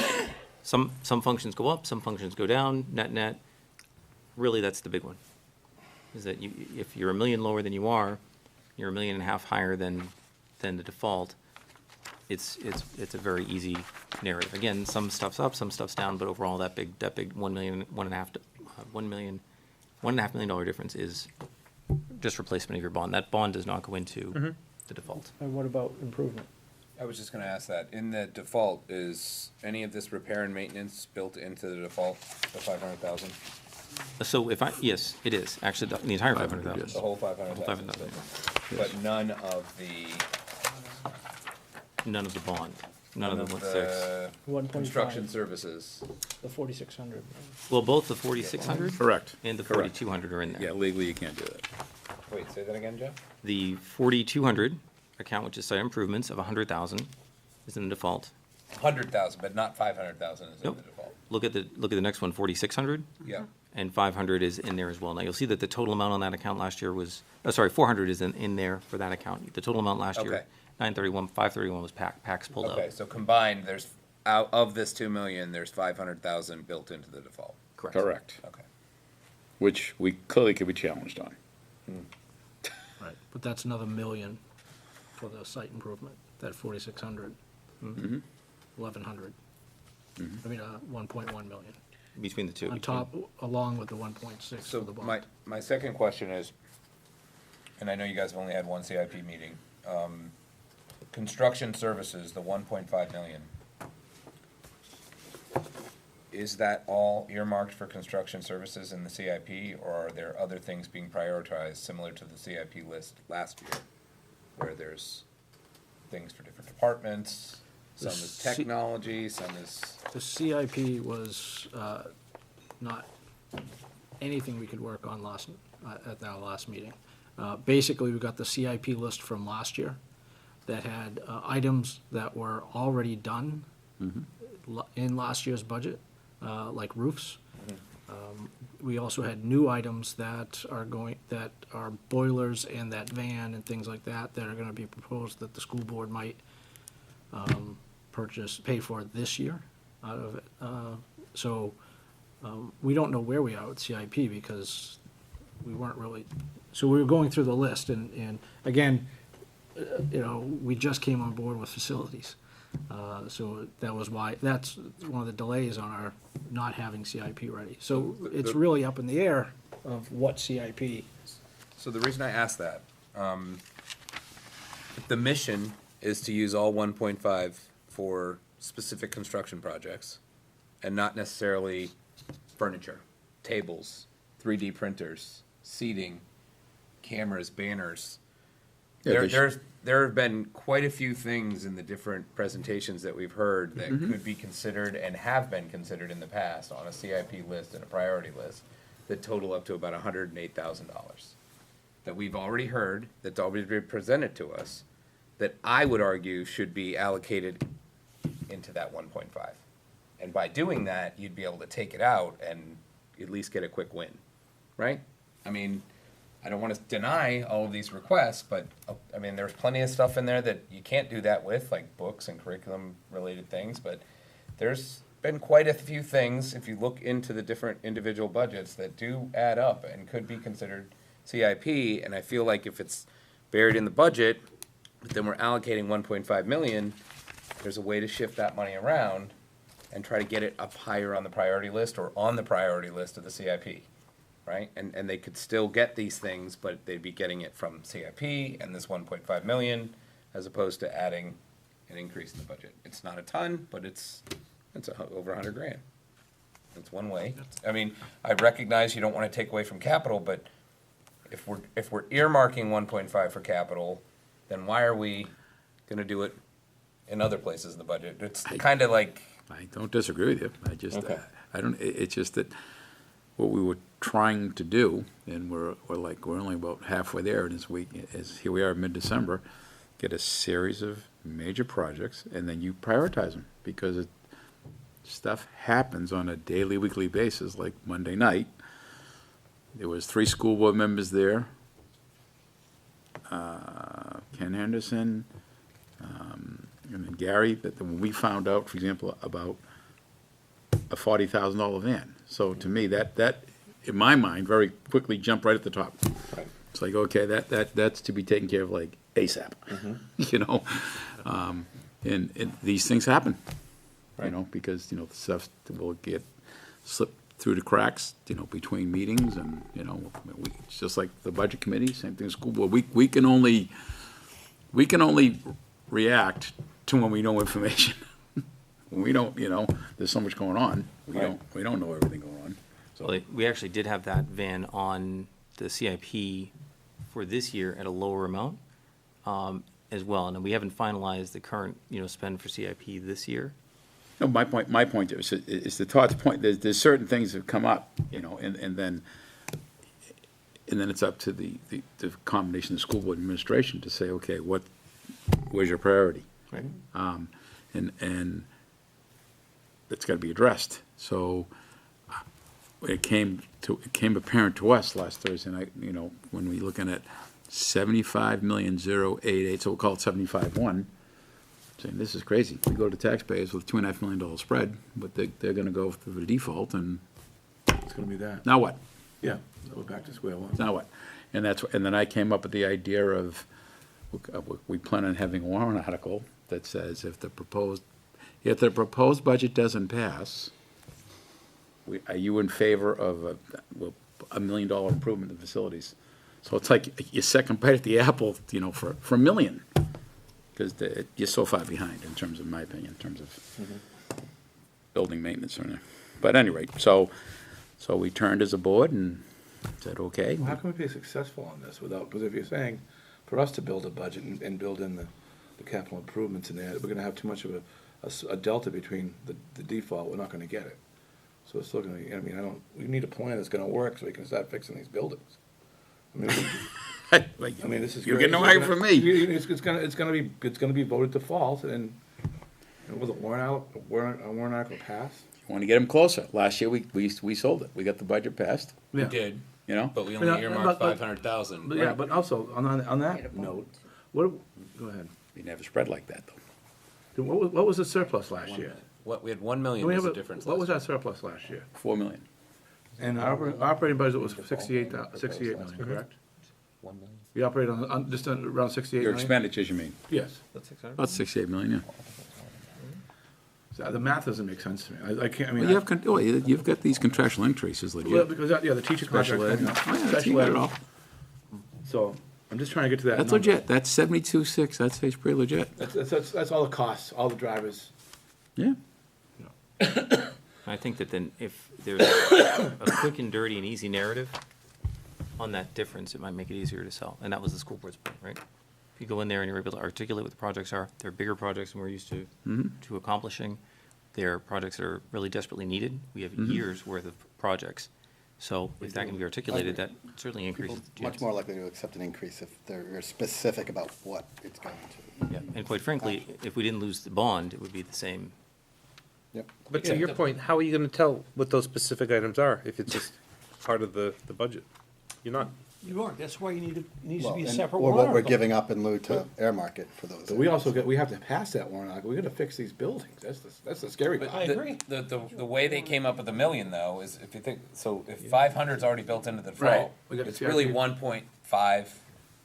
some functions go up, some functions go down, net. Really, that's the big one. Is that if you're $1 million lower than you are, you're $1.5 million higher than the default. It's a very easy narrative. Again, some stuff's up, some stuff's down, but overall, that big $1.5 million difference is just replacement of your bond. That bond does not go into the default. And what about improvement? I was just gonna ask that, in the default, is any of this repair and maintenance built into the default, the 500,000? So yes, it is, actually, the entire 500,000. The whole 500,000? But none of the bond, none of the 1.6. 1.5. construction services. The 4,600. Well, both the 4,600 Correct. and the Correct. 4,200 are in there. Yeah, legally, you can't do that. Wait, say that again, Jeff? The 4,200 account, which is site improvements of 100,000, is in the default. 100,000, but not 500,000 is in Nope. the default. Look at the next one, 4,600. Yeah. And 500 is in there as well. Now, you'll see that the total amount on that account last year was, 400 is in there for that account. The total amount last year, Okay. 931, 531 was PACs pulled out. Okay, so combined, there's, out of this 2 million, there's 500,000 built into the default. Correct. Correct. Okay. Which we clearly could be challenged on. Right, but that's another million for the site improvement, that 4,600. 1,100. I mean, 1.1 million. Between the two. On top, along with the 1.6 for So the bond. my second question is, and I know you guys have only had one CIP meeting, construction services, the 1.5 million. Is that all earmarked for construction services in the CIP, or are there other things being prioritized similar to the CIP list last year? Where there's things for different departments, some The is C- technology, some is, The CIP was not anything we could work on at our last meeting. Basically, we got the CIP list from last year that had items that were already done in last year's budget, like roofs. We also had new items that are boilers and that van and things like that are gonna be proposed that the school board might pay for this year out of it. So we don't know where we are with CIP because we weren't really, so we were going through the list and again, we just came on board with facilities. So that was why, that's one of the delays on our not having CIP ready. So it's really up in the air of what CIP. so the reason I asked that, if the mission is to use all 1.5 for specific construction projects and not necessarily furniture, tables, 3D printers, seating, cameras, banners. Yeah, There have been quite a few things in the different presentations that we've heard that could be considered and have been considered in the past on a CIP list and a priority list that total up to about $108,000. That we've already heard, that's already been presented to us, that I would argue should be allocated into that 1.5. And by doing that, you'd be able to take it out and at least get a quick win, right? I mean, I don't want to deny all of these requests, but, I mean, there's plenty of stuff in there that you can't do that with, like books and curriculum-related things, but there's been quite a few things, if you look into the different individual budgets, that do add up and could be considered CIP, and I feel like if it's buried in the budget, but then we're allocating 1.5 million, there's a way to shift that money around and try to get it up higher on the priority list or on the priority list of the CIP. Right, and they could still get these things, but they'd be getting it from CIP and this 1.5 million, as opposed to adding an increase in the budget. It's not a ton, but it's over 100 grand. That's one way. I mean, I recognize you don't want to take away from capital, but if we're earmarking 1.5 for capital, then why are we going to do it in other places in the budget? It's kind of like. I don't disagree with you. I just, Okay. it's just that what we were trying to do, and we're only about halfway there, and here we are mid-December, get a series of major projects, and then you prioritize them, because stuff happens on a daily, weekly basis, like Monday night. There was 3 school board members there. Ken Henderson, and then Gary, that when we found out, for example, about a $40,000 van. So to me, that, in my mind, very quickly jumped right at the top. Right. It's like, okay, that's to be taken care of like ASAP, you know? And these things happen, you know, because, you know, the stuff will get slipped through the cracks, you know, between meetings and, you know, it's just like the budget committee, same thing as school board. We can only react to when we know information. When we don't, you know, there's so much going on, we don't know everything going on. So Well, we actually did have that van on the CIP for this year at a lower amount as well. And we haven't finalized the current, you know, spend for CIP this year. No, my point is to Todd's point, there's certain things that come up, you know, and then it's up to the combination of school board administration to say, okay, where's your priority? Right. And it's gotta be addressed. So it came apparent to us last Thursday night, you know, when we looking at 75,000,088, so we'll call it 75,1. Saying, this is crazy. We go to taxpayers with $2.5 million spread, but they're gonna go through the default, and It's gonna be that. now what? Yeah, we're back to square one. Now what? And then I came up with the idea of, we plan on having a warrant article that says if the proposed budget doesn't pass, are you in favor of a $1 million improvement in facilities? So it's like your second bite at the apple, you know, for $1 million. Because you're so far behind in terms of, my opinion, in terms of building maintenance. But anyway, so we turned as a board and said, okay. Well, how can we be successful on this without, because if you're saying, for us to build a budget and build in the capital improvements in there, we're gonna have too much of a delta between the default, we're not gonna get it. So it's still gonna, I mean, we need a plan that's gonna work so we can start fixing these buildings. I mean, this is. You're getting great. away from me. It's gonna be voted default, and will the warrant article pass? Want to get them closer. Last year, we sold it. We got the budget passed, Yeah. Did, you know? but we Yeah, only earmarked but- 500,000. But yeah, but also, on that note, go ahead. We never spread like that, though. What was the surplus last year? We had 1 million We was have the difference. What was last our surplus last year? 4 million. And our operating budget was 68 million, correct? 1 million. We operated on just around 68 Your million? expenditures, you mean? Yes. About 68 million, yeah. So the math doesn't make sense to me. I can't, I mean. Well, you've got these contractual increases Well, legit. because, the teacher Special contract's ed. coming up. Oh, yeah, Special you got ed. it all. So, I'm just trying to get to that That's number. legit. That's 72.6. That's pretty legit. That's all the costs, all the drivers. Yeah. I think that then if there's a quick and dirty and easy narrative on that difference, it might make it easier to sell. And that was the school board's point, right? If you go in there and you're able to articulate what the projects are, they're bigger projects than we're used to accomplishing. They're projects that are really desperately needed. We have years' worth of projects. So if that can be articulated, that certainly increases the Much chances. more likely to accept an increase if they're specific about what it's going to. Yeah, and quite frankly, if we didn't lose the bond, it would be the same. Yep. But to your point, how are you gonna tell what those specific items are if it's just part of the budget? You're not. You are, that's why needs to Well, be a and- separate Or warrant what we're article. giving up in lieu to air market for those. But we have to pass that warrant article. We gotta fix these buildings. That's the scary But part. I agree. The way they came up with $1 million though is if you think, so if 500's already built into the Right. default, We got it's the really CIP. 1.5,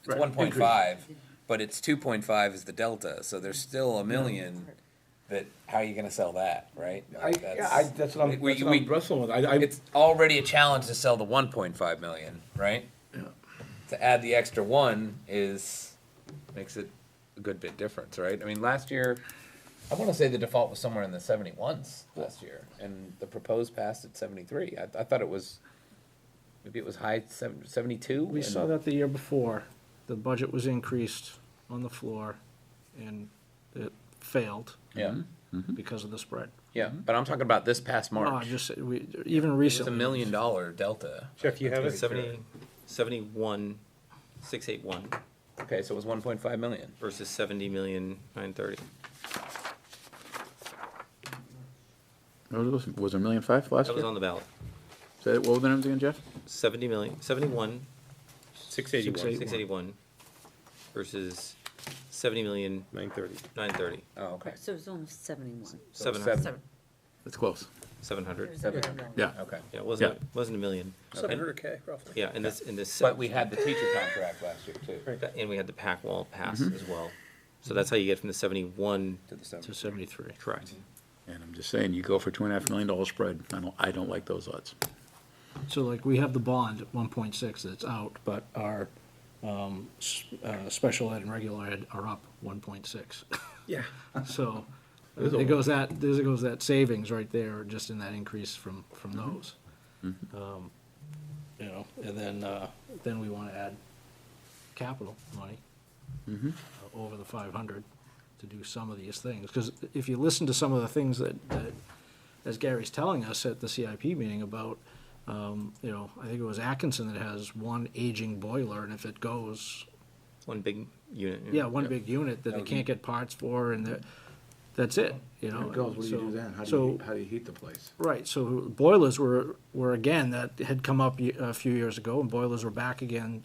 it's Right. 1.5, but it's 2.5 is the delta, so there's still $1 million that, how are you gonna sell that, right? Like, That's what I'm wrestling with. It's already a challenge to sell the 1.5 million, right? Yeah. To add the extra one makes it a good bit difference, right? I mean, last year, I wanna say the default was somewhere in the 71s last year, and the proposed passed at 73. I thought it was, maybe it was high 72? We saw that the year before. The budget was increased on the floor, and it failed Yeah, because of the spread. yeah, but I'm talking about this past No, March. even It's a recently. $1 million delta. Jeff, you have it? 71,681 Okay, so it was 1.5 million. versus 70,930. Was it $1.5 million last That was year? on the ballot. What were the numbers again, Jeff? 71, 681. 681 versus 70,930,930. 930. Oh, okay. So it's almost 71. 700. That's close. 700. Yeah. Okay. Yeah, it wasn't a million. 700K roughly. Yeah, and this. But we had the teacher contract last year too. And we had the pack wall pass Mm-hmm. as well. So that's how you get from the 71 To the To 70. 73. correct. And I'm just saying, you go for $2.5 million spread. I don't like those odds. So like, we have the bond at 1.6 that's out, but our special ed and regular ed are up 1.6. Yeah. So There's a there lot. goes that savings right there, just in that increase from those. You know, and then we want to add capital money over the 500 to do some of these things. Because if you listen to some of the things that, as Gary's telling us at the CIP meeting about, you know, I think it was Atkinson that has one aging boiler, and if it goes, One big unit. yeah, one big unit that it can't get parts for, and that's it, you know. When it goes, what do you do then? How do you heat the place? Right, so boilers were again, that had come up a few years ago, and boilers were back again,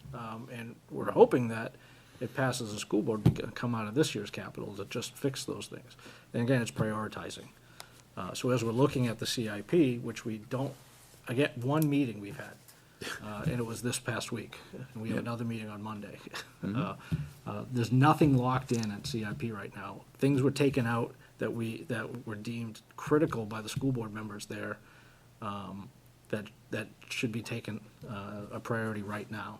and we're hoping that it passes the school board, we can come out of this year's capital to just fix those things. And again, it's prioritizing. So as we're looking at the CIP, which we don't, again, one meeting we've had, and it was this past week, and we have another meeting on Monday. There's nothing locked in at CIP right now. Things were taken out that were deemed critical by the school board members there, that should be taken a priority right now.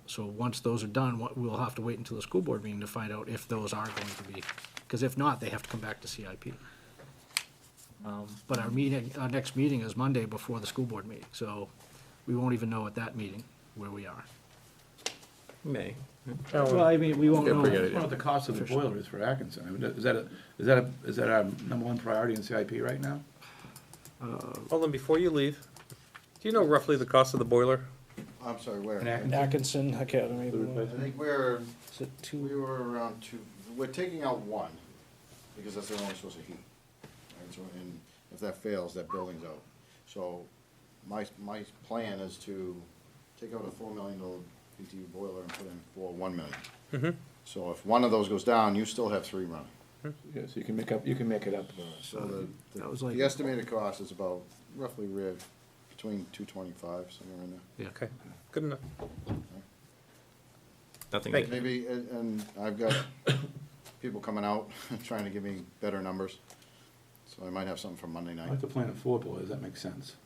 So once those are done, we'll have to wait until the school board meeting to find out if those are going to be, because if not, they have to come back to CIP. But our next meeting is Monday before the school board meeting, so we won't even know at that meeting where we are. May. Well, I mean, we won't Yeah, know. forget I it. wonder what the cost of the Officially. boiler is for Atkinson. I mean, is that our number one priority in CIP right now? Hold on, before you leave, do you know roughly the cost of the boiler? I'm sorry, where? In Atkinson? Atkinson Academy. I think we're, Is it two? we were around two, we're taking out one, because that's the only source of heat. Right, so, and if that fails, that building's out. So my plan is to take out a $4 million BTU boiler and put in for $1 million. So if one of those goes down, you still have three running. Yeah, so you can make it up. So That was like- the estimated cost is about roughly between 225, somewhere in there. Yeah. Okay, good enough. Nothing. Thank Maybe, and I've got people coming out, trying to give me better numbers. So I might have something for Monday I night. like to plan 4 boilers, that makes sense.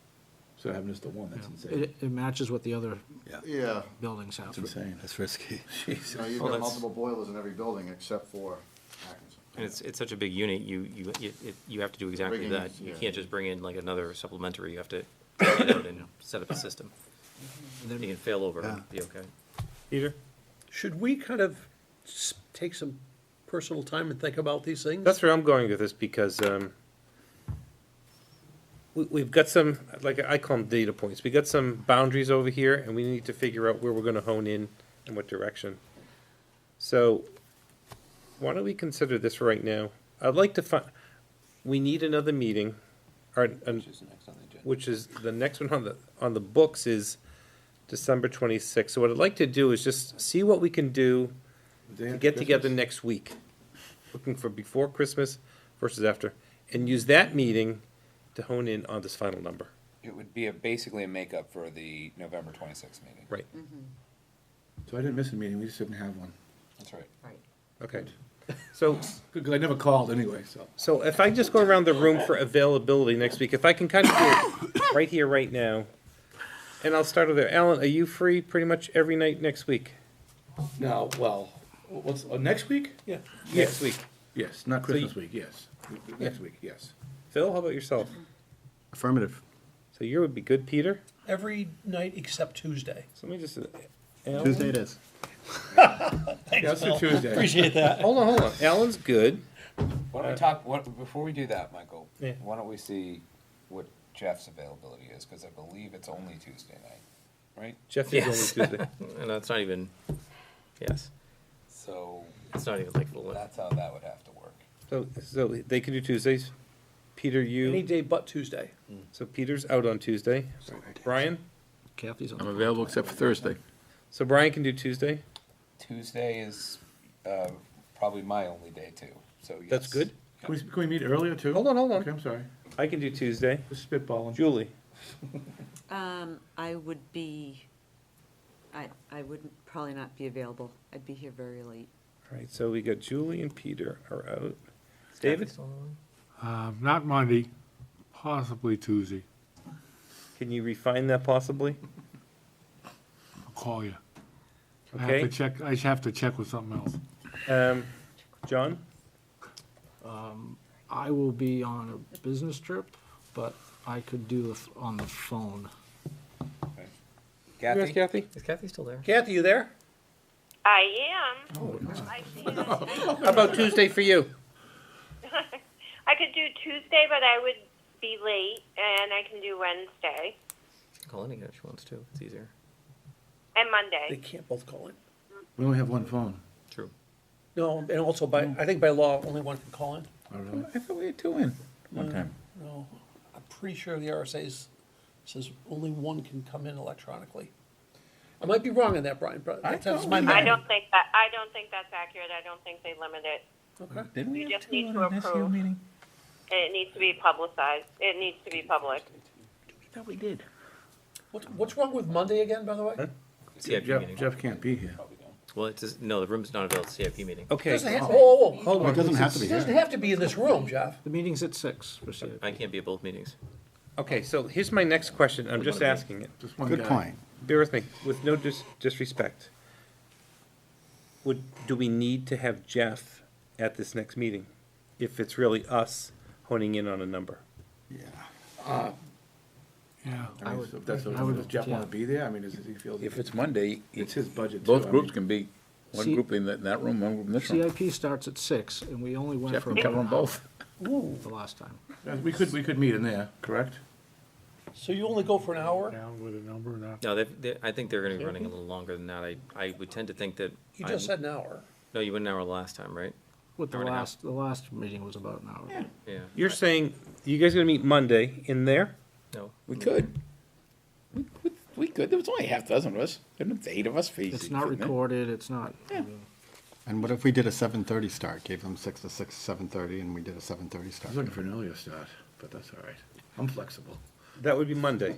So having just the one, that's insane. It matches what the other Yeah. buildings have. That's insane. That's risky. Jeez. You know, you've Well, got that's- multiple boilers in every building except for Atkinson. And it's such a big unit, you have to do exactly Rigging that. is- You yeah. can't just bring in like another supplementary, you have to take it out and set up a system. You can fail over and be okay. Peter? Should we kind of take some personal time and think about these things? That's where I'm going with this, because we've got some, like, I call them data points. We got some boundaries over here, and we need to figure out where we're gonna hone in and what direction. So, why don't we consider this right now? I'd like to find, we need another meeting, which is, the next one on the books is December 26th. So what I'd like to do is just see what we can do to get together next week, looking for before Christmas versus after, and use that meeting to hone in on this final number. It would be basically a makeup for the November 26th meeting. Right, So I didn't miss a meeting, we just didn't have one. That's right. okay. So, Because I never called anyway, so. so if I just go around the room for availability next week, if I can kind of do it right here, right now, and I'll start with there. Alan, are you free pretty much every night next week? No, well, next week? Yeah. Next week. Yes, not Christmas week, yes. Next week, yes. Phil, how about yourself? Affirmative. So you would be good, Peter? Every night except Tuesday. So let me just, Alan? Tuesday it is. Thanks, Yeah, let's do Phil. Tuesday. Appreciate that. Hold on. Alan's good. Why don't we talk, before we do that, Michael, Yeah. why don't we see what Jeff's availability is, because I believe it's only Tuesday night, right? Jeff is Yes. only Tuesday. And that's not even, yes, So it's not even like full. that's how that would have to work. So they can do Tuesdays. Peter, Any you, day but Tuesday. so Peter's out on Tuesday. Brian? Kathy's on. I'm available except for Thursday. So Brian can do Tuesday. Tuesday is, probably my only day too, so yes. That's good. Can we meet earlier too? Hold on. Okay, I'm sorry. I can do Tuesday. Just spitballing. Julie? I would be, I would probably not be available. I'd be here very late. All right, so we got Julie and Peter are out. David? Not Monday, possibly Tuesday. Can you refine that possibly? I'll call you. I Okay. have to check, I have to check with something else. John? I will be on a business trip, but I could do it on the phone. Kathy? Kathy? Is Kathy still there? Kathy, you there? I am. I can. How about Tuesday for you? I could do Tuesday, but I would be late, and I can do Wednesday Call in again if she wants to. It's easier. and Monday. They can't both call in. We only have one phone. True. No, and also I think by law, only one can call in. Oh, really? I thought we had two in one time. No, I'm pretty sure the RSA says only one can come in electronically. I might be wrong on that, Brian, but that's my I memory. don't think that's accurate. I don't think they limit it. Okay. Didn't we You have just two need on to an SU approve. meeting? And it needs to be publicized. It needs to be public. I thought we did. What's wrong with Monday again, by the way? CIP Jeff, meeting. Jeff can't be here. Well, no, the room's not available. CIP meeting. Okay. Doesn't have, whoa, hold Well, on. it doesn't have to be It doesn't here. have to be in this room, Jeff. The meeting's at 6 for CIP. I can't be at both meetings. Okay, so here's my next question. I'm just asking it. Just one Good guy. point. Bear with me, with no disrespect. Do we need to have Jeff at this next meeting? If it's really us honing in on a number? Yeah. I mean, so if that's, does Jeff want to be there? I mean, does he feel? If it's Monday, It's his budget too. both I groups mean, can be, one See- group in that room, one group in this room. CIP starts at 6, and we only went Jeff for can about cover them an hour both. the last time. We could meet in there, correct? So you only go for an hour? Down with a number, not. No, I think they're gonna be running a little longer than that. I would tend to think that. You just said an hour. No, you went an hour last time, right? With Hour and a half. the last meeting was about an hour. Yeah. You're saying, you guys gonna meet Monday in there? No. We could. We could. There was only a half dozen of us. There was 8 of us. It's not recorded, it's not. And what if we did a 7:30 start, gave them 6 to 6, 7:30, and we did a 7:30 I start? was looking for an earlier start, but that's all right. I'm flexible. That would be Monday.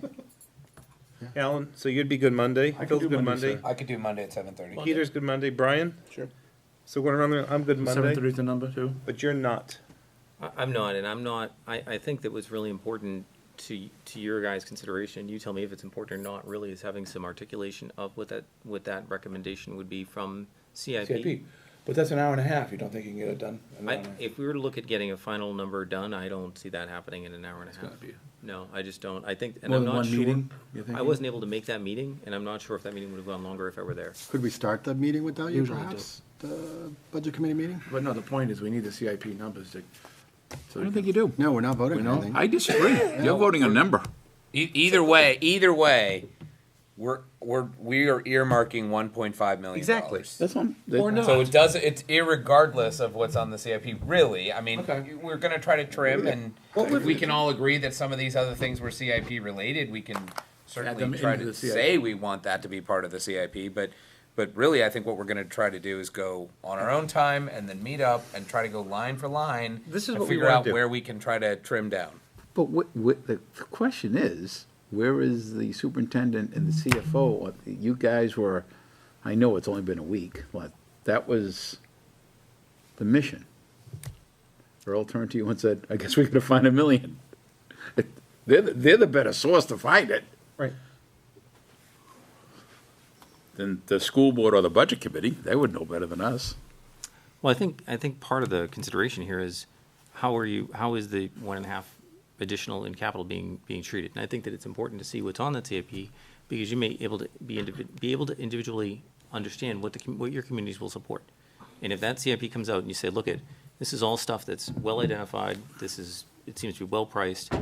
Alan, so you'd be good Monday? I could Phil's do good Monday, Monday? sir. I could do Monday at 7:30. Peter's good Monday? Brian? Sure. So we're around there, I'm good Monday, 7:30 is the number too? but you're not. I'm not, and I'm not, I think that what's really important to your guys' consideration, you tell me if it's important or not, really, is having some articulation of what that recommendation would be from CIP. CIP. But that's an hour and a half. You don't think you can get it done? in an hour and a half? If we were to look at getting a final number done, I don't see that happening in an hour and a It's half. gonna be No, I just don't. I think, and more I'm than not one sure. meeting, you're I thinking? wasn't able to make that meeting, and I'm not sure if that meeting would have gone longer if I were there. Could we start the meeting without you, Usually do. perhaps? The budget committee meeting? But no, the point is, we need the CIP numbers to. So I don't think you do. No, we're not voting We on know. anything. I disagree. You're voting a number. Either way, we are earmarking $1.5 million. Exactly. That's one. Or not. So it's irregardless of what's on the CIP, really. I mean, Okay. we're gonna try to trim, and if we can all agree that some of these other things were CIP related, we can them certainly try into to the CIP. say we want that to be part of the CIP, but really, I think what we're gonna try to do is go on our own time and then meet up and try to go line for line. This is and what we figure wanna out do. where we can try to trim down. But the question is, where is the superintendent and the CFO? You guys were, I know it's only been a week, but that was the mission. Earl turned to you and said, I guess we gotta find $1 million. They're the better source to find it Right. than the school board or the budget committee. They would know better than us. Well, I think part of the consideration here is how is the 1.5 additional in capital being treated? And I think that it's important to see what's on that CIP, because you may be able to individually understand what your communities will support. And if that CIP comes out and you say, look, this is all stuff that's well identified, it seems to be well priced.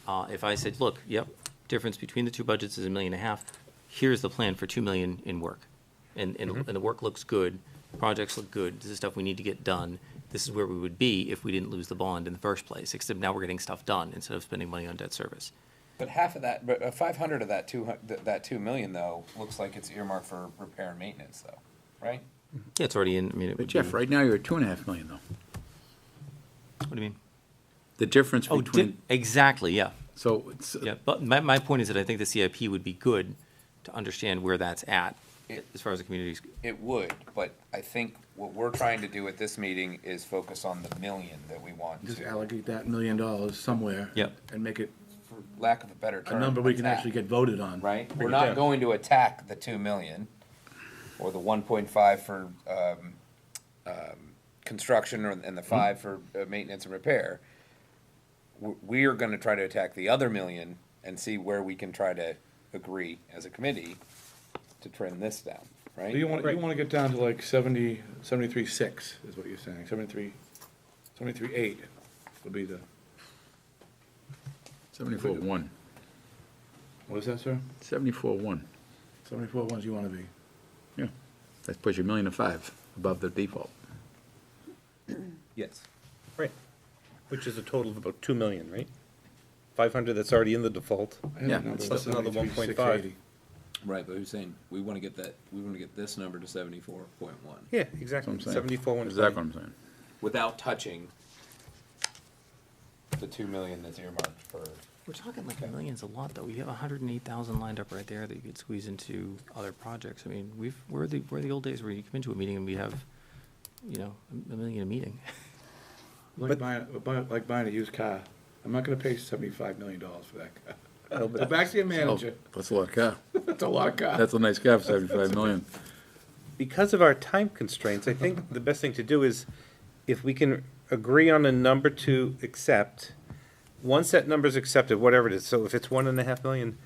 If I said, look, yep, difference between the two budgets is $1.5 million, here's the plan for $2 million in work. And the work looks good, projects look good, this is stuff we need to get done. This is where we would be if we didn't lose the bond in the first place, except now we're getting stuff done instead of spending money on debt service. But half of that, but 500 of that 2 million though looks like it's earmarked for repair and maintenance though, right? Yeah, it's already in, I mean, it But would Jeff, be- right now you're at 2.5 million though. What do you mean? The difference Oh, between, exactly, yeah. so it's, Yeah, but my point is that I think the CIP would be good to understand where that's at, as far as the community's. It would, but I think what we're trying to do at this meeting is focus on the million that we want Just to, allocate that $1 million somewhere. Yep. And make it for lack of a better a term. number we can attack, actually get voted on. Right? Bring We're it not down. going to attack the 2 million or the 1.5 for, construction and the 5 for maintenance and repair. We are gonna try to attack the other million and see where we can try to agree as a committee to trend this down, right? So you wanna get down to like 73.6 is what you're saying, 73.8 would be the, 74.1. what is that, sir? 74.1. 74 you wanna be. Yeah. That puts you $1.5 million above the default. Yes. Right. Which is a total of about 2 million, right? 500 that's already in the default. I have Yeah, a number of plus another 73,680. 1.5. Right, but who's saying, we wanna get this number to 74.1. Yeah, That's exactly. what I'm saying. 74 one. Exactly what I'm saying. Without touching the 2 million that's earmarked for. We're talking like a million's a lot, though. We have 108,000 lined up right there that you could squeeze into other projects. I mean, we're the old days where you come into a meeting and we have, you know, a million a meeting. Like buying a used car. I'm not gonna pay $75 million for that car. Oh, but- Go back to your Oh, manager. that's a lot of car. That's a lot of car. That's a nice car for 75 million. Because of our time constraints, I think the best thing to do is, if we can agree on a number to accept, once that number's accepted, whatever it is, so if it's 1.5 million,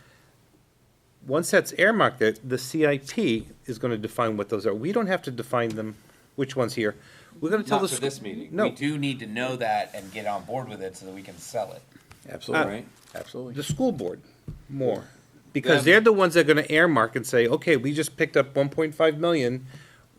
once that's earmarked there, the CIP is gonna define what those are. We don't have to define them, which ones here. We're gonna tell the. Not for sc- this meeting. No. We do need to know that and get on board with it so that we can sell it. Absolutely. Right? Absolutely. The school board more, because Them. they're the ones that are gonna earmark and say, okay, we just picked up 1.5 million,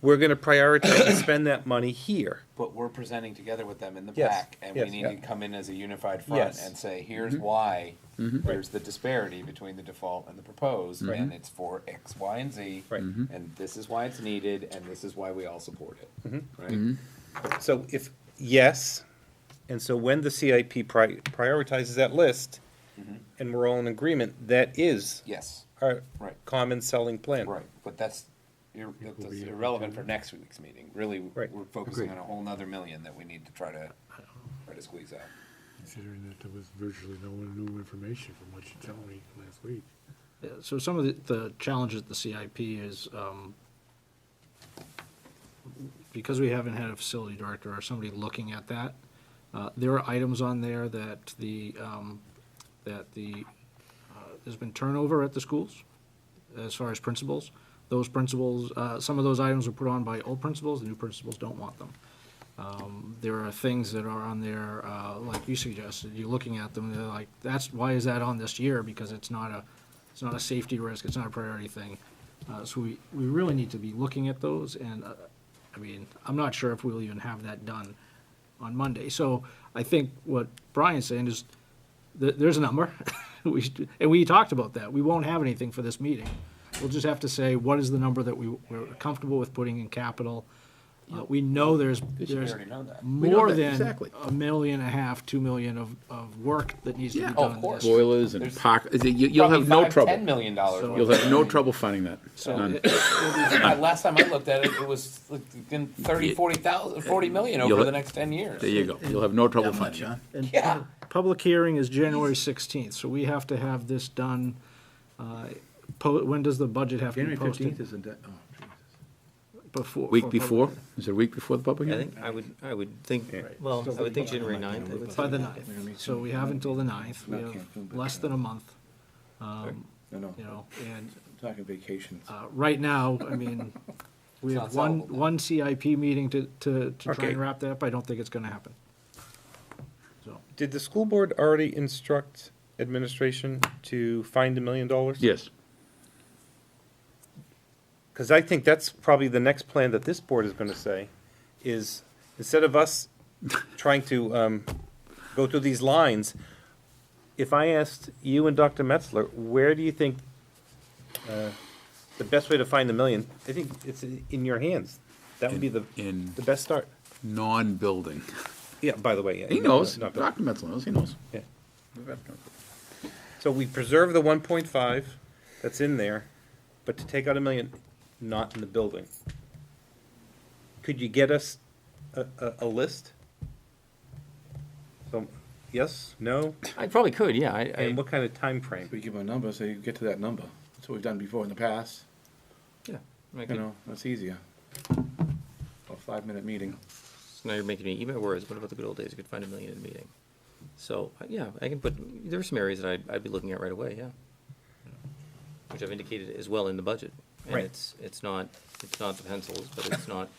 we're gonna prioritize and spend that money here. But we're presenting together with them in the Yes, pack, and we yes, need yeah. to come in as a unified front Yes. and say, here's why there's the disparity between the default and the proposed, and it's for X, Y, and Z. Right. And this is why it's needed, and this is why we all support it, right? So if, yes, and so when the CIP prioritizes that list, and we're all in agreement, that is Yes, our Right. common selling plan. right, but that's irrelevant for next week's meeting. Really, Right. we're focusing on a whole nother million that we need to try to squeeze out. Considering that there was virtually no new information from what you told me last week. Yeah, so some of the challenges at the CIP is, because we haven't had a facility director or somebody looking at that, there are items on there that there's been turnover at the schools as far as principals. Those principals, some of those items were put on by old principals, the new principals don't want them. There are things that are on there, like you suggested, you're looking at them, they're like, why is that on this year? Because it's not a safety risk, it's not a priority thing. So we really need to be looking at those, and, I mean, I'm not sure if we'll even have that done on Monday. So I think what Brian's saying is, there's a number, and we talked about that, we won't have anything for this meeting. We'll just have to say, what is the number that we're comfortable with putting in capital? We know there's already know that. more that, than exactly. $1.5 million, 2 million of work that needs to be Yeah. done. Oh, in of course. this. Boilers and There's park, you'll have no $5, trouble. $10 million. So- You'll have no trouble finding that. So None. Last time I looked at it, it was like in 40 million You'll over have- the next 10 years. There you go. You'll have no trouble finding it. And Yeah. public hearing is January 16th, so we have to have this done, when does the budget have to be January 15th posted? isn't that, oh, Jesus. Before. Week for before? public Is it a week before the public I hearing? think I would think, well, I would think January 9th. I would hearing. say. By the 9th, so we have until the 9th, we Not have Cancun, but less than a month, No, no, you know, and I'm talking vacations. right now, I mean, we It's have not solvable. one CIP meeting to try Okay. and wrap that up, I don't think it's gonna happen. So, Did the school board already instruct administration to find $1 million? Yes. Because I think that's probably the next plan that this board is gonna say, is instead of us trying to go through these lines, if I asked you and Dr. Metzler, where do you think the best way to find $1 million, I think it's in your hands. That would be in the best start. non-building. Yeah, by the way. Yeah, He knows, not- Dr. Metzler knows, he knows. Yeah. So we preserve the 1.5 that's in there, but to take out $1 million, not in the building. Could you get us a list? So, yes, no, I probably could, yeah. and what kind of time frame? We give them a number, so you get to that number. That's what we've done before in the past. Yeah. I You could- know, that's easier. A 5-minute meeting. So now you're making me eat my words. What about the good old days? You could find $1 million in a meeting. So, yeah, I can put, there's some areas that I'd be looking at right away, yeah. Which I've indicated as well in the budget. And Right. it's not the pencils, but it's not,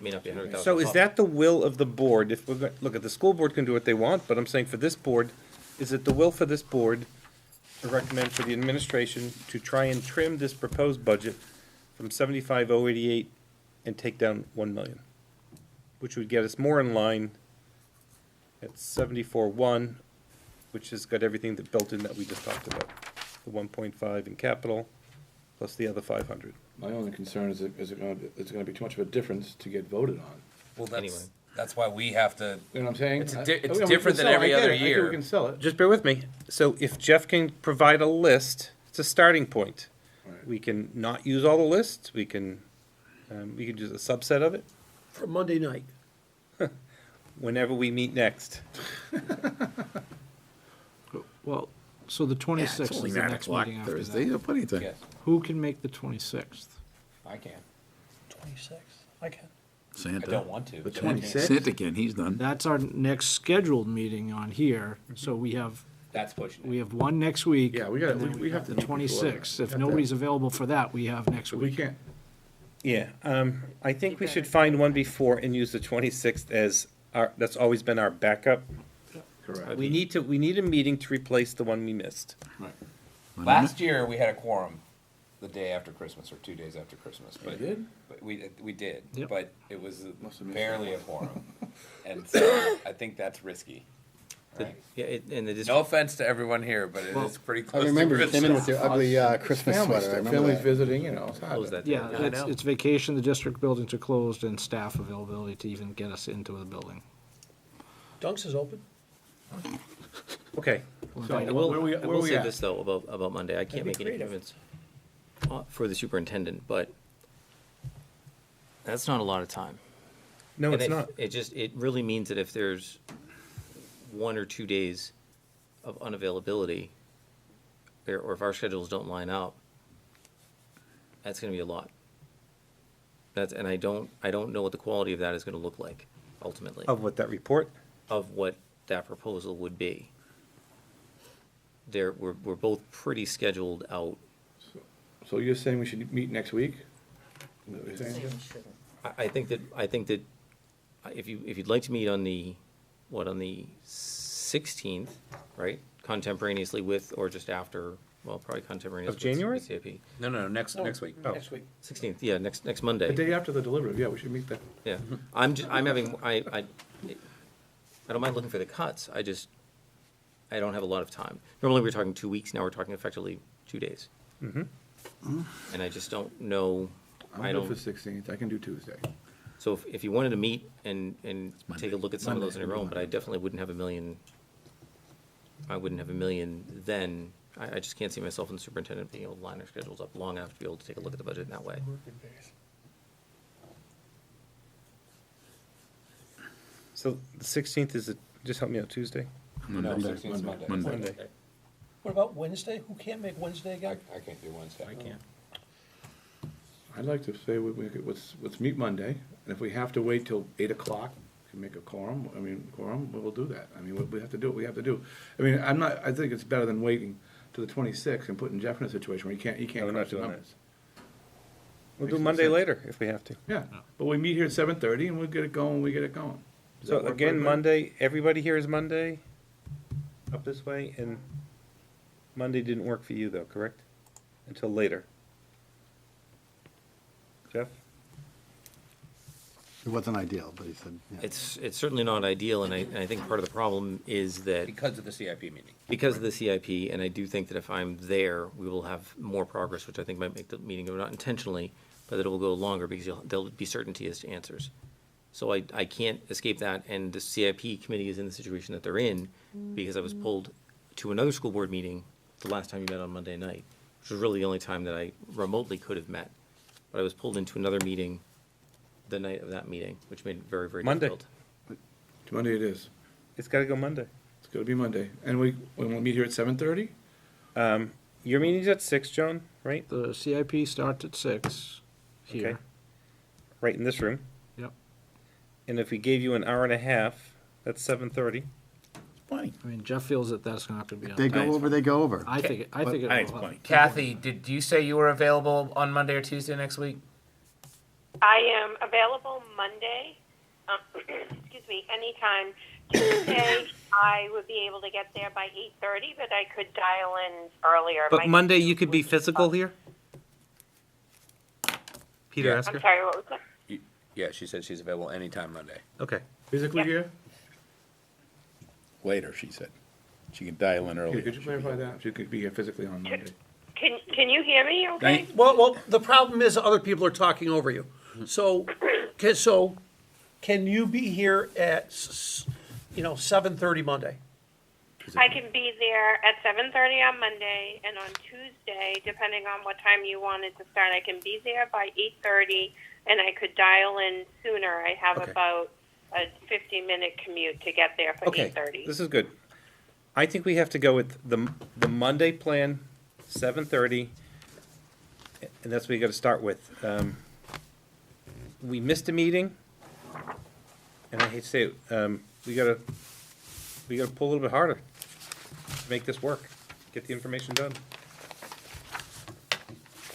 may not be 100,000. So is that the will of the board? If we're, look, at the school board can do what they want, but I'm saying for this board, is it the will for this board to recommend for the administration to try and trim this proposed budget from 75,088 and take down 1 million? Which would get us more in line at 74,1, which has got everything that built in that we just talked about. The 1.5 in capital, plus the other 500. My only concern is it gonna be too much of a difference to get voted on? Well, Anyway. that's why we have to, You know what I'm saying? It's I- it's we can different than sell it. every I get other it. I get year. We can sell it. Just bear with me. So if Jeff can provide a list, it's a starting point. Right. We can not use all the lists, we can use a subset of it For Monday night. whenever we meet next. Well, so the It's 26th only is the 9 next o'clock meeting after Thursday, that. there's plenty of time. yes, Who can make the 26th? I can. 26, I can. I Santa. don't want to. The but I can. 26th? Santa can, he's done. That's our next scheduled meeting on here, so we have That's pushing it. We have one next week. Yeah, we got- and then we have the to meet before that. 26th. We If have to- nobody's available for that, we have next We week. can't, Yeah, I think we should find one before and use the 26th as our, that's always been our backup. correct. We need a meeting to replace the one we missed. Right. Last year, we had a quorum the day after Christmas or 2 days after Christmas. But did? But we did, Yep. but it was Must have missed barely a quorum. And so I think that's risky. Right? Yeah, and the No district, offense to everyone here, but it is pretty I close to remember you came in with Christmas. your ugly Christmas Family sweater, I stuff, remember families that. visiting, you know, it's hard. close that. Yeah, I know. it's vacation, the district buildings are closed, and staff availability to even get us into the building. Dunks is open. Okay, So, I will, where we I will say at? this, though, about Monday. I can't be make any creative. commitments for the superintendent, but that's not a lot of time. no, And it's not. it really means that if there's 1 or 2 days of unavailability, or if our schedules don't line up, that's gonna be a lot. And I don't know what the quality of that is gonna look like, ultimately, Of what, that report? of what that proposal would be. We're both pretty scheduled out. So you're saying we should meet next week? Is that what you're saying? I think that if you'd like to meet on the 16th, right? Contemporaneously with, or just after, well, probably contemporaneous Of with January? CIP. No, next week. Oh. Next week. 16th, yeah, next The Monday, day after the deliberative, yeah, we should meet then. yeah. I'm having, I don't mind looking for the cuts, I don't have a lot of time. Normally, we're talking 2 weeks, now we're talking effectively 2 days. And I just don't know, I I'm good for don't, 16th, I can do Tuesday. so if you wanted to meet and take a look at some of Monday, those in your own, but I definitely wouldn't have 1 million. I wouldn't have 1 million then. I just can't see myself and the superintendent being able to line our schedules up long enough to be able to take a look at the budget in that way. So the 16th is, just help me out, Tuesday? No, Monday. 16th is Monday. Monday. What about Wednesday? Who can't make Wednesday again? I can't do Wednesday. I can't. I'd like to say, let's meet Monday, and if we have to wait till 8 o'clock to make a quorum, we'll do that. I mean, we have to do what we have to do. I mean, I think it's better than waiting to the 26th and putting Jeff in a situation where he can't No, we're not crunch the doing that. numbers. We'll Makes do no Monday sense. later if we have to. Yeah, but we meet here at 7:30 and we'll get it going when we get it going. Does So that work for again, everybody? Monday, everybody here is Monday, up this way, and Monday didn't work for you though, correct? Until later. Jeff? It wasn't ideal, but he said, yeah. It's certainly not ideal, and I think part of the problem is that Because of the CIP meeting. because of the CIP, and I do think that if I'm there, we will have more progress, which I think might make the meeting go not intentionally, but that it will go longer because there'll be certainty as to answers. So I can't escape that, and the CIP committee is in the situation that they're in because I was pulled to another school board meeting the last time you met on Monday night, which was really the only time that I remotely could have met. But I was pulled into another meeting the night of that meeting, which made it very, very Monday. difficult. Monday it is. It's gotta go Monday. It's gotta be Monday. And we'll meet here at 7:30? Your meeting's at 6, Joan, right? The CIP starts at 6 Okay. here. Right in this room. Yep. And if we gave you an hour and a half, that's 7:30. Funny. I mean, Jeff feels that that's not gonna be on. They go over, they go over. I think, I think Alright, it'll help. Kathy, did you say you were available on Monday or Tuesday next week? I am available Monday, excuse me, anytime. Tuesday, I would be able to get there by 8:30, but I could dial in earlier. But My- Monday, you could be physical here? Peter, Yeah. ask her. I'm sorry, what was that? Yeah, she said she's available anytime Monday. Okay. Physically here? Later, she said. She can dial in early. Could you clarify that? If you could be here physically on Monday. Can you hear me okay? Well, the problem is other people are talking over you. So can you be here at, 7:30 Monday? I can be there at 7:30 on Monday, and on Tuesday, depending on what time you wanted to start, I can be there by 8:30, and I could dial in sooner. I have Okay. about a 50-minute commute to get there for Okay, 8:30. this is good. I think we have to go with the Monday plan, 7:30, and that's what we gotta start with. We missed a meeting, and I hate to say it, we gotta pull a little bit harder to make this work, get the information done.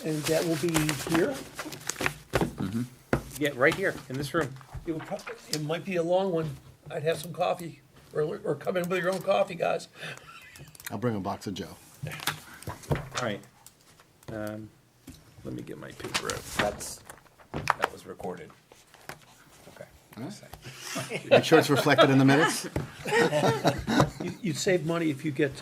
And that will be here? Yeah, right here, in this room. It might be a long one. I'd have some coffee, or come in with your own coffee, guys. I'll bring a box of Joe. All right. Let me get my paper out. That was recorded. Okay. Make sure it's reflected in the minutes. You'd save money if you get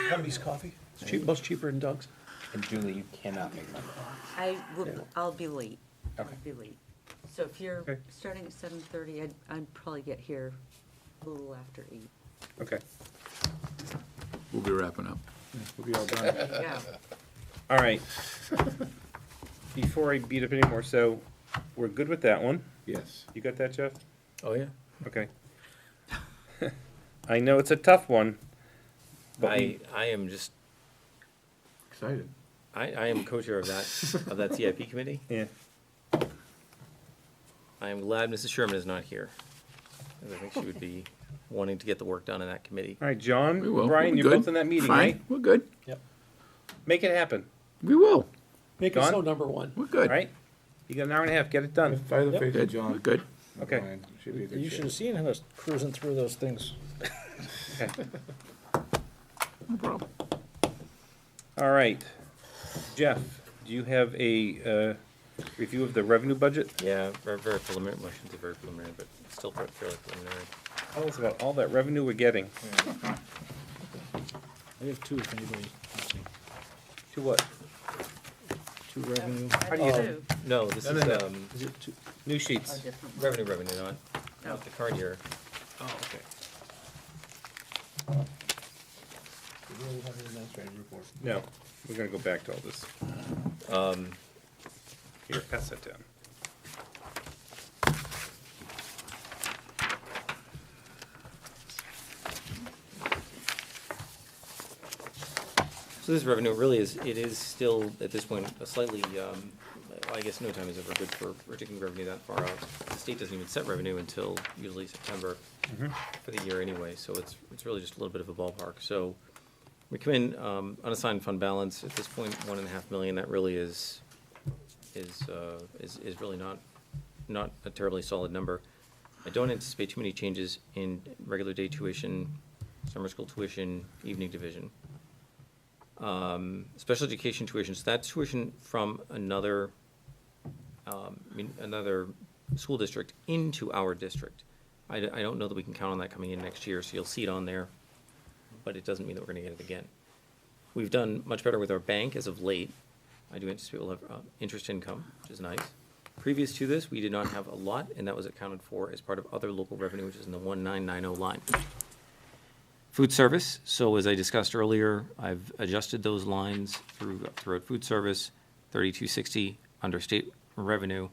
Cumby's coffee. It's much cheaper than Doug's. And Julie, you cannot make Monday. I'll be late. Okay. I'll be late. So if you're Okay. starting at 7:30, I'd probably get here a little after 8. Okay. We'll be wrapping up. We'll be all done. Yeah. All right. Before I beat up anymore, so we're good with that one. Yes. You got that, Jeff? Oh, yeah. Okay. I know it's a tough one, but I am just, Excited. I am co-chair of that CIP committee. yeah. I am glad Mrs. Sherman is not here, because I think she would be wanting to get the work done in that committee. All right, John, We will. Brian, We'll be you're good. both in that meeting, Fine. right? We're good. Make it happen, We will. Make it Gone? so number one. We're all good. right? You got an hour and a half, get it done. If I have the Yep. faith in Good. John. We're good. Okay. Brian, should be a good You shape. should have seen him cruising through those things. No problem. All right. Jeff, do you have a review of the revenue budget? Yeah, very preliminary, well, I shouldn't say very preliminary, but still fairly preliminary. Tell us about all that revenue we're getting. I have two, if anybody wants to. To what? Two revenue. How do you, No, this No, is, no, no. Is it new sheets? revenue, not the current year. Oh, okay. No, we're gonna go back to all this. Here, pass that down. So this revenue really is, it is still, at this point, a slightly, I guess no time is ever good for predicting revenue that far out. The state doesn't even set revenue until usually September for the year anyway, so it's really just a little bit of a ballpark. So we come in unassigned fund balance at this point, 1.5 million. That really is really not a terribly solid number. I don't anticipate too many changes in regular day tuition, summer school tuition, evening division. Special education tuition, so that's tuition from another school district into our district. I don't know that we can count on that coming in next year, so you'll see it on there, but it doesn't mean that we're gonna get it again. We've done much better with our bank as of late, I do anticipate we'll have interest income, which is nice. Previous to this, we did not have a lot, and that was accounted for as part of other local revenue, which is in the 1990 line. Food service, so as I discussed earlier, I've adjusted those lines throughout food service, 3260 under state revenue,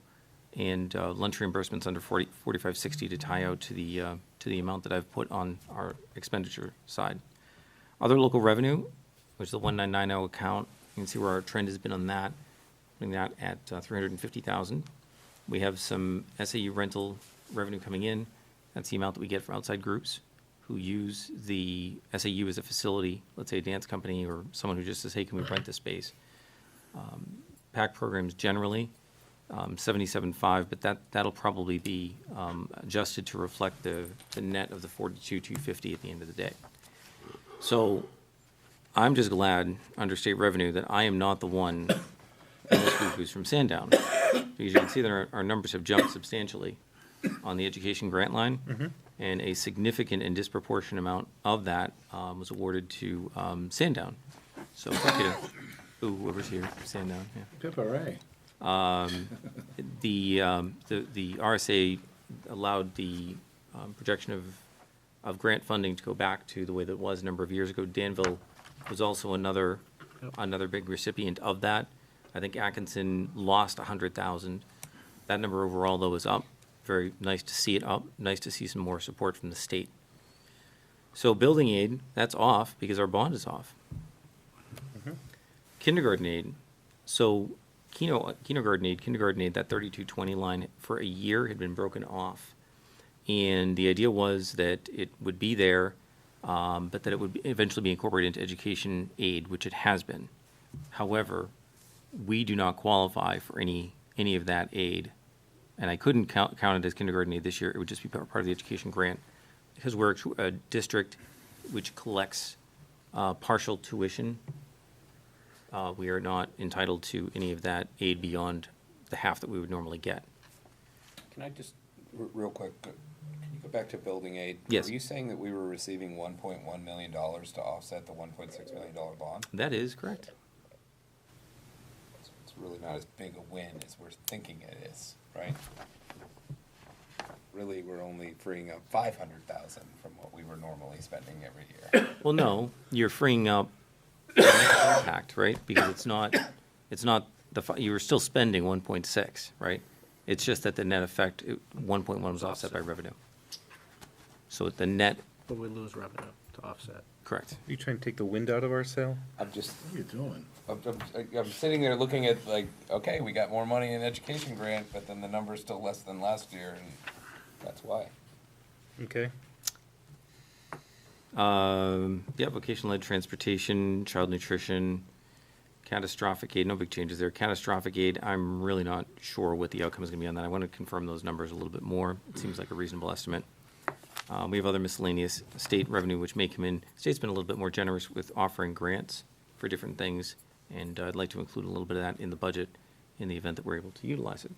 and lunch reimbursements under 4560 to tie out to the amount that I've put on our expenditure side. Other local revenue, which is the 1990 account, you can see where our trend has been on that, putting that at 350,000. We have some SAU rental revenue coming in. That's the amount that we get from outside groups who use the SAU as a facility, let's say a dance company or someone who just says, hey, can we rent this space? PAC programs generally, 77.5, but that'll probably be adjusted to reflect the net of the 42,250 at the end of the day. So I'm just glad under state revenue that I am not the one in this group who's from Sandown. Because you can see that our numbers have jumped substantially on the education grant line, and a significant and disproportionate amount of that was awarded to Sandown. So happy to, whoever's here, Sandown, yeah. Pip-hooray. The RSA allowed the projection of grant funding to go back to the way that it was a number of years ago. Danville was also another big recipient of that. I think Atkinson lost 100,000. That number overall, though, is up. Very nice to see it up. Nice to see some more support from the state. So building aid, that's off because our bond is off. Kindergarten aid. So kindergarten aid, that 3220 line for a year had been broken off. And the idea was that it would be there, but that it would eventually be incorporated into education aid, which it has been. However, we do not qualify for any of that aid. And I couldn't count it as kindergarten aid this year. It would just be part of the education grant. Because we're a district which collects partial tuition, we are not entitled to any of that aid beyond the half that we would normally get. Can I just, real quick, can you go back to building aid? Yes. Were you saying that we were receiving $1.1 million to offset the $1.6 million bond? That is correct. It's really not as big a win as we're thinking it is, right? Really, we're only freeing up $500,000 from what we were normally spending every year. Well, no, you're freeing up impact, right? Because it's not you were still spending 1.6, right? It's just that the net effect, 1.1 was offset by revenue. So the net. But we lose revenue to offset. Correct. Are you trying to take the wind out of our sail? I'm just, What are you doing? I'm sitting there looking at like, okay, we got more money in education grant, but then the number's still less than last year, and that's why. Okay. Yeah, vocational-led transportation, child nutrition, catastrophic aid, no big changes there. Catastrophic aid, I'm really not sure what the outcome is going to be on that. I want to confirm those numbers a little bit more. It seems like a reasonable estimate. We have other miscellaneous state revenue, which may come in. State's been a little bit more generous with offering grants for different things, and I'd like to include a little bit of that in the budget in the event that we're able to utilize it.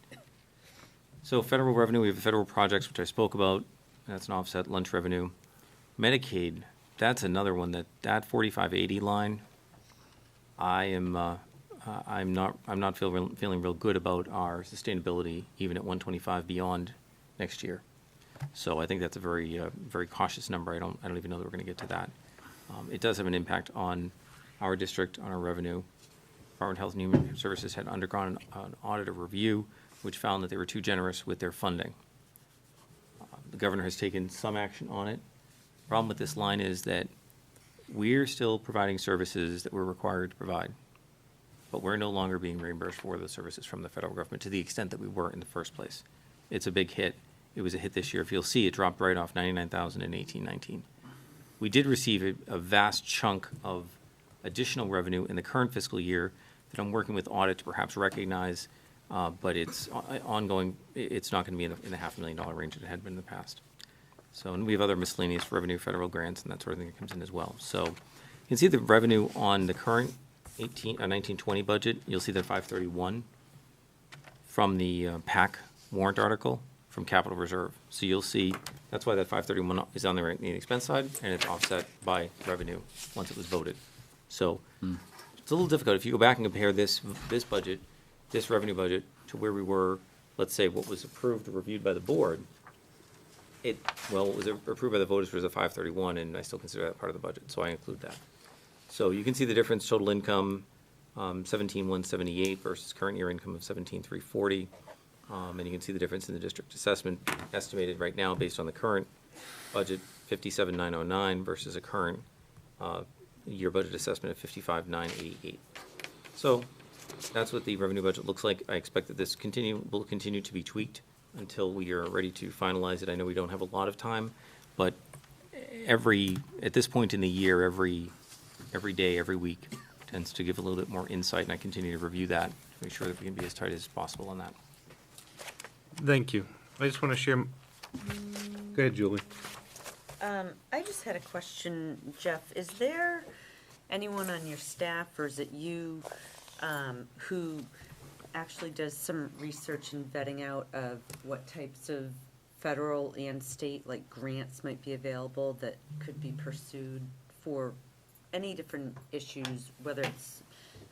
So federal revenue, we have federal projects, which I spoke about. That's an offset, lunch revenue. Medicaid, that's another one that 4580 line, I'm not feeling real good about our sustainability, even at 125 beyond next year. So I think that's a very cautious number. I don't even know that we're going to get to that. It does have an impact on our district, on our revenue. Department of Health and Human Services had undergone an audit of review, which found that they were too generous with their funding. The governor has taken some action on it. Problem with this line is that we're still providing services that we're required to provide, but we're no longer being reimbursed for the services from the federal government to the extent that we were in the first place. It's a big hit. It was a hit this year. If you'll see, it dropped right off 99,000 in 18-19. We did receive a vast chunk of additional revenue in the current fiscal year that I'm working with audit to perhaps recognize, but it's ongoing. It's not going to be in the $500,000 range that it had been in the past. So, and we have other miscellaneous revenue, federal grants, and that sort of thing that comes in as well. So you can see the revenue on the current 1920 budget. You'll see that 531 from the PAC warrant article from capital reserve. So you'll see that's why that 531 is on the expense side, and it's offset by revenue once it was voted. So it's a little difficult. If you go back and compare this budget, this revenue budget, to where we were, let's say, what was approved or reviewed by the board, what was approved by the voters was a 531, and I still consider that part of the budget, so I include that. So you can see the difference, total income, 17,178 versus current year income of 17,340. And you can see the difference in the district assessment estimated right now based on the current budget, 57,909 versus a current year budget assessment of 55,988. So that's what the revenue budget looks like. I expect that this will continue to be tweaked until we are ready to finalize it. I know we don't have a lot of time, but at this point in the year, every day, every week tends to give a little bit more insight, and I continue to review that to make sure that we can be as tight as possible on that. Thank you. I just want to share, go ahead, Julie. I just had a question, Jeff. Is there anyone on your staff, or is it you, who actually does some research and vetting out of what types of federal and state, like, grants might be available that could be pursued for any different issues, whether it's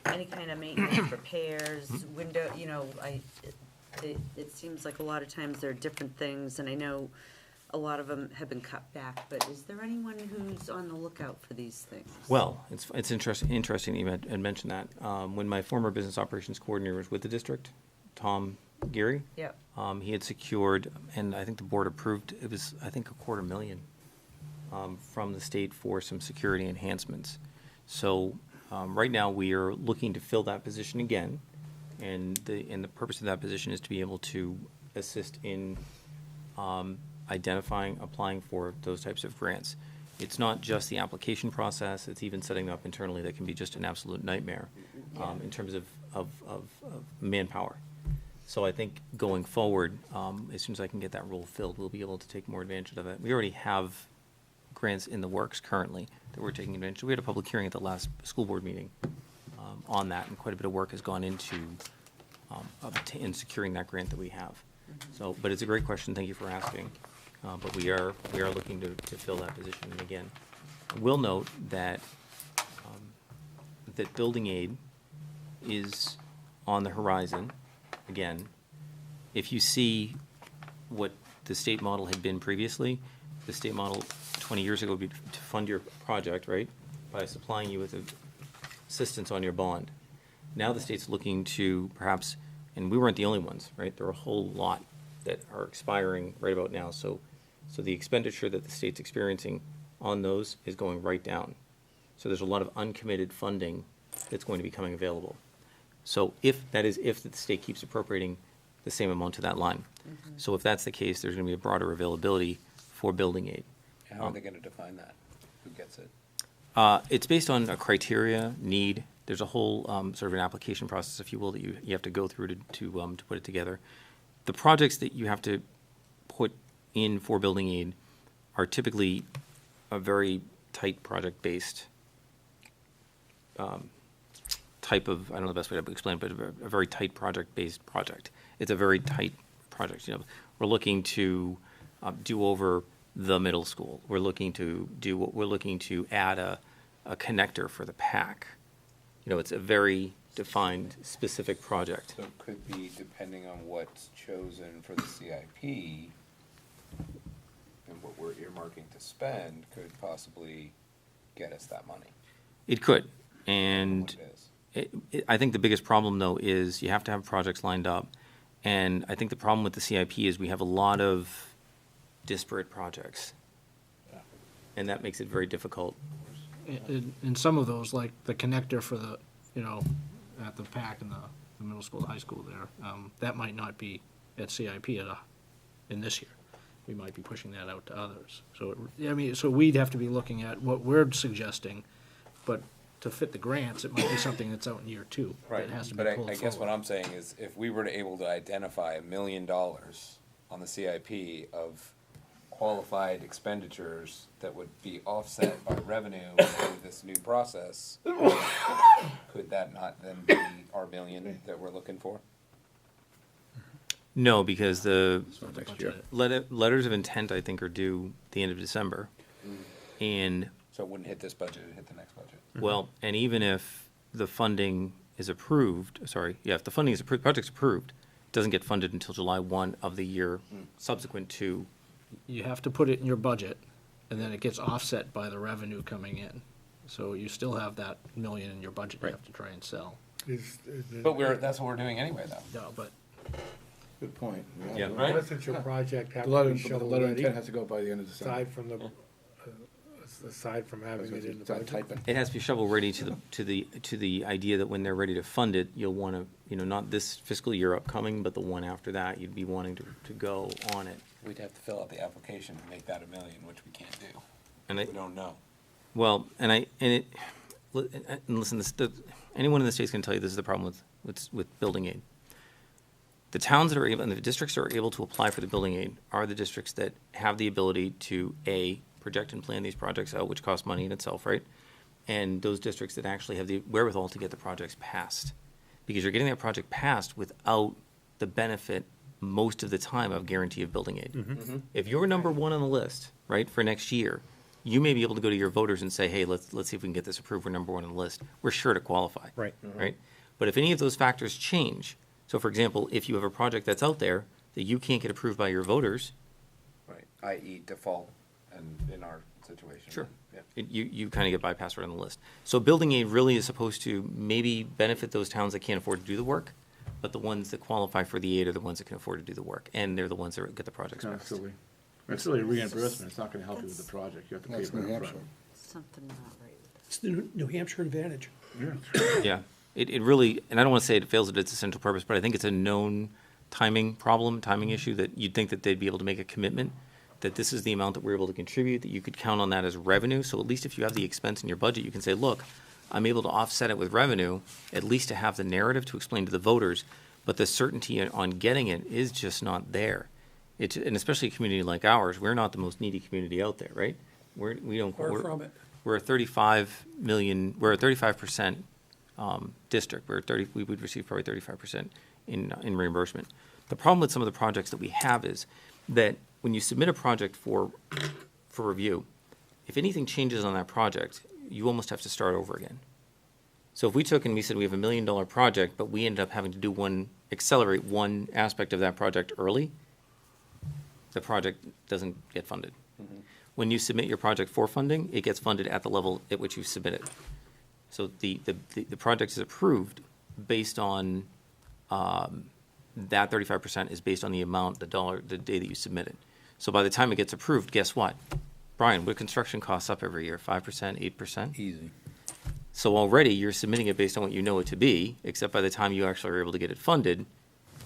any kind of maintenance, repairs, window, it seems like a lot of times there are different things, and I know a lot of them have been cut back, but is there anyone who's on the lookout for these things? Well, it's interesting that you had mentioned that. When my former business operations coordinator was with the district, Tom Geary, Yep. he had secured, and I think the board approved, it was, I think, $250,000 from the state for some security enhancements. So right now, we are looking to fill that position again, and the purpose of that position is to be able to assist in identifying, applying for those types of grants. It's not just the application process, it's even setting up internally that can be just an absolute nightmare in terms of manpower. So I think going forward, as soon as I can get that role filled, we'll be able to take more advantage of it. We already have grants in the works currently that we're taking advantage of. We had a public hearing at the last school board meeting on that, and quite a bit of work has gone into in securing that grant that we have. So, but it's a great question, thank you for asking. But we are looking to fill that position. And again, we'll note that that building aid is on the horizon. Again, if you see what the state model had been previously, the state model 20 years ago would be to fund your project, right, by supplying you with assistance on your bond. Now the state's looking to perhaps, and we weren't the only ones, right? There are a whole lot that are expiring right about now. So the expenditure that the state's experiencing on those is going right down. So there's a lot of uncommitted funding that's going to be coming available. So if the state keeps appropriating the same amount to that line. So if that's the case, there's going to be a broader availability for building aid. How are they going to define that? Who gets it? It's based on a criteria, need. There's a whole sort of an application process, if you will, that you have to go through to put it together. The projects that you have to put in for building aid are typically a very tight project-based type of, I don't know the best way to explain it, but a very tight project-based project. It's a very tight project. We're looking to do over the middle school. We're looking to add a connector for the PAC. It's a very defined, specific project. So it could be, depending on what's chosen for the CIP and what we're earmarking to spend, could possibly get us that money. It could, and What it is. I think the biggest problem, though, is you have to have projects lined up. And I think the problem with the CIP is we have a lot of disparate projects. And that makes it very difficult. In some of those, like the connector for the, at the PAC and the middle school, the high school there, that might not be at CIP in this year. We might be pushing that out to others. So, so we'd have to be looking at what we're suggesting, but to fit the grants, it might be something that's out in year 2. Right, That has to be but pulled I guess what forward. I'm saying is, if we were to able to identify $1 million on the CIP of qualified expenditures that would be offset by revenue through this new process, could that not then be our $1 million that we're looking for? No, because the Next year. letters of intent, I think, are due the end of December. And, So it wouldn't hit this budget, it'd hit the next budget. well, and even if the funding is approved, if the funding is approved, project's approved, it doesn't get funded until July 1 of the year subsequent to, You have to put it in your budget, and then it gets offset by the revenue coming in. So you still have that million in your budget you Right. have to try and sell. But that's what we're doing anyway, though. No, but Good point. Yeah. Right? Doesn't your project have The to letter, be the shovel letter of ready, intent has to go by the end of December. aside from having it in the Start budget? typing. it has to be shovel-ready to the idea that when they're ready to fund it, you'll want to, not this fiscal year upcoming, but the one after that, you'd be wanting to go on it. We'd have to fill out the application to make that $1 million, which we can't do. And I, We don't know. well, and listen, anyone in the state's gonna tell you this is the problem with building aid. The towns that are able, and the districts that are able to apply for the building aid are the districts that have the ability to, A, project and plan these projects out, which costs money in itself, right? And those districts that actually have the wherewithal to get the projects passed. Because you're getting that project passed without the benefit, most of the time, of guarantee of building aid. If you're number one on the list, right, for next year, you may be able to go to your voters and say, hey, let's see if we can get this approved, we're number one on the list. We're sure to qualify. Right. Right? But if any of those factors change, so for example, if you have a project that's out there that you can't get approved by your voters, Right, i.e. default, and in our situation. Sure. Yeah. you kind of get bypassed right on the list. So building aid really is supposed to maybe benefit those towns that can't afford to do the work, but the ones that qualify for the aid are the ones that can afford to do the work, and they're the ones that get the projects passed. Absolutely. It's really a reimbursement, it's not gonna help you with the project, you have to pay for it upfront. Something not right with this. It's the New Hampshire advantage. Yeah, it really, and I don't want to say it fails at its essential purpose, but I think it's a known timing issue that you'd think that they'd be able to make a commitment, that this is the amount that we're able to contribute, that you could count on that as revenue. So at least if you have the expense in your budget, you can say, look, I'm able to offset it with revenue, at least to have the narrative to explain to the voters, but the certainty on getting it is just not there. And especially a community like ours, we're not the most needy community out there, right? We don't. Far from it. We're a 35 million, we're a 35% district. We would receive probably 35% in reimbursement. The problem with some of the projects that we have is that when you submit a project for review, if anything changes on that project, you almost have to start over again. So if we took and we said we have $1 million project, but we ended up having to accelerate one aspect of that project early, the project doesn't get funded. When you submit your project for funding, it gets funded at the level at which you submit it. So the project is approved based on, that 35% is based on the amount, the day that you submit it. So by the time it gets approved, guess what? Brian, what construction costs up every year? 5%, 8%? Easy. So already you're submitting it based on what you know it to be, except by the time you actually are able to get it funded,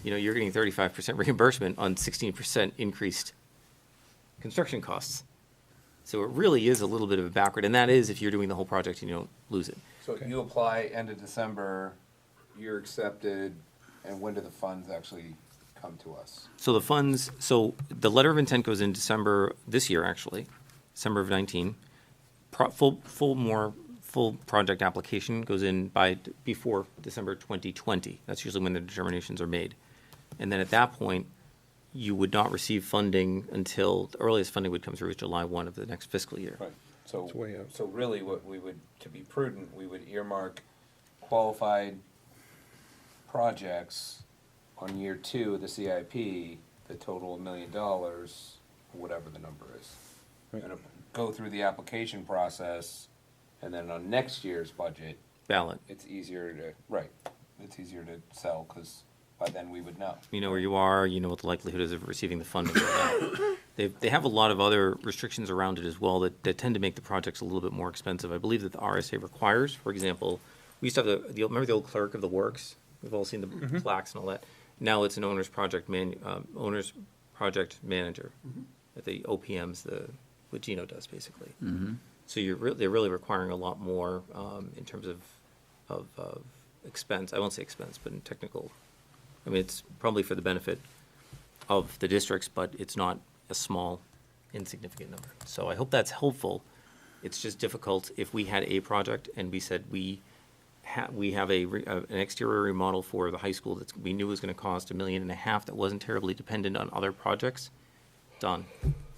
you're getting 35% reimbursement on 16% increased construction costs. So it really is a little bit of a backward, and that is if you're doing the whole project and you don't lose it. So you apply end of December, you're accepted, and when do the funds actually come to us? So the letter of intent goes in December, this year actually, December of 19. Full project application goes in before December 2020. That's usually when the determinations are made. And then at that point, you would not receive funding until, the earliest funding would come through is July 1 of the next fiscal year. Right, so, It's way out. so really what we would, to be prudent, we would earmark qualified projects on year 2 of the CIP, the total $1 million, whatever the number is. And go through the application process, and then on next year's budget, Ballot. it's easier to sell, because by then we would know. You know where you are, you know what the likelihood is of receiving the funding. They have a lot of other restrictions around it as well that tend to make the projects a little bit more expensive. I believe that the RSA requires, for example, we used to have remember the old clerk of the works? We've all seen the plaques and all that. Now it's an owner's project manager at the OPMs, what Gino does basically. So they're really requiring a lot more in terms of expense. I won't say expense, but in technical. I mean, it's probably for the benefit of the districts, but it's not a small, insignificant number. So I hope that's helpful. It's just difficult if we had a project and we said we have an exterior remodel for the high school that we knew was going to cost $1.5 million that wasn't terribly dependent on other projects. Done.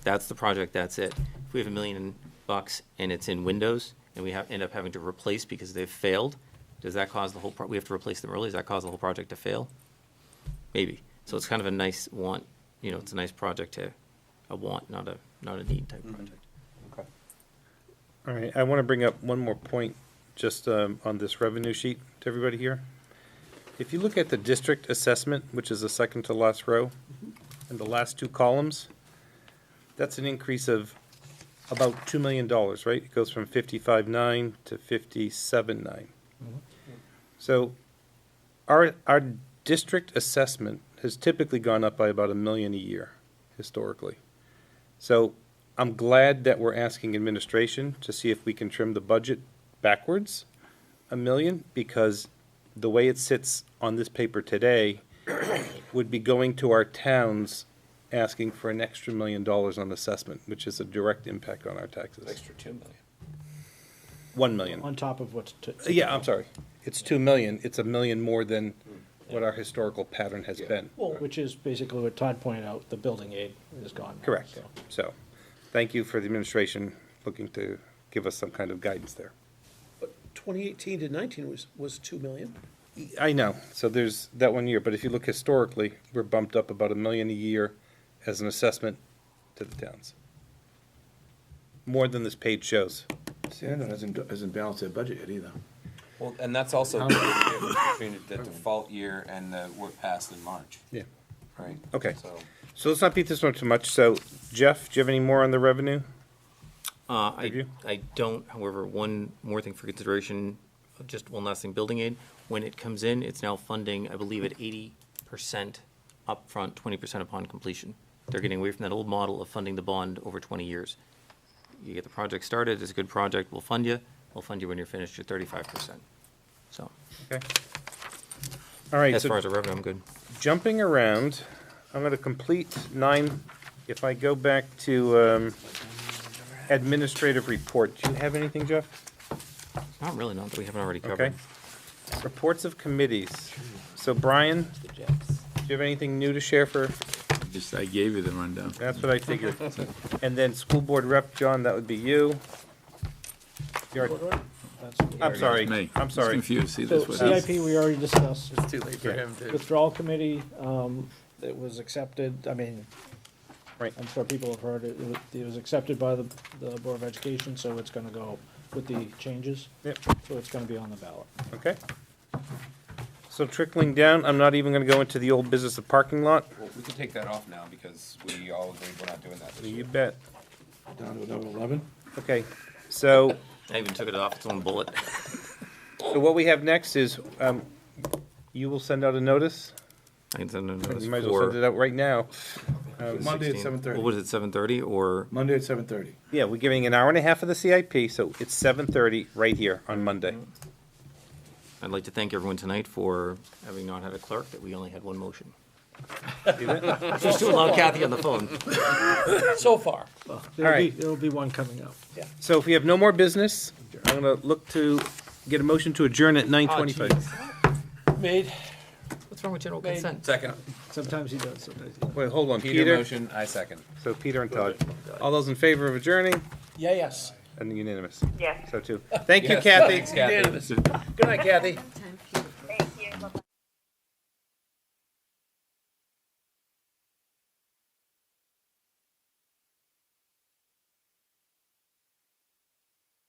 That's the project. That's it. If we have $1 million and it's in windows and we end up having to replace because they've failed, Does that cause the whole, we have to replace them early? Does that cause the whole project to fail? Maybe. So it's kind of a nice want, it's a nice project to, a want, not a need type project. Okay. All right, I want to bring up one more point just on this revenue sheet to everybody here. If you look at the district assessment, which is the second to last row, and the last two columns, that's an increase of about $2 million, right? It goes from 55.9 to 57.9. So our district assessment has typically gone up by about $1 million a year, historically. So I'm glad that we're asking administration to see if we can trim the budget backwards $1 million, because the way it sits on this paper today would be going to our towns asking for an extra $1 million on assessment, which is a direct impact on our taxes. Extra 2 million. 1 million. On top of what's. Yeah, I'm sorry. It's 2 million. It's $1 million more than what our historical pattern has been. Well, which is basically what Todd pointed out, the building aid is gone now, Correct. so. So, thank you for the administration looking to give us some kind of guidance there. 2018 to 19 was 2 million. I know, so there's that 1 year, but if you look historically, we're bumped up about $1 million a year as an assessment to the towns. More than this page shows. Sandon hasn't balanced their budget yet either. Well, and that's also the difference between the default year and the work passed in March, Yeah. right? Okay. So, So let's not beat this one too much. So, Jeff, do you have any more on the revenue? you? I don't, however, one more thing for consideration, just one last thing, building aid. When it comes in, it's now funding, I believe, at 80% upfront, 20% upon completion. They're getting away from that old model of funding the bond over 20 years. You get the project started, it's a good project, we'll fund you when you're finished at 35%. So, Okay. All right. as so far as the revenue, I'm good. Jumping around, I'm going to complete 9. If I go back to administrative report, do you have anything, Jeff? Not really, not that we haven't already Okay. covered. Reports of committees. So Brian, do you have anything new to share for, Just, I gave you the rundown. that's what I figured. And then school board rep, John, that would be you. You're- I'm sorry, Me. I'm sorry. Just confused. See, So this was. CIP, we already discussed. it's too late for Yeah. him to. Withdrawal committee, it was accepted, I mean, Right. I'm sure people have heard it, it was accepted by the Board of Education, so it's gonna go with the changes. Yep. So it's gonna be on the ballot. Okay. So trickling down, I'm not even going to go into the old business of parking lot. Well, we can take that off now because we all agreed we're not doing that this You year. bet. Down to number 11? Okay, so I even took it off its own bullet. what we have next is, you will send out a notice. I can send a notice You might as well send for, it out right now. Monday at 16. 7:30. What was it, 7:30 or? Monday at 7:30. Yeah, we're giving an hour and a half of the CIP, so it's 7:30 right here on Monday. I'd like to thank everyone tonight for having not had a clerk, that we only had one motion. See that? Just to allow Kathy on the phone. So far. There'll be one coming up. So if we have no more business, I'm going to look to get a motion to adjourn at 9:25. Made. What's wrong with general Made. consent? Second. Sometimes he does, sometimes he doesn't. Wait, hold on, Peter Peter. motion, I second. So Peter and Todd. All those in favor of adjourning? Yes. And unanimous. Yes. So too. Thank you, Yes, Kathy. thanks, Kathy. Unanimous. Good night, Kathy.